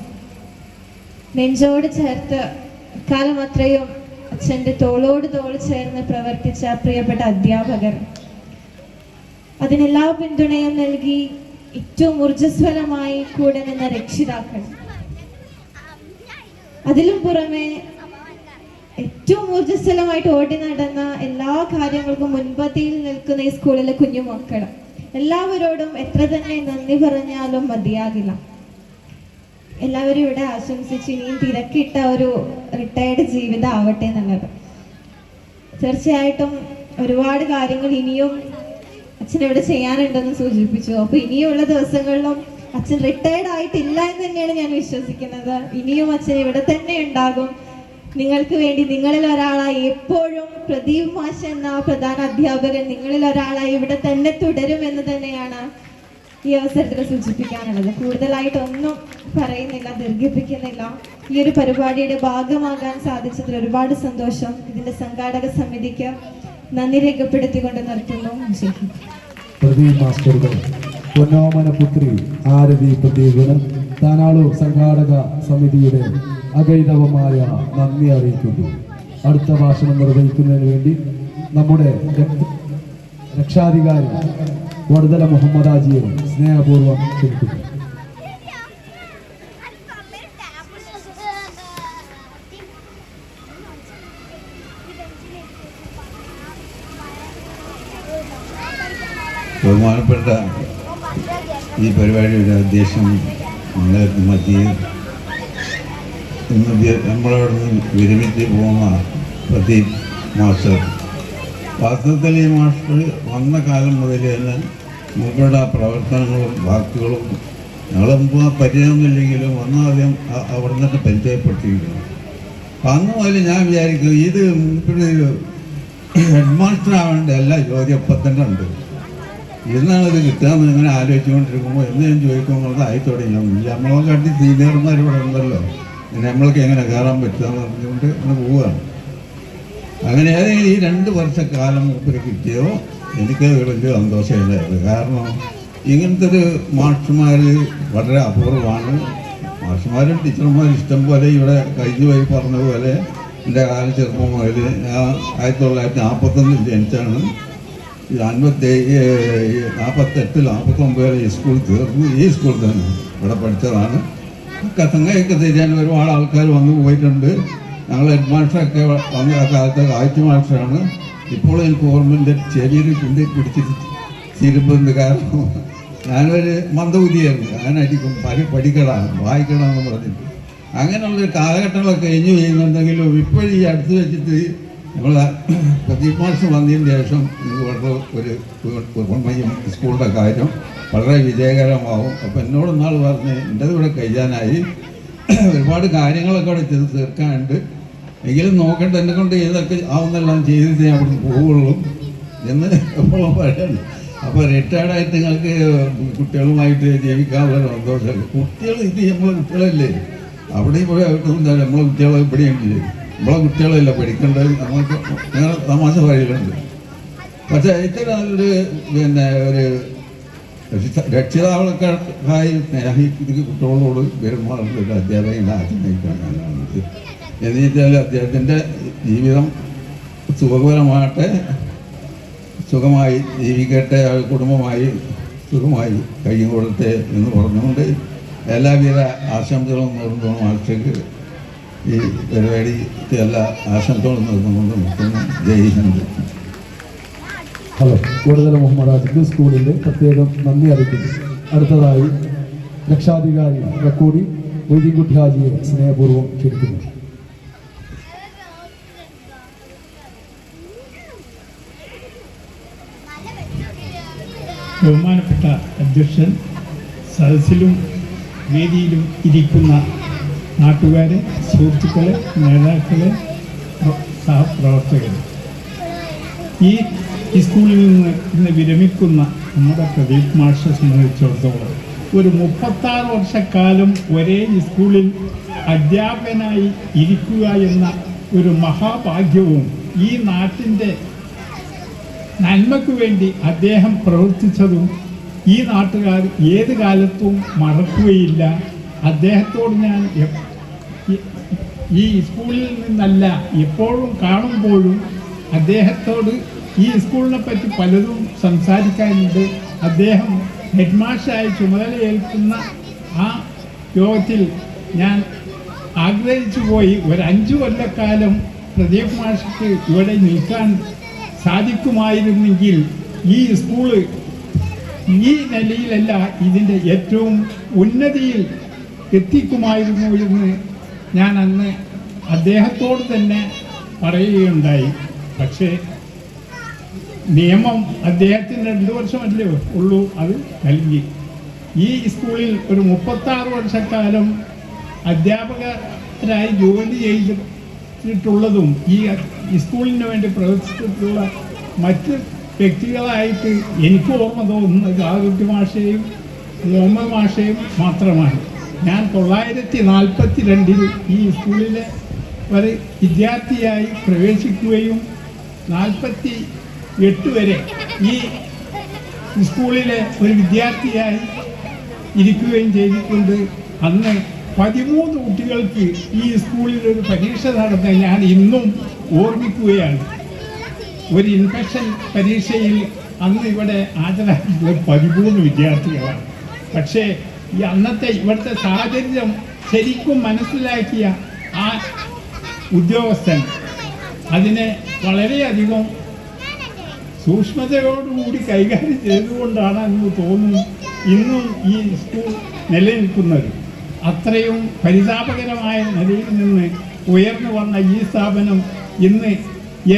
നെഞ്ചോട് ചേർത്ത് ഇക്കാലം അത്രയും അച്ഛൻ്റെ തോളോട് തോൾ ചേർന്ന് പ്രവർത്തിച്ച പ്രിയപ്പെട്ട അധ്യാപകർ, അതിനെല്ലാ പിന്തുണയും നൽകി ഏറ്റവും ഊർജ്ജസ്വലമായി കൂടെ നിന്ന രക്ഷിതാക്കൾ, അതിലും പുറമെ ഏറ്റവും ഊർജ്ജസ്വലമായിട്ട് ഓടി നടന്ന എല്ലാ കാര്യങ്ങൾക്കും മുൻപന്തിയിൽ നിൽക്കുന്ന ഈ സ്കൂളിലെ കുഞ്ഞുമക്കൾ, എല്ലാവരോടും എത്ര തന്നെ നന്ദി പറഞ്ഞാലും മതിയാകില്ല. എല്ലാവരും ഇവിടെ ആശംസിച്ച് ഇനിയും തിരക്കിട്ട ഒരു റിട്ടയർഡ് ജീവിതം ആവട്ടെ എന്നുള്ളത്. തീർച്ചയായിട്ടും ഒരുപാട് കാര്യങ്ങൾ ഇനിയും അച്ഛൻ ഇവിടെ ചെയ്യാനുണ്ടെന്ന് സൂചിപ്പിച്ചു. അപ്പോൾ ഇനിയുള്ള ദിവസങ്ങളിലും അച്ഛൻ റിട്ടയർഡ് ആയിട്ടില്ല എന്ന് തന്നെയാണ് ഞാൻ വിശ്വസിക്കുന്നത്. ഇനിയും അച്ഛൻ ഇവിടെ തന്നെ ഉണ്ടാകും. നിങ്ങൾക്ക് വേണ്ടി നിങ്ങളിൽ ഒരാളായി എപ്പോഴും പ്രദീപ് മാഷ് എന്ന പ്രധാന അധ്യാപകൻ നിങ്ങളിൽ ഒരാളായി ഇവിടെ തന്നെ തുടരുമെന്ന് തന്നെയാണ് ഈ അവസരത്തിൽ സൂചിപ്പിക്കാനുള്ളത്. കൂടുതലായിട്ടൊന്നും പറയുന്നില്ല, ദീർഘിപ്പിക്കുന്നില്ല. ഈ ഒരു പരിപാടിയുടെ ഭാഗമാകാൻ സാധിച്ചതിൽ ഒരുപാട് സന്തോഷം. ഇതിന്റെ സംഘാടക സമിതിക്ക് നന്ദി രേഖപ്പെടുത്തിക്കൊണ്ട് നിർത്തുന്നു. പ്രദീപ് മാസ്റ്ററുടെ പൊന്നോമന പുത്രി ആരതി പ്രദീപിന് താനാളൂർ സംഘാടക സമിതിയുടെ അഗൈതവമായ നന്ദി അറിയിക്കുന്നു. അടുത്ത ഭാഷണം നിർവഹിക്കുന്നതിന് വേണ്ടി നമ്മുടെ രക്ഷാധികാരി വടുതല മുഹമ്മദ് ഹാജിയെ സ്നേഹപൂർവ്വം ക്ഷണിക്കുന്നു. ബഹുമാനപ്പെട്ട ഈ പരിപാടിയുടെ ഉദ്ദേശം നമ്മളവിടെ നിന്ന് വിരമിച്ച് പോകുന്ന പ്രദീപ് മാസ്റ്റർ, വാസ്തവത്തിൽ ഈ മാസ്റ്റർ വന്ന കാലം മുതൽ തന്നെ മൂപ്പരുടെ പ്രവർത്തനങ്ങളും വാക്കുകളും ഞങ്ങളെ മുമ്പ് പരിചയമൊന്നുമില്ലെങ്കിലും ഒന്നാദ്യം അവിടെ നിന്ന് പരിചയപ്പെടുത്തിയിരിക്കുന്നു. അന്ന് മുതൽ ഞാൻ വിചാരിക്കും ഇത് മൂപ്പര് ഹെഡ് മാസ്റ്റർ ആവേണ്ട എല്ലാ ജോലി ഒപ്പം തന്നെ ഉണ്ട്. എന്നാണ് ഇത് കിട്ടുകയെന്ന് ഇങ്ങനെ ആലോചിച്ചുകൊണ്ടിരിക്കുമ്പോൾ എന്ന് ഞാൻ ചോദിക്കുമ്പോൾ ആയി തുടങ്ങി. നമ്മളെ കണ്ടി സീനിയർമാർ ഇവിടെ ഉണ്ടല്ലോ, നമ്മൾക്ക് എങ്ങനെ കയറാൻ പറ്റുകയെന്ന് പറഞ്ഞുകൊണ്ട് അങ്ങനെ പോവുകയാണ്. അങ്ങനെ ഏതെങ്കിലും ഈ 2 വർഷക്കാലം മൂപ്പര് കിട്ടിയോ എനിക്ക് വലിയ സന്തോഷമില്ലായിരുന്നു. കാരണം ഇങ്ങനത്തെ ഒരു മാഷുമാർ വളരെ അപൂർവമാണ്. മാഷുമാരും ടീച്ചർമാരും ഇഷ്ടം പോലെ ഇവിടെ കഴിഞ്ഞു പോയി പറഞ്ഞ പോലെ എൻ്റെ കാലം ചെറുപ്പം മുതൽ ഞാൻ 1941 ജനിച്ചാണ്. 48-49 ഈ സ്കൂൾ തീർന്നു. ഈ സ്കൂൾ തന്നെ ഇവിടെ പഠിച്ചതാണ്. കസങ്ങയൊക്കെ തിരിയാൻ ഒരുപാട് ആൾക്കാർ വന്നു പോയിട്ടുണ്ട്. ഞങ്ങൾ ഹെഡ് മാസ്റ്ററൊക്കെ വന്ന കാലത്ത് കാഴ്ച മാസ്റ്ററാണ്. ഇപ്പോൾ എനിക്ക് ഓർമ്മൻ്റെ ചെവിയിൽ കൊണ്ട് പിടിച്ചിട്ട് തിരുമ്പുന്നത്. കാരണം ഞാനൊരു മന്ദബുദ്ധിയായിരുന്നു. ഞാനായിരിക്കും പഠിക്കടാണ് വായിക്കണമെന്ന് പറഞ്ഞിട്ട് അങ്ങനെയുള്ളൊരു കാലഘട്ടങ്ങളൊക്കെ കഴിഞ്ഞു ചെയ്യുന്നുണ്ടെങ്കിലും ഇപ്പോഴും ഈ അടുത്ത് വെച്ചിട്ട് നമ്മളെ പ്രദീപ് മാസ്റ്റർ വന്നതിന് ശേഷം ഇത് വളരെ ഒരു സ്കൂളിൻ്റെ കാര്യം വളരെ വിജയകരമാവും. അപ്പോൾ എന്നോട് നാൾ പറഞ്ഞ് എൻ്റെത് ഇവിടെ കഴിയാനായി, ഒരുപാട് കാര്യങ്ങളൊക്കെ അവിടെ ചെയ്ത് തീർക്കാനുണ്ട്, എങ്കിലും നോക്കട്ടെ എന്നെ കൊണ്ട് ഏതൊക്കെ ആവുന്നെല്ലാം ചെയ്തിട്ട് ഞാൻ അവിടുന്ന് പോവുള്ളൂ എന്ന് എപ്പോഴും പറയാണ്. അപ്പോൾ റിട്ടയർഡായിട്ട് നിങ്ങൾക്ക് കുട്ടികളുമായിട്ട് ജീവിക്കാനുള്ള സന്തോഷമല്ല. കുട്ടികൾ ഇത് നമ്മളെ കുട്ടികളല്ലേ, അവിടെയും പോയി എന്താ നമ്മളെ കുട്ടികളെ ഇവിടെയുണ്ട്. നമ്മളെ കുട്ടികളല്ല പഠിക്കേണ്ടത്. നമുക്ക് അങ്ങനെ തമാശ പറയലുണ്ട്. പക്ഷേ ഏറ്റവും നല്ലൊരു ഒരു രക്ഷിതാക്കളൊക്കെ സ്നേഹിക്കുന്ന കുട്ടികളോട് പെരുമാറുന്ന ഒരു അധ്യാപകൻ്റെ ആഗ്രഹിക്കാണ് ഞാനാണത്. എന്ന് വെച്ചാൽ അദ്ദേഹത്തിൻ്റെ ജീവിതം സുഖകരമാകട്ടെ, സുഖമായി ജീവിക്കട്ടെ, കുടുംബമായി സുഖമായി കഴിഞ്ഞു കൊടുത്തേ എന്ന് പറഞ്ഞുകൊണ്ട് എല്ലാവിധ ആശംസകളും നേർന്നു. മാസ്റ്റർക്ക് ഈ പരിപാടിക്ക് എല്ലാ ആശംസകളും നേർന്നുകൊണ്ട് നിൽക്കുന്നു. ജയ് ഹിന്ദ്. ഹലോ, കൂടുതൽ മുഹമ്മദ് ആസിഫ് സ്കൂളിൻ്റെ പ്രത്യേകം നന്ദി അറിയിക്കുന്നു. അടുത്തതായി രക്ഷാധികാരി റെക്കോർഡി മൊയ്തീൻകുട്ടി ഹാജിയെ സ്നേഹപൂർവ്വം ക്ഷണിക്കുന്നു. ബഹുമാനപ്പെട്ട അധ്യക്ഷൻ, സദസ്സിലും വേദിയിലും ഇരിക്കുന്ന നാട്ടുകാരെ, സുഹൃത്തുക്കളെ, നേതാക്കളെ, സഹപ്രവർത്തകരെ, ഈ സ്കൂളിൽ നിന്ന് ഇന്ന് വിരമിക്കുന്ന നമ്മുടെ പ്രദീപ് മാഷെ സംബന്ധിച്ചിടത്തോളം ഒരു 36 വർഷക്കാലം ഒരേ സ്കൂളിൽ അധ്യാപകനായി ഇരിക്കുക എന്ന ഒരു മഹാഭാഗ്യവും ഈ നാട്ടിൻ്റെ നന്മയ്ക്ക് വേണ്ടി അദ്ദേഹം പ്രവർത്തിച്ചതും ഈ നാട്ടുകാർ ഏത് കാലത്തും മറക്കുകയില്ല. അദ്ദേഹത്തോട് ഞാൻ ഈ സ്കൂളിൽ നിന്നല്ല എപ്പോഴും കാണുമ്പോഴും അദ്ദേഹത്തോട് ഈ സ്കൂളിനെ പറ്റി പലതും സംസാരിക്കാനുണ്ട്. അദ്ദേഹം ഹെഡ് മാസ്റ്ററായി ചുമതലയേൽക്കുന്ന ആ യോഗത്തിൽ ഞാൻ ആഗ്രഹിച്ചു പോയി ഒരു 5 കൊല്ലക്കാലം പ്രദീപ് മാഷക്ക് ഇവിടെ നിൽക്കാൻ സാധിക്കുമായിരുന്നെങ്കിൽ ഈ സ്കൂള് ഈ നിലയിലല്ല ഇതിൻ്റെ ഏറ്റവും ഉന്നതിയിൽ എത്തിക്കുമായിരുന്നു എന്ന് ഞാൻ അന്ന് അദ്ദേഹത്തോട് തന്നെ പറയുകയുണ്ടായി. പക്ഷേ നിയമം അദ്ദേഹത്തിന് 2 വർഷമല്ലേ ഉള്ളൂ, അത് നൽകി. ഈ സ്കൂളിൽ ഒരു 36 വർഷക്കാലം അധ്യാപകരായി ജോലി ചെയ്തിട്ടുള്ളതും ഈ സ്കൂളിന് വേണ്ടി പ്രവർത്തിച്ചിട്ടുള്ള മറ്റ് വ്യക്തികളായിട്ട് എനിക്ക് ഓർമ്മ തോന്നുന്നത് ഗാകുട്ടി മാഷയും മുഹമ്മദ് മാഷയും മാത്രമാണ്. ഞാൻ 1942 ഈ സ്കൂളിലെ ഒരു വിദ്യാർത്ഥിയായി പ്രവേശിക്കുകയും 48 വരെ ഈ സ്കൂളിലെ ഒരു വിദ്യാർത്ഥിയായി ഇരിക്കുകയും ചെയ്തിട്ടുണ്ട്. അന്ന് 13 കുട്ടികൾക്ക് ഈ സ്കൂളിൽ ഒരു പരീക്ഷ നടത്താൻ ഞാൻ ഇന്നും ഓർമ്മിക്കുകയാണ്. ഒരു ഇൻഫെക്ഷൻ പരീക്ഷയിൽ അന്ന് ഇവിടെ ഹാജരാക്കിയിട്ടുള്ള 13 വിദ്യാർത്ഥികളാണ്. പക്ഷേ ഈ അന്നത്തെ ഇവിടുത്തെ സാഹചര്യം ശരിക്കും മനസ്സിലാക്കിയ ആ ഉദ്യോഗസ്ഥൻ അതിനെ വളരെയധികം സൂക്ഷ്മതയോടുകൂടി കൈകാര്യം ചെയ്തുകൊണ്ടാണ് എന്ന് തോന്നുന്നു ഇന്നും ഈ സ്കൂൾ നിലനിൽക്കുന്നത്. അത്രയും പരിതാപകരമായ നിലയിൽ നിന്ന് ഉയർന്നു വന്ന ഈ സ്ഥാപനം ഇന്ന്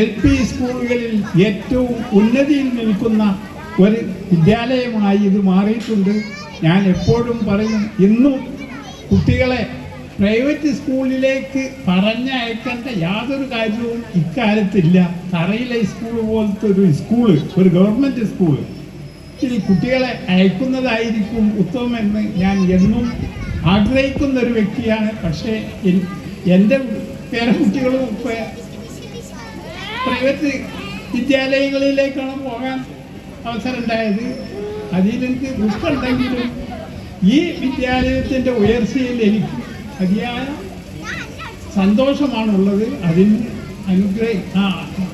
LP സ്കൂളുകളിൽ ഏറ്റവും ഉന്നതിയിൽ നിൽക്കുന്ന ഒരു വിദ്യാലയമായി ഇത് മാറിയിട്ടുണ്ട്. ഞാൻ എപ്പോഴും പറയും, ഇന്നും കുട്ടികളെ പ്രൈവറ്റ് സ്കൂളിലേക്ക് പറഞ്ഞയക്കേണ്ട യാതൊരു കാര്യവും ഇക്കാലത്തില്ല. തറയിലെ സ്കൂൾ പോലത്തെ ഒരു സ്കൂള്, ഒരു ഗവൺമെൻറ് സ്കൂള് ഇതിൽ കുട്ടികളെ അയക്കുന്നതായിരിക്കും ഉത്തമമെന്ന് ഞാൻ എന്നും ആഗ്രഹിക്കുന്ന ഒരു വ്യക്തിയാണ്. പക്ഷേ എൻ്റെ പേരക്കുട്ടികളും പ്രൈവറ്റ് വിദ്യാലയങ്ങളിലേക്കാണ് പോകാൻ അവസരം ഉണ്ടായത്. അതിലെനിക്ക് ദുഃഖമുണ്ടെങ്കിലും ഈ വിദ്യാലയത്തിൻ്റെ ഉയർച്ചയിൽ എനിക്ക് അതിയായ സന്തോഷമാണുള്ളത്. അതിന്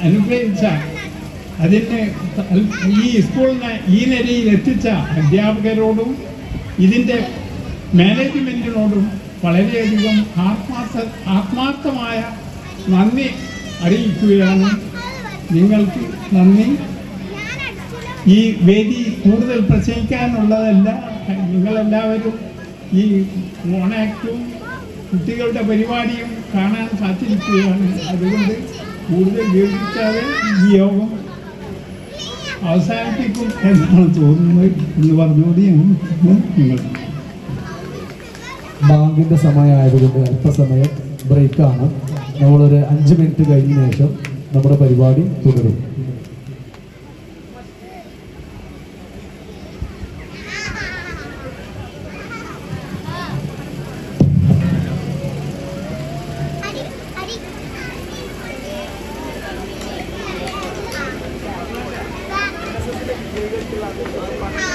അനുഗ്രഹിച്ച അതിന് ഈ സ്കൂളിനെ ഈ നിലയിൽ എത്തിച്ച അധ്യാപകരോടും ഇതിൻ്റെ മാനേജ്മെൻറ്റിനോടും വളരെയധികം ആത്മാർത്ഥമായ നന്ദി അറിയിക്കുകയാണ്. നിങ്ങൾക്ക് നന്ദി. ഈ വേദി കൂടുതൽ പ്രസംഗിക്കാനുള്ളതല്ല. നിങ്ങളെല്ലാവരും ഈ മോണാക്റ്റും കുട്ടികളുടെ പരിപാടിയും കാണാൻ കാത്തിരിക്കുകയാണ്. അതുകൊണ്ട് കൂടുതൽ ദീർഘിക്കാതെ ഈ യോഗം അവസാനിപ്പിക്കും എന്നാണ് തോന്നുന്നത് എന്ന് പറഞ്ഞുകൂടി നിങ്ങൾ. ബാങ്കിന്റെ സമയമായതുകൊണ്ട് അല്പസമയം ബ്രേക്കാണ്. നമ്മളൊരു 5 മിനിറ്റ് കഴിഞ്ഞ ശേഷം നമ്മുടെ പരിപാടി തുടരും. ആ